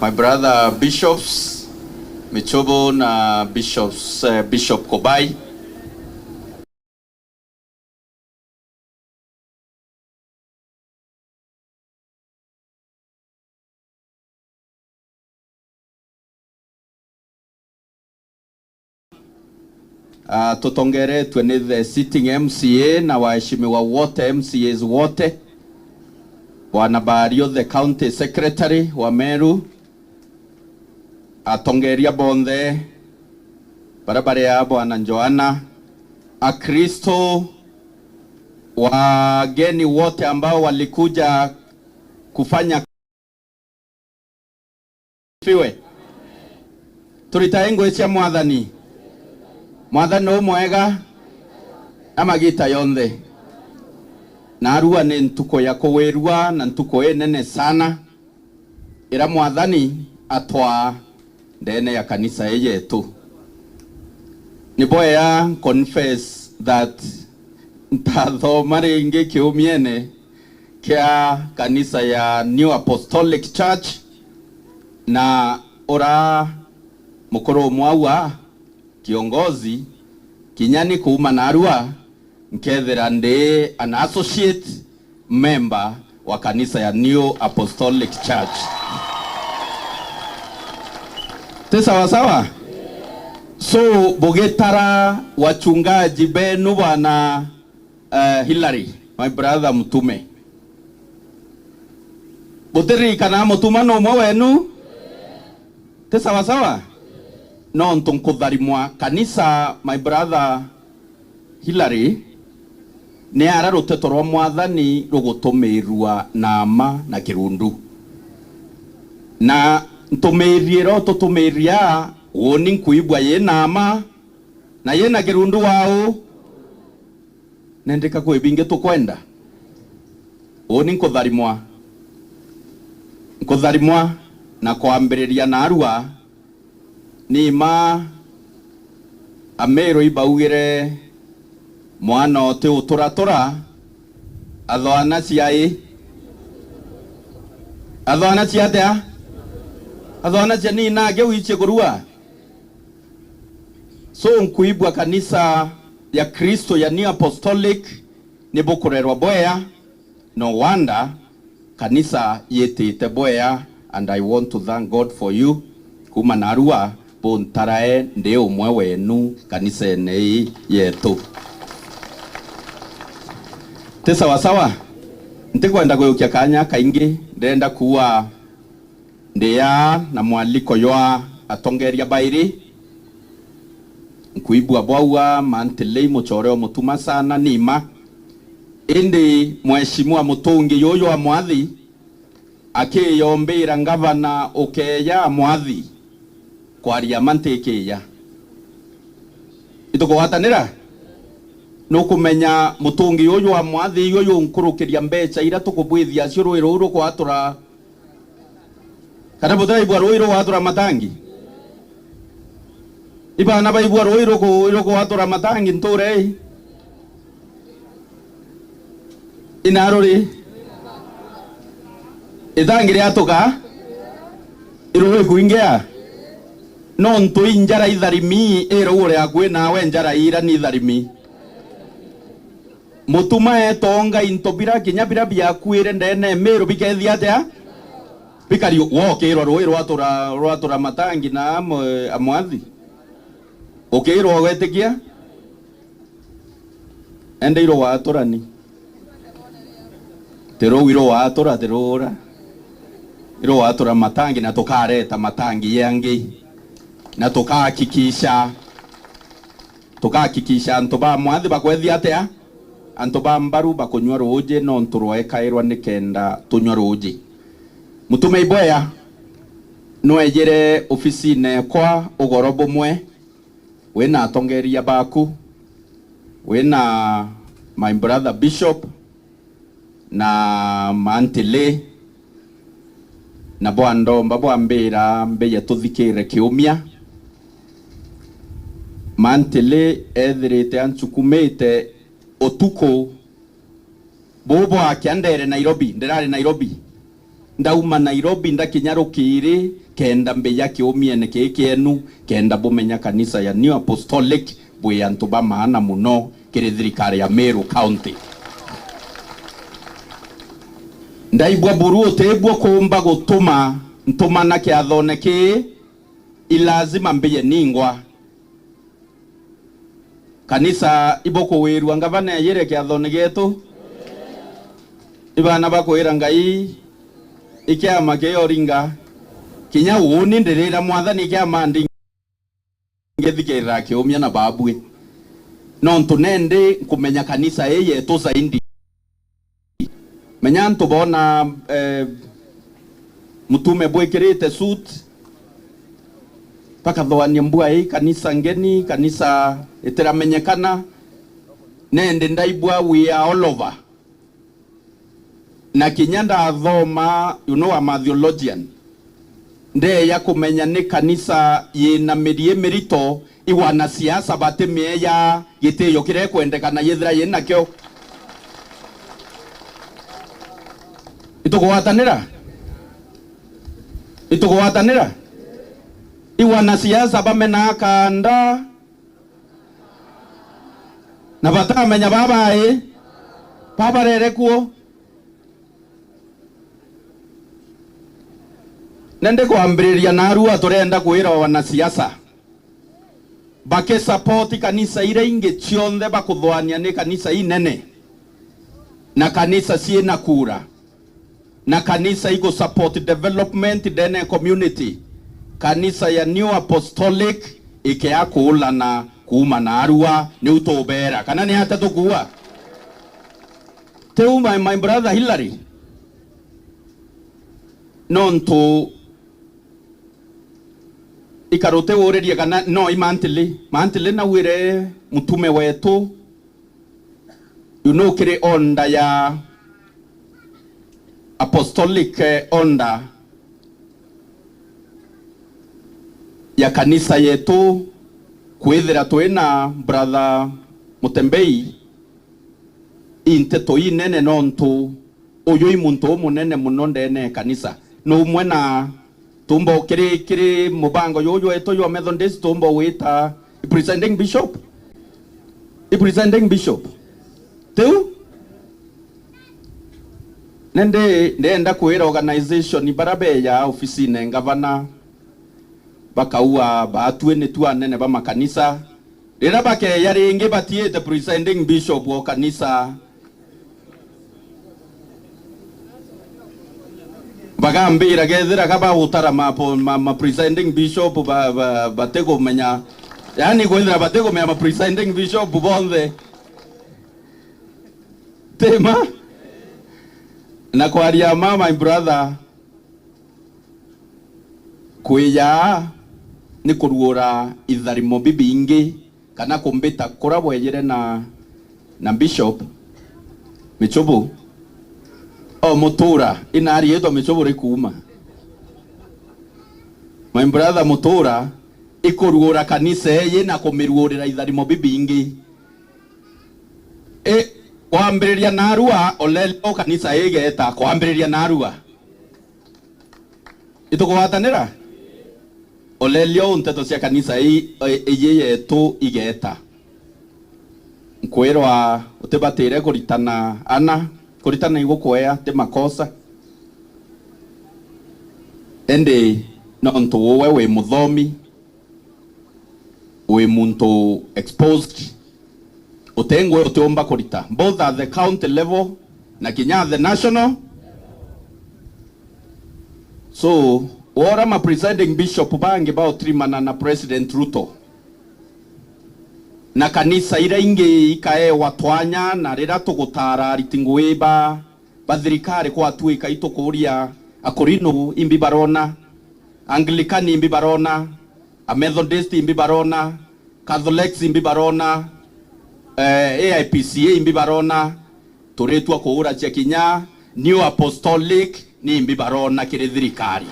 my brother bishops Michobo na Bishop Kobai, tutongere tuene the sitting MCA na waheshimiwa wote MCAs wote, Bwana Bario, the county secretary wa Meru, atongeria bonde barabara ya Bwana Joana, Akristo, wageni wote ambao walikuja kufanya fiwe turitaengo cia mwathani no mwega amagita yonthe na arua ni ntuko ya kuwirua na ntuko nene sana ira mwathani atwa ndene ya kanisa yetu. Ni boya confess that ntathoma ringi kiumiene kia kanisa ya New Apostolic Church na ora mukoro mwaua kiongozi kinyani kuuma na arua nkethera ndi an associate member wa kanisa ya New Apostolic Church. Sawa sawa. So bogetara wachungaji benu bwana Hillary, my brother mtume. Boteri kana mutuma no mwa wenu. Sawa sawa. No ntunkutharimwa kanisa my brother Hillary ne ararote torwa mwathani rugutumirwa nama na kirundu. Na ntumiriero tutumiria woni nkuibwa ye nama na ye na kirundu wao nendeka kwibinge tukwenda woni nkutharimwa na kwambiriria na arua ni ma amero ibaugire mwana ote uturatura athwana ciai athwana ciatea athwana cia ni nage wiche kurua. So nkuibwa kanisa ya Kristo ya New Apostolic ni bukurerwa boya no wonder kanisa yetite boya, and I want to thank God for you kuma narua bontarae ndi umwe wenu kanisa nei yetu. Sawa sawa. Ntikwenda guyukia kanya kaingi ndenda kuwa ndia na mwaliko yoa atongeria bairi nkuibwa bwaua mantelei muchoreo mutuma sana nima indi mheshimiwa mutungi yoyo wa mwathi akiyombira ngavana ukeya mwathi kwaria mantekeya itukuwatanira no kumenya mutungi yoyo wa mwathi yoyo nkurukiria mbeca ira tukubwithia cio rwiro uru kwatura kana bothai bwa rwiro watura matangi ibana baibwa rwiro ko watura matangi nture inarori itangire atuka irowe kuingea no ntu injara itharimi irogore akwe nawe njara ira ni itharimi mutuma etonga intobira kinya bira byakwire ndene mero bikethia atia bikario wokirwa rwiro watura matangi na amwathi okirwa wetikia ende iro waturani tero wiro watura terora iro watura matangi na tukareta matangi yangi na tukahakikisha ntoba mwathi bakwethia atia antoba mbaru bakunywa ruje no nturwekairwa nikenda tunywa ruje mutume iboya no ejere ofisi ne kwa ugoro bumwe wena atongeria baku wena my brother Bishop na mantile na bwando mbabo ambira mbeye tuthikire kiumia mantile etherete anchukumete otuko bobo akiandere Nairobi nderari Nairobi ndauma Nairobi ndakinyarukire kenda mbeya kiumia neke kienu kenda bomenya kanisa ya New Apostolic bwe antuba maana muno kire thirikari ya Meru County ndaibwa buru tebwo kumba gutuma ntuma na kiathoneke ilazima mbeye ningwa kanisa iboko weru ngavana yere kiathone getu ibana bakwira ngai ikiama keyoringa kinya woni ndirira mwathani kiama ndi ngethikirira kiumia na babwe no ntunende kumenya kanisa yeye to zaindi menya ntubona mutume bwekirite suit paka thwania mbua hii kanisa ngeni kanisa itiramenyekana nende ndaibwa we are all over na kinyanda thoma you know I'm a theologian nde ya kumenya ni kanisa yina mirie mirito iwana siasa batemie ya giteyo kire kwendekana yethira yina kyo itukuwatanira iwana siasa bamena kanda na batamenya babae babarere kuo nende kwambiriria narua turenda kwira wana siasa bake support kanisa ire inge chionde bakuthwania ni kanisa inene na kanisa siena kura na kanisa iko support development dene community kanisa ya New Apostolic ikea kula na kuma na arua ni utobera kana ni hata tukua teu my brother Hillary nonto ikarote woreria kana no imantile na wire mutume wetu you know kire onda ya apostolic onda ya kanisa yetu kwithira twina brother Mutembei inteto inene nontu uyu imuntu munene muno ndene kanisa no mwena tumbo kiri mubango yoyo eto yo Methodist tumbo wita presenting bishop tu nenda kuira organization barabe ya ofisi ne gavana bakaua batwe ne tuanene ba makanisa rira bake yari nge batie the presenting bishop wa kanisa bagambira gethira kaba utara ma presenting bishop batego menya yani kwendra batego menya ma presenting bishop bonde tema na kwaria mama my brother kuya ni kuruora itharimo bibi ingi kana kumbita kurabwe yire na bishop michobo o mutura inari yeto michobo rikuma my brother mutura ikuruora kanisa ye na kumiruorera itharimo bibi ingi kwambiriria narua olelo kanisa igeta kwambiriria narua itukuwatanira olelio nteto cia kanisa iye tu igeta nkwirwa utibatire kuritana igukwea te makosa ende nontu wowe we muthomi we muntu exposed utengwe utomba kurita both at the county level na kinya the national so ora ma presiding bishop bangi bao trimana na president Ruto na kanisa ira inge ikae watwanya na rira tugutara ritingweba bathirikari kwa tuika itukuria akorino imbi barona Anglican imbi barona a Methodist imbi barona Catholics imbi barona AIPCA imbi barona turetwa kuura cia kinya New Apostolic ni imbi barona kiri thirikari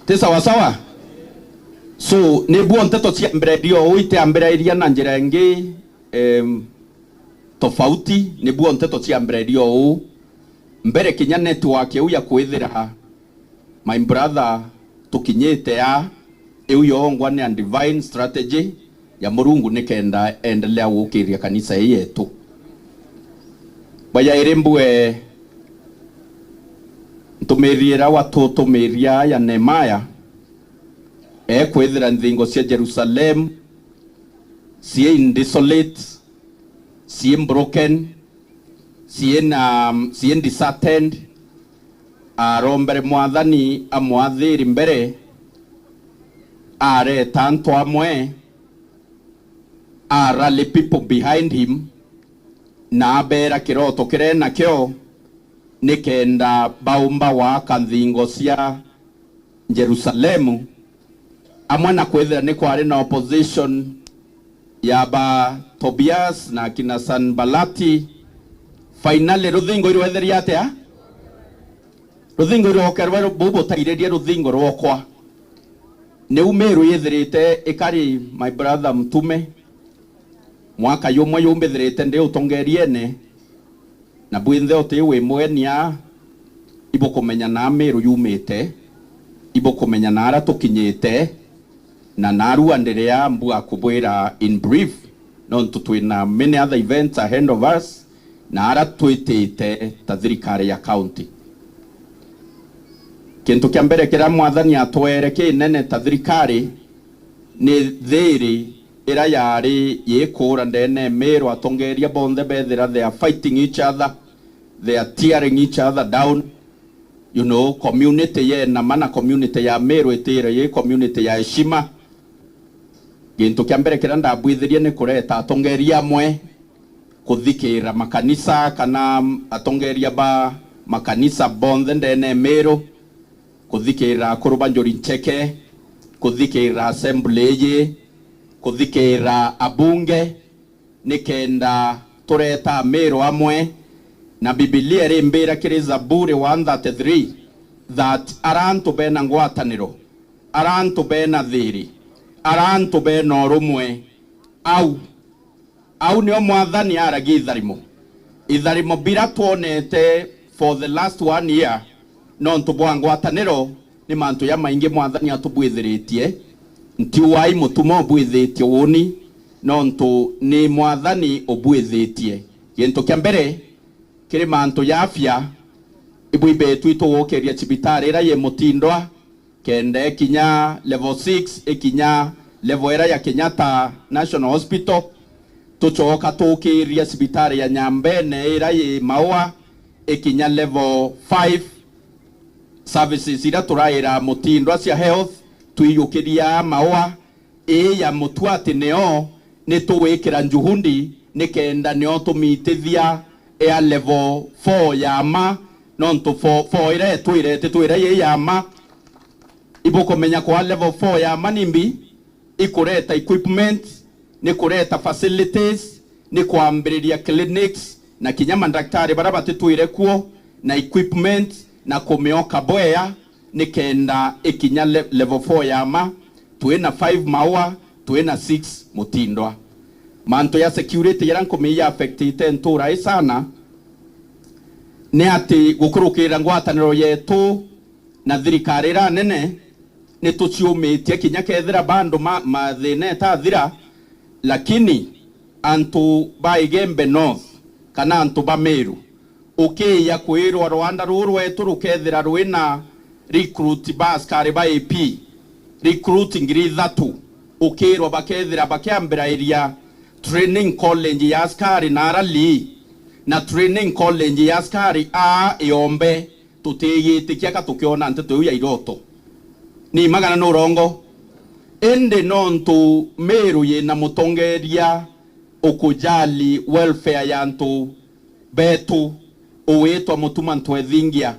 te sawa so ne buon teto cia mbere dio uite ambere iria na njira ngi tofauti ne buon teto cia mbere dio mbere kinya network ya kwithira my brother tukinyete ya yongwa ni and divine strategy ya Murungu nikenda endelea gukiria kanisa yetu baya irembwe ntumirira watutumiria ya Nehemia kwithira nthingo cia Jerusalem sie desolate sie broken sien disatend arombere mwathani amwathiri mbere are tanto amwe rally people behind him na bera kiroto kirena kyo nikenda baumba wa kanthingo cia Jerusalemu amwe na kwethira ni kwari na opposition ya ba Tobias na kina Sanbalati. Finally ruthingo irwetheria atia ruthingo irokerwe bubu taireria ruthingo rwokwa ni umeru yethirite ikari my brother mtume mwaka yumwe yumbithirite ndi utongeriene na bwinthe uti wi mwenia ibo kumenya na meru yumite ibo kumenya na ara tukinyite na naru anderea mbu akubwira in brief non tutwina many other events ahead of us na ara twitite ta thirikari ya county. Kintu kia mbere kira mwathani atwere kinene ta thirikari ni thiri ira yari yikura ndene Meru atongeria bonthe bethira they are fighting each other, they are tearing each other down. You know, community ye na mana community ya Meru itire ye community ya heshima. Kintu kia mbere kira ndabwithirie ni kureta atongeria amwe kuthikira makanisa kana atongeria ba makanisa bonthe ndene Meru kuthikira kurubanjuri ncheke kuthikira assembly kuthikira abunge nikenda tureta Meru amwe na Biblia rimbira kiri Zaburi 133 that arantu bena ngwataniro arantu bena thiri arantu bena rumwe au nio mwathani aragi itharimo bira tuonete for the last 1 year non tubwa ngwataniro ni mantu ya maingi mwathani atubwithiritie nti wai mutumo obwithitie woni non tu ni mwathani obwithitie kintu kia mbere kiri mantu ya afya ibwibe twito wokeria cibitari ira ye mutindwa kende kinya level 6 ikinya level era ya Kenyatta National Hospital tuchoka tukiria cibitari ya Nyambene ira ye Maua ikinya level 5 services ira turaira mutindwa cia health tuyukiria Maua ya mutwati neo ni tuwikira njuhundi nikenda neo tumitithia ya level 4 ya ma non to 4 ire tuire ye ya ma ibo komenya kwa level 4 ya manimbi ikureta equipment ni kureta facilities ni kuambiriria clinics na kinyama daktari barabati tuire kuo na equipment na kumioka boya ni kenda ikinya level 4 ya ma tuena 5 Maua tuena 6 mutindwa manto ya security yaranko meya affectite ntura sana ne ati gukurukira ngwataniro yetu na thirikari ra nene ni tuciumitie kinya kethira bando mathine ta thira lakini antu baigembe north kana antu ba Meru ukiya kwirwa Rwanda rurwetu rukethira rwina recruit baskari ba AP recruiting ithatu ukirwa bakethira bakiambira iria training college ya askari na rally na training college ya askari iombe tutiyitikia katukiona nteto ya iroto ni magana no rongo ende nontu Meru ye na mutongeria ukujali welfare ya ntu betu uwetwa mutuma ntwethingia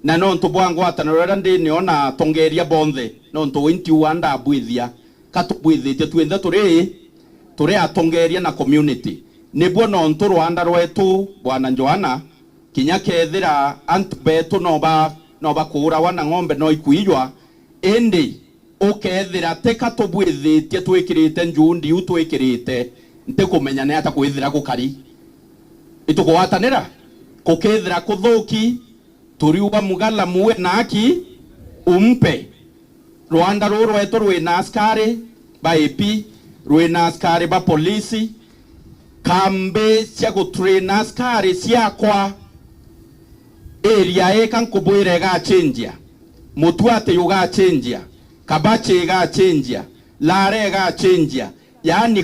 na nontu bwangwa atanora ndi niona tongeria bonthe nontu winti wanda abwithia katubwithitie twenthe turi atongeria na community nibwo nontu Rwanda rwetu bwana Joana kinya kethira antu betu no bakura wana ng'ombe no ikuijwa endi ukethira teka tubwithitie twikirite njundi utwikirite nte kumenya ne ata kwithira gukari itukwatanira kukethira kuthuki turiuba mugala muwe naki umpe Rwanda rwetu rwina askari ba AP rwina askari ba polisi kambe cia gutrain askari ciakwa area eka nkubwire ga change mutwate yuga change kabache ga change lare ga change yani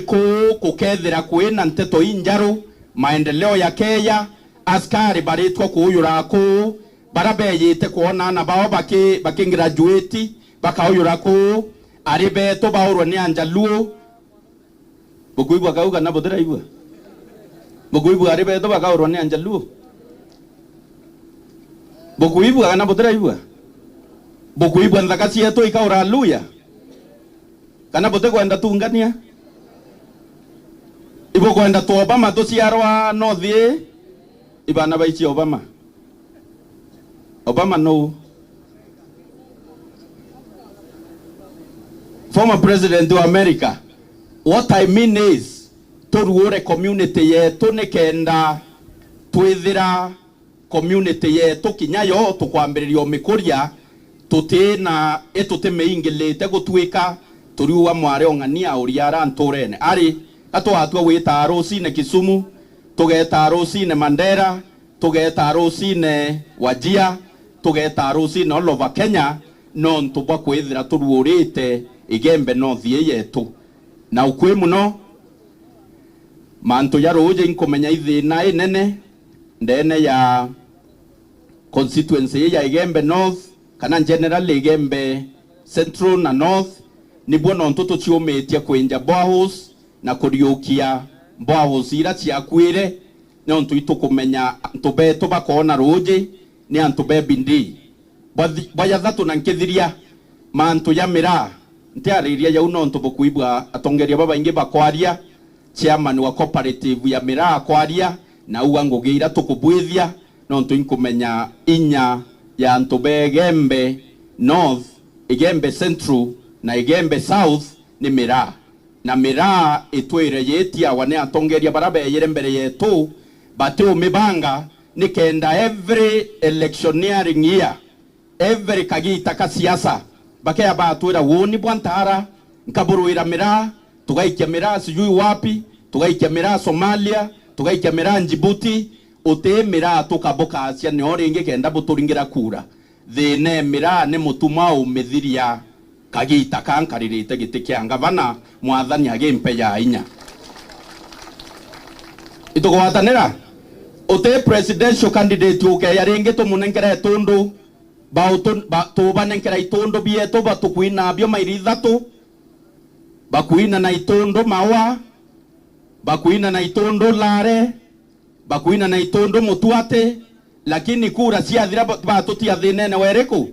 kukethira kwina nteto injaru maendeleo ya Kenya askari baritwa kuyura ko barabeyite kuona na bao baki graduate bakayura ko ari beto bauro ni anjaluo bukuibwa kauga na bodera ibwa bukuibwa ari beto bakauro ni anjaluo bukuibwa na bodera ibwa bukuibwa ndakasi yeto ikaura haleluya kana bote kwenda tungania ibo kwenda to Obama to siarwa no thie ibana baichi Obama no former president of America. What I mean is turuore community yetu nikenda twithira community yetu kinyayo tukwambiririo mikuria tutina meingelete gutwika turiwa mware ongania uriara ntorene ari atwa wita rosine Kisumu tugeta rosine Mandera tugeta rosine Wajia tugeta rosine all over Kenya non tubwa kwithira turuorite igembe no thie yetu na ukwe muno manto ya roje inkomenya ithina inene ndene ya constituency ya Igembe North kana general Igembe Central na North ni bwana ntoto chiometia kwenja boreholes na kuriukia boreholes ira ciakwire ne ontu itukumenya ntubeto bakona roje ni antube bindi baya thatu na nkithiria manto ya mira ntiariria ya uno ntu bukuibwa atongeria baba ingi bakwaria chairman wa cooperative ya mira akwaria na uwa ngugira tukubwithia no ntu inkumenya inya ya ntube Igembe North Igembe Central na Igembe South ni mira na mira itwire yetia wane atongeria barabe yere mbere yetu bateo mibanga nikenda every electioneering year every kagita ka siasa bakaya batwira woni bwantara nkaburuira mira tugaikia mira sijui wapi tugaikia mira Somalia tugaikia mira Djibouti ote mira tukaboka asia ni oringe kenda buturingira kura thine mira ne mutuma umethiria kagita kankaririte giti kia ngavana mwathani agempe ya inya itugwatanira ote presidential candidate uke yaringe to munenkera tondo to banenkera itondo bieto batukuina byo mairithatu bakuina na itondo mawa bakuina na itondo lare bakuina na itondo mutuate lakini kura ciathira batutia thinene wereku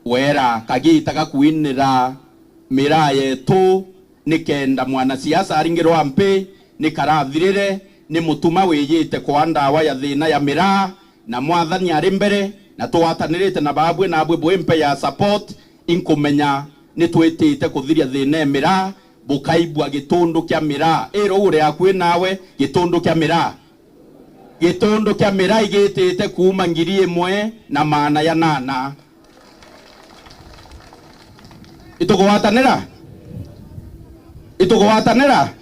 wera kagita gakuinira mira yetu nikenda mwana siasa aringirwa mpe nikarathirire ni mutuma wiyite kwa ndawa ya thina ya mira na mwathani ari mbere na twatanirite na babwe na abwe mpe ya support inkumenya ni twitite kuthiria thina mira bukaibwa gitundu kya mira ero ure akwe nawe gitundu kya mira igitite kuma ngiri imwe na maana ya nana itugwatanira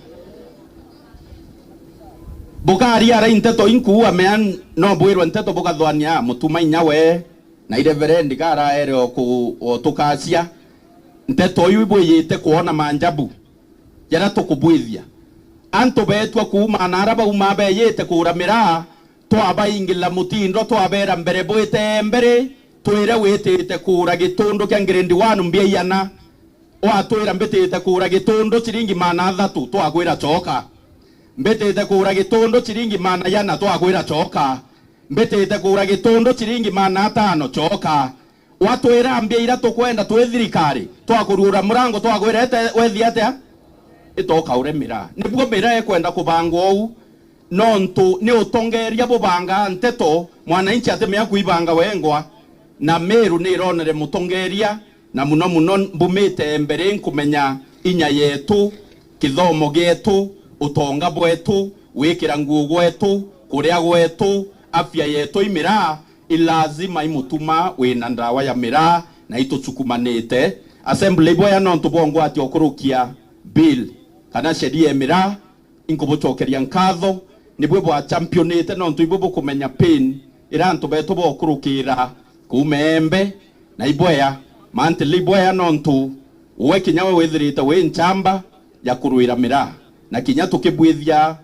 bukari ara inteto inkuwa mean no bwirwa inteto bukathwania mutuma inyawe na reverend kara ere otukacia inteto yu ibwiyite kuona manjabu yara tukubwithia anto betwa kuma naraba umabe yete kuramira twaba ingila mutindo twabera mbere bwete mbere twire wetete kura gitondo kya grade 1 mbiyana wa twira mbetete kura gitondo chiringi mana thatu twagwira choka mbetete kura gitondo chiringi mana yana twagwira choka mbetete kura gitondo chiringi mana tano choka watwira mbiyira tukwenda twethirikari twakurura murango twagwirete wethiate itoka uremira nibwo mira ekwenda kubangwa ou nontu ni utongeria bubanga nteto mwana inchi atemea kuibanga wengwa na meru ni ironere mutongeria na muno mbumite mbere nkumenya inya yetu kithomo getu utonga bwetu wikira nguo gwetu kuria gwetu afya yetu imira ilazima imutuma wina ndawa ya mira na ituchukumanite assembly boya nontu bongo ati okurukia bill kana sheria mira inkubuchokeria nkatho nibwe bwa championate nontu ibwo kumenya pain irantu beto bokurukira kumembe na iboya mante liboya nontu uwe kinyawe wethirite we nchamba ya kuruira mira na kinya tukibwithia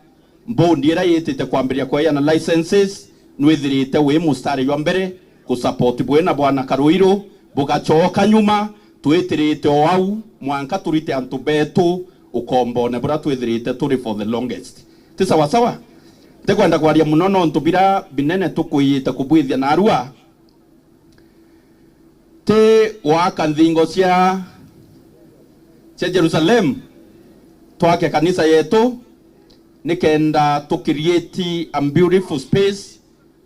mbondi ira yitite kwambiria kwa yana licenses nwithirite wi mustari wa mbere ku support bwena bwana Karuiro bugachoka nyuma twitirite o au mwanka turite antu betu ukombone bura twithirite turi for the longest ti sawa sawa tekwenda kwaria muno no ntubira binene tukuyite kubwithia na arua te waka nthingo cia Jerusalem twake kanisa yetu nikenda to create a beautiful space,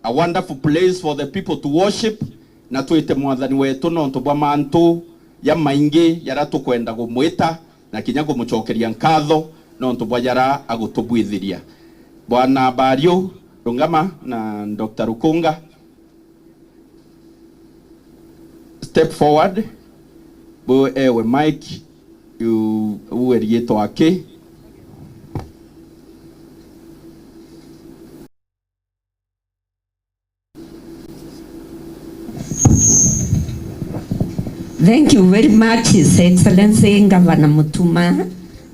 a wonderful place for the people to worship na twite mwathani wetu no ntubwa mantu ya maingi yara tukwenda gumwita na kinya gumuchokeria nkatho no ntubwa yara agutubwithiria. Bwana Bario Rungama na Dr. Rukunga, step forward. Bo ewe Mike uwerieto wake. Thank you very much, His Excellency Governor Mutuma,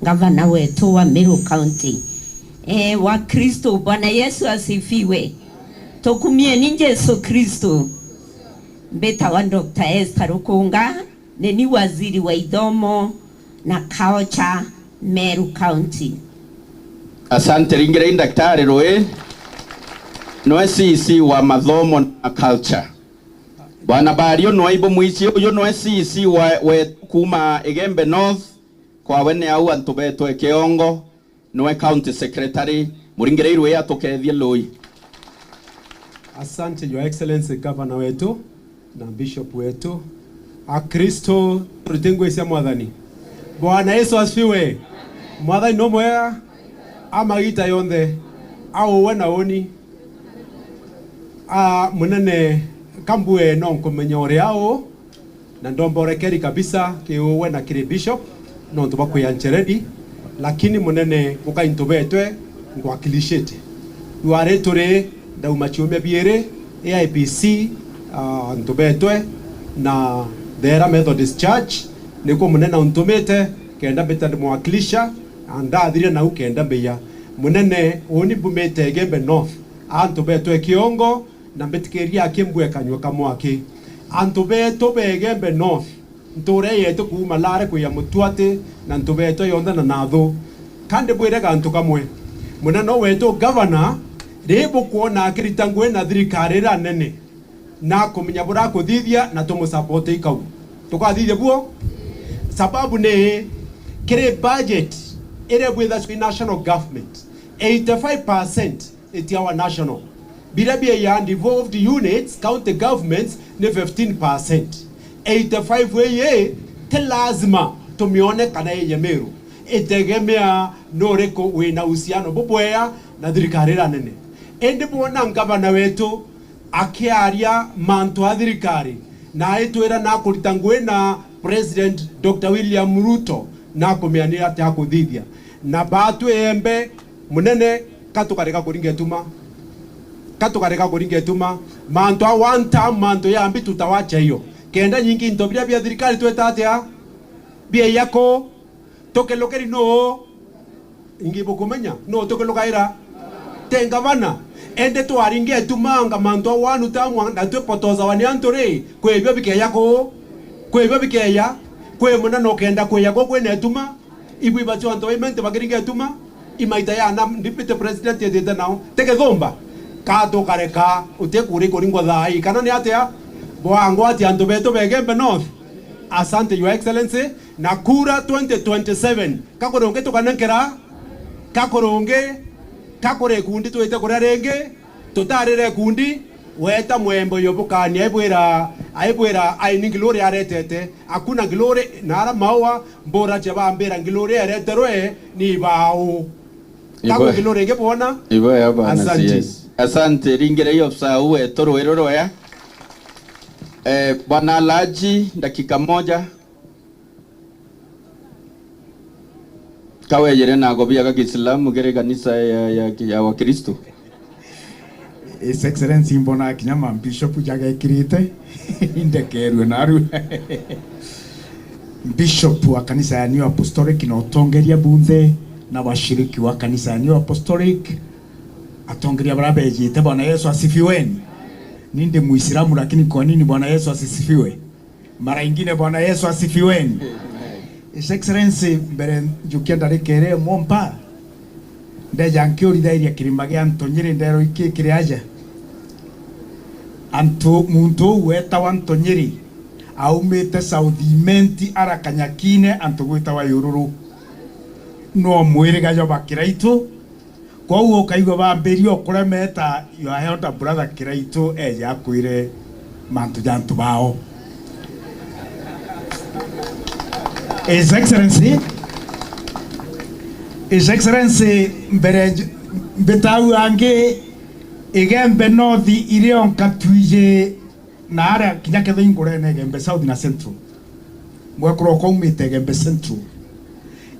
Governor wetu wa Meru County. Wa Kristo, Bwana Yesu asifiwe. Tokumie ni Yesu Kristo. Beta wa Dr. Esther Rukunga, ni waziri wa idhomo na culture Meru County. Asante ringere daktari roe. No sisi wa mathomo na culture. Bwana Bario no ibo muici uyo no sisi we kuma Igembe North kwa wene au antubeto Kiongo no county secretary muringereirwe ya tokethie loi. Asante Your Excellency Governor wetu na Bishop wetu. Akristo tutengwe cia mwathani. Bwana Yesu asifiwe. Mwathani no mwega amagita yonthe au wena oni munene kambue no nkumenya uri ao na ndomborekeri kabisa kiuwe na kiri bishop no ntubako ya ncheredi lakini munene ukaintubetwe ngwakilishete yuare tore dauma chiume biere AIPC ntubetwe na Thera Methodist Church niko munene untumete kenda beta mwakilisha anda thire na ukenda beya munene oni bumete Igembe North antubetwe Kiongo na mbetikeria akimbwe kanywa kamwake antubeto Igembe North ntore yetu kuma lare kuya mutwate na ntubeto yonda na natho kande bwire gantu kamwe munano wetu governor rebo kuona akiritangwe na thirikari ra nene na kumenya bura kuthithia na tumusupport ikau tukathithia buo sababu ne kire budget ire with the national government 85% it our national Birabia ya devolved units, county governments, ni 15%. 85 weye, te lazima tumione kana ye Meru. Itegemea noreko wena usiano bubwea na thirikari nene. Ende bona ngavana wetu akiaria mantu a thirikari na etwera na kuritangwe na President Dr. William Ruto na kumianira ati akuthithia. Na batu embe munene katukareka kuringetuma katukareka kuringetuma manto a one time manto ya ambi tutawacha hiyo kenda nyingi ntobira bia thirikari twetatea bia yako toke lokeri no ingi bokumenya no toke lokaira tenga bana ende to aringe tumanga manto a one time na twe potoza wani antore kwe bia bike yako kwe bia bike ya kwe muna no kenda kwe yako kwe netuma ibu ibacho anto imente bakiringe tuma imaita ya na ndipite president yedeta nao teke dhomba kato kareka utekuri kuringwa thai kana ni atia bwango ati antu beto Igembe North. Asante Your Excellency na kura 2027 kakoronge tukanenkera kakore kundi tuite kuria renge tutarire kundi weta mwembo yobukani aibwira aini glory aretete akuna glory nara mawa mbora chaba ambera glory areterwe ni bao kako glory ngebona ibo ya bana yes. Asante ringere hiyo sau etoro eroro ya bwana Laji dakika moja kawe yere na gobia ka Kiislamu gere kanisa ya Wakristo. His Excellency mbona kinyama bishop jaga ikirite indekeru naru bishop wa kanisa ya New Apostolic na utongeria bunthe na washiriki wa kanisa ya New Apostolic atongeria barabe jite. Bwana Yesu asifiwe. Ninde Muislamu lakini kwa nini Bwana Yesu asifiwe? Mara nyingine Bwana Yesu asifiwe. His Excellency mbere jukienda rekere mompa ndeja nkiuri dairia kirimage Antonyeri ndero iki kiriaja anto muntu weta wa Antonyeri aumete Southimenti arakanyakine anto gwita wa Yururu no mwire gajo bakiraitu kwa uo kaigwa bamberio kuremeta your elder brother kiraitu eja kuire mantu jantu bao. His Excellency mbere betau ange igembe north irion katwije na ara kinyake thingure na igembe south na central mwekro ko umite igembe central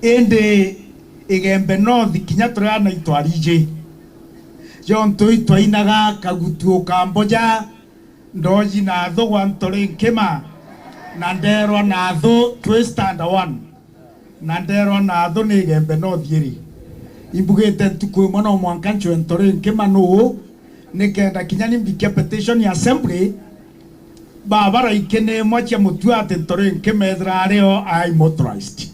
ende igembe north kinyatura na itwarije John twainaga kagutuo kamboja ndoji na thogwa ntore nkema na ndero na tho twistanda one na ndero na tho ni gembe no thieri ibugete tukwe mwana mwankancho ntore nkema no nikenda kinyani mbikia petition ya assembly babara ikene mwacha mutua ate ntore nkema edrareo I motorized.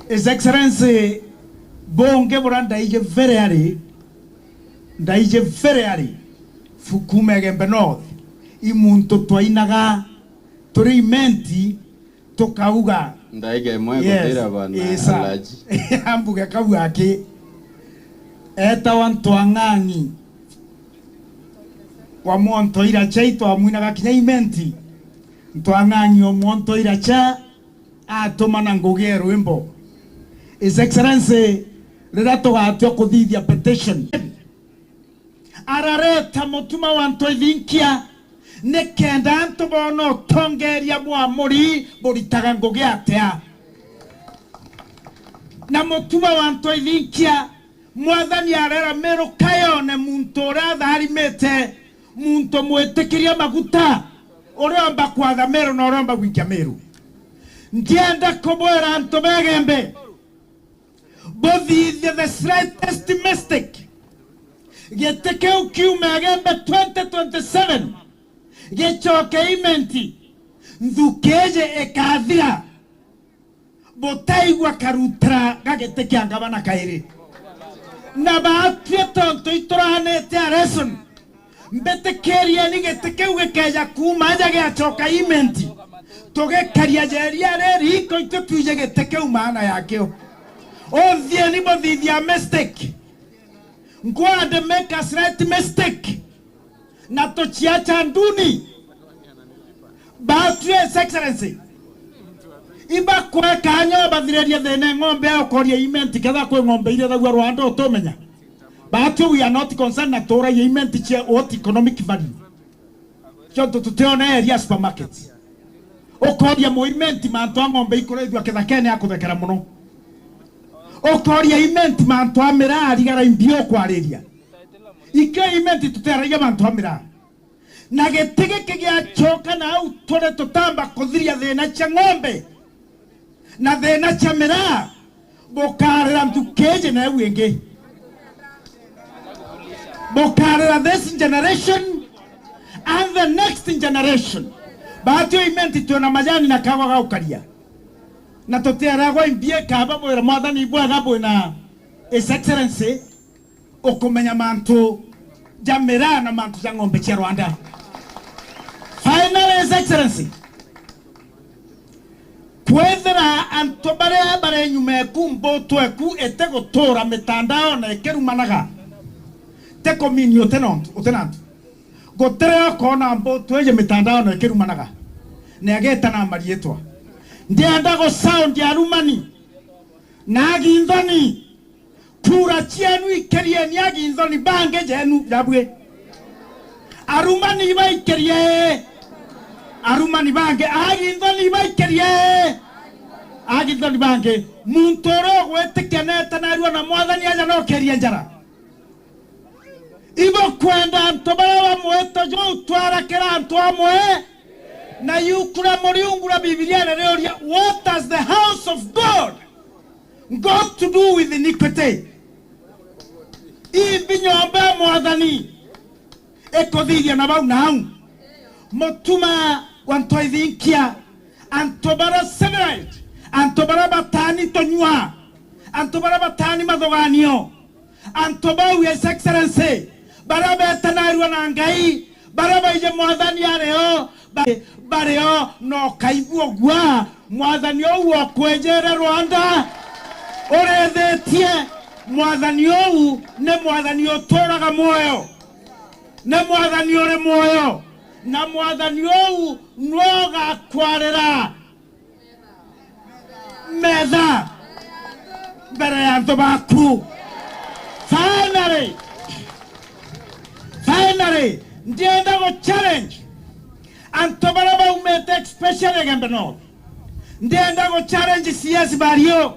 His Excellency bonge buranda ije very ndaije very fukume gembe north imuntu twainaga turi menti tukauga ndaige mwe gutira bana alaji ambuga kabuga ki eta wantu ang'ang'i wa monto ira chaito amwinaga kinya imenti ntwang'ang'i o monto ira cha atomana nguge rwimbo. His Excellency rira tugatio kuthithia petition arareta mutuma wantu ithinkia nekenda antu bono tongeria mwa muri buritaga ngugi atia na mutuma wantu ithinkia mwathani arera Meru kayone muntu ura tharimite muntu mwitikiria maguta uromba kwatha Meru na uromba gwikia Meru ndienda kubwira antu begembe bothithie the slightest mistake geteke ukiume agembe 2027 gechoke imenti ndukeje ekathira botaigwa karutra gageteke angabana kairi na baatwe tonto itoranete areson mbete keria ni geteke ugekeja kuma aja gechoka imenti toge karia jeria reri ko itutuje geteke umana yakeo othie ni bothithia mistake ngwade make a slight mistake na tochiacha nduni batwe His Excellency iba kwa kanyo bathireria thene ng'ombe akoria imenti ketha kwe ng'ombe ile thagwa Rwanda utomenya batwe we are not concerned na tora ye imenti che what economic value choto tuteone area supermarket okoria mo imenti mantu ng'ombe ikorethwa ketha kene akuthekera muno okoria imenti mantu amira arigara imbio kwariria ikyo imenti tuteragia mantu amira na getege kigia choka na au tore tutamba kuthiria thina cha ng'ombe na thina cha mira bokarira mtukeje na wenge bokarira this generation and the next generation batyo imenti tuna majani na kawa gaukaria na totera go imbie kaba mwera mwathani bwaga bwina His Excellency okumenya mantu jamira na mantu ya ng'ombe cia Rwanda. Finally, His Excellency kwethera antobare bare nyume kumbo tweku etego tora mitandao na ekerumanaga te kominio tenant gotere kona mbo tweje mitandao na ekerumanaga ne ageta na marietwa ndienda go sound ya rumani na gindoni kura chienu ikerie ni agindoni bange jenu jabwe arumani baikerie arumani bange agindoni baikerie agindoni bange muntoro gwetekeneta na ruo na mwathani aja no kerie njara ibo kwenda ntobara wa mweto jo twara kera ntwamwe na yukura moriungura Biblia na reoria what does the house of God got to do with iniquity? ibi nyomba mwathani ekothithia na bau nau mutuma wantoithinkia antobara severite antobara batani tonywa antobara batani mathoganio antobau His Excellency baraba etanarua na ngai baraba ije mwathani areo bareo no kaiguo gwa mwathani owo kwenjere Rwanda orethetie mwathani owu ne mwathani otoraga moyo ne mwathani ore moyo na mwathani owu noga kwarera metha mbere ya antu baku. Finally ndienda go challenge antobara ba umete especially Gembe North ndienda go challenge CS Bario,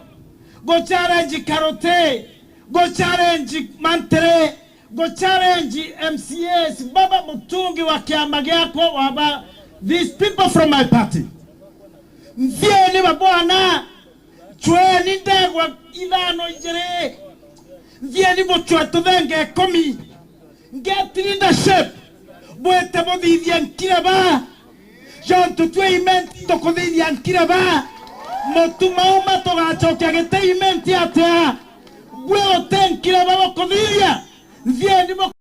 go challenge Karote, go challenge Mantere, go challenge MCS Baba Mutungi wa kiama gyako waba these people from my party. Mvieni babwana chweni ndegwa idano ijere mvieni bochwa tuvenge komi get leadership bwete bodhivya nkiraba Jean tutwe imenti tokodhivya nkiraba motumauma togachokia gete imenti atea bwe ote nkiraba bokodhivya mvieni bo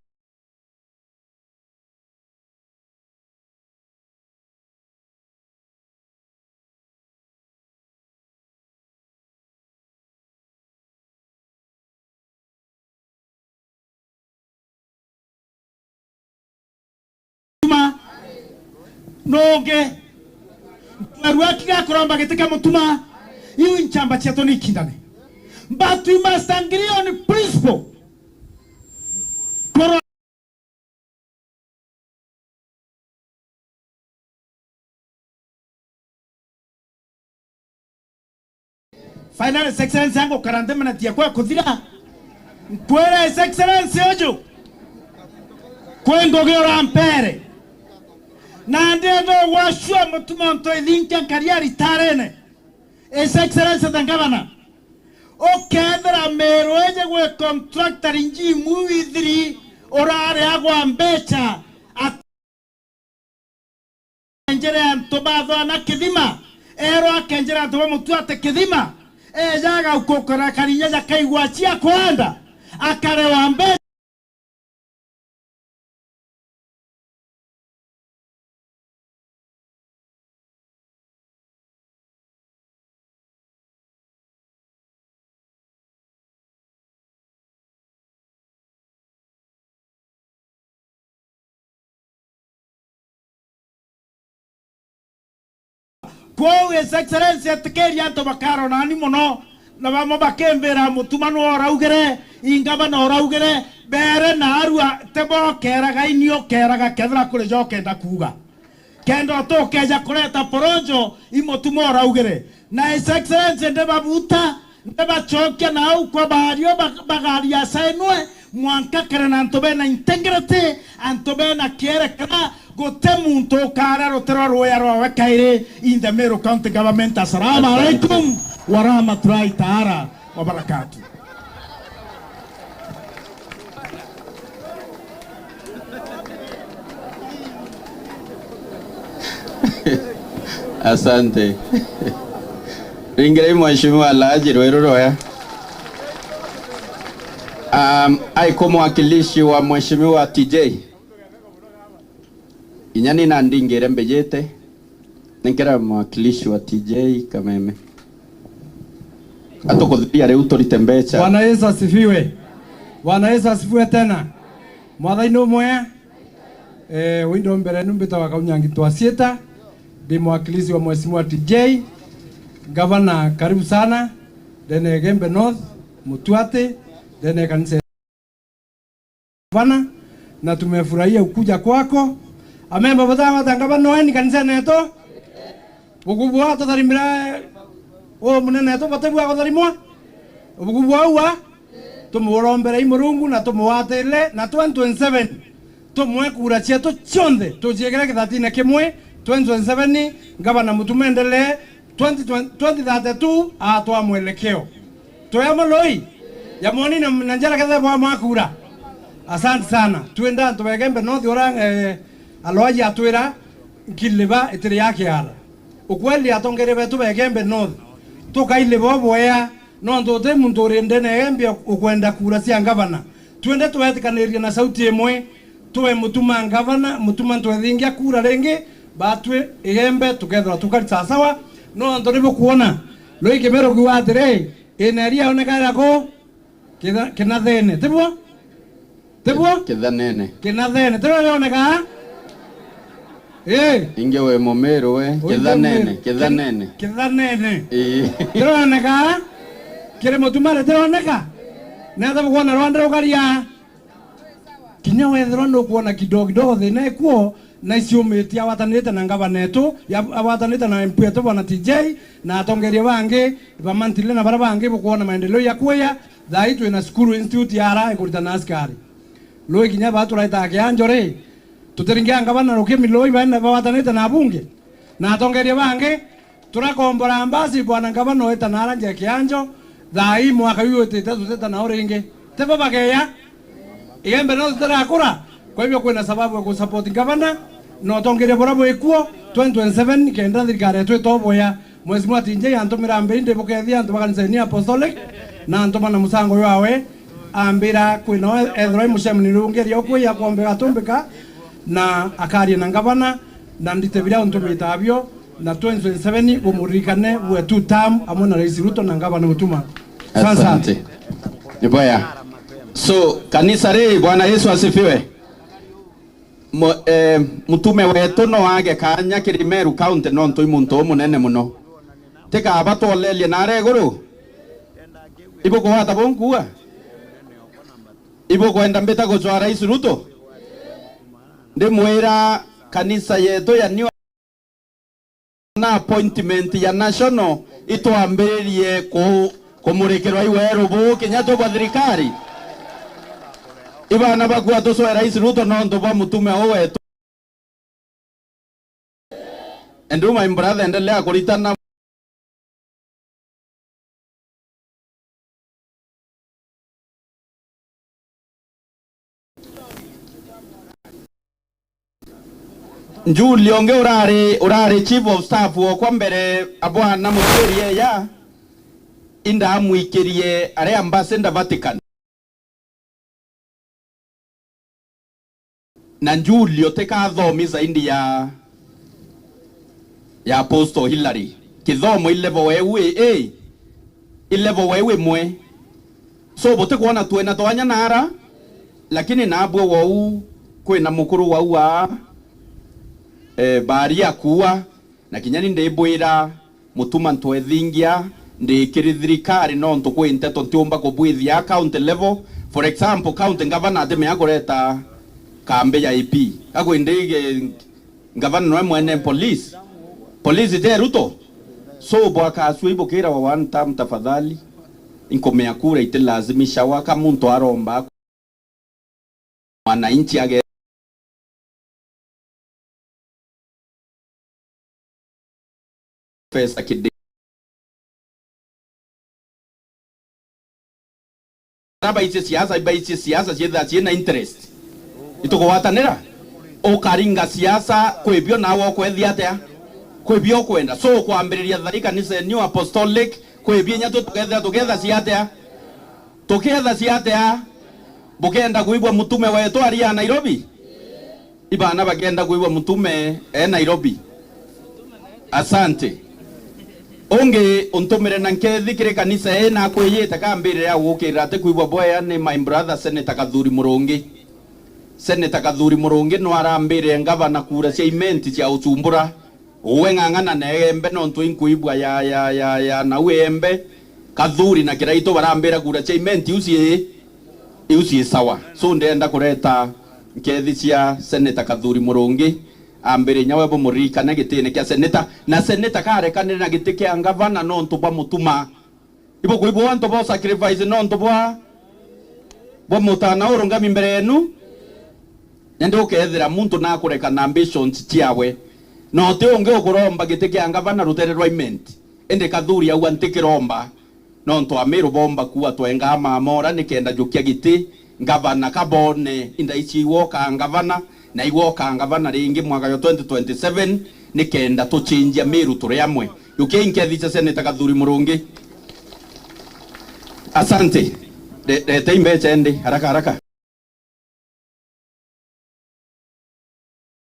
noge arwaki gakoromba getika mutuma iu nchamba cheto ni kindane but we must agree on principle final His Excellency yango karande manatia kwa kuthira kwera His Excellency ojo kwengo geora ampere na ndendo washua mutuma ntoithinkia kariari tarene His Excellency the Governor okendera mero eje gwe contractor inji muithiri orare agwa mbecha akenjere antobatho na kithima ero akenjere antoba mutuate kithima ejaga ukokora karinya ja kaigwa chia kwanda akarewa mbecha kwa His Excellency atikeri anto bakaro nani mono na bamo bakembera mutuma no oraugere ingaba no oraugere bere na arua tebo keraga inio keraga kethra kure jo kenda kuga kendo to keja kureta porojo imotuma oraugere na His Excellency ndeba buta ndeba chokia na au kwa bahario bagaria sainwe mwanka kerena antobe na integrity antobe na kiere kana gotemunto kara rotero roya wakaire in the Meru County Government. Assalamu alaikum wa rahmatullahi ta'ala wa barakatuh. Asante. Ringere mheshimiwa Alhaji Roya. Aiko mwakilishi wa mheshimiwa TJ inyani na ndingere mbejete nikera mwakilishi wa TJ Kameme atokodhia leo tulitembecha. Bwana Yesu asifiwe. Bwana Yesu asifiwe tena. Mwadhaino moya windo mbere numbita wakaunyangi twasieta ndi mwakilishi wa mheshimiwa TJ Governor, karibu sana dene Gembe North Mutuate dene kanisa bana na tumefurahia ukuja kwako. Amemba batama tangaba noeni kanisa neto bugubwa tatarimira o munene neto batebwa kotharimwa bugubwa wa tumurombera imurungu na tumuwatele na 2027 tumwe kura cheto chonde tujiegera kithatine kimwe 2027 ngabana mutumendele 2032 atwa mwelekeo toyamo loi ya moni na njara kadha bwa makura Asante sana. Tuenda tuwegembe North orang aloaji atwira kiliba itiri yake ara. Ukweli atongere betu wegembe North. Tukaileba boya no ndote muntu rende na embe ukwenda kura cia gavana. Tuende tuwetikanirie na sauti imwe tuwe mutuma gavana mutuma twethingia kura ringi batwe igembe tukethwa tukari sawa no ndoribo kuona loi kemero kwa atire eneria onekana ko kinathene tibwo kithanene tibwo oneka ingewe momero we kithanene tibwo oneka kire mutumare tibwo oneka na thabwo kuona rwanda ukaria kinya wethero no kuona kidogo thina ikuo na ciumĩtie awatanĩte na gavana etu awatanĩte na MP etu bwana TJ na atongeria bangi bamantile na bara bangi bukuona maendeleo ya kuya thai twina Skuru Institute yara ikuritana askari loi kinya baturaita kianjore tutiringia gavana rukimi loi bana bawatanĩte na bunge na atongeria bangi turakombora ambasi bwana gavana eta na aranje kianjo thai mwaka uyu tuteta na oringi tebo bageya igembe no tutarakura kwa hivyo kuna sababu ya kusupport gavana no tongere borabo ikuo 2027 kenda thirikari yetu itoboya mwezi mwa tinje antumira mbinde bukethia antu bakanisania apostolic na antuma na musango yawe ambira kwino ethro mushemni rungeria okuya kombe atumbika na akari na gavana na nditebira antumita abyo na 2027 bumurikane bwe 2 term amona rais Ruto na gavana mutuma. Asante. Niboya. So kanisa rei Bwana Yesu asifiwe. Mutume wetu no age kanya Kirimeru county no ntoi muntu munene muno tika abatolelie na reguru ibo ko hata bonkua ibo kwenda mbeta ko jwa rais Ruto ndi mwira kanisa yetu ya new na appointment ya national itoambiririe ko murekerwa iweru bu kinyato kwa thirikari ibana bakwa toso rais Ruto no ndo ba mutume wetu endo my brother endelea kuritana Njuli onge urare chief of staff wo kwa mbere abwana muturie ya inda amwikirie are ambassador Vatican na Njuli oteka thomisa indi ya Apostle Hillary kithomo ilevo wewe ilevo wewe mwe so bote kuona tuena twanya nara lakini nabwo wau kwina mukuru wau wa baria kuwa na kinyani ndebwira mutuma ntwethingia ndikirithirikari no ntukwinte tontiumba kubwithia county level for example county governor ateme akoreta kambe ya IP ako ndege governor no mwene police de Ruto so bwaka aswibo kira wa one time tafadhali inkomea kura itelazimisha waka muntu aromba wananchi age pesa kide baisi siasa jedha china interest itoko watanera o karinga siasa kwebyo nawo kwethiatea kwebyo kwenda so kwambiriria tharika ni new apostolic kwebyo nyato together siatea bukenda kuibwa mutume wetu aria Nairobi ibana bagenda kuibwa mutume Nairobi. Asante onge untumire na nkethi kire kanisa na kwiyita kambire ya gukira te kuibwa boya ni my brother Senator Kathuri Murungi no arambire ngavana kura cia imenti cia utumbura uwe ng'ang'ana na embe no ntwi kuibwa ya na embe Kathuri na kiraito barambira kura cia imenti ucie sawa so ndenda kureta nkethi cia Senator Kathuri Murungi ambere nyawe bo murika na gitine kia Senator na Senator kare kanire na gitike ngavana no ntuba mutuma ibo kuibwa wanto bo sacrifice no ntuba bo mutana urungami mbere yenu nende ukethira muntu na kureka na ambitions ciawe no te unge ukuromba gitike ngavana rutererwa imenti ende Kathuri au antikiromba no nto amiru bomba kuwa twenga mora nikenda jukia giti gavana kabone inda ichi iwoka gavana na iwoka gavana ringi mwaka yo 2027 nikenda tuchinjia Meru turi amwe yukinkethicha Senator Gathuri Murungi. Asante. Rete imbecha ende haraka haraka.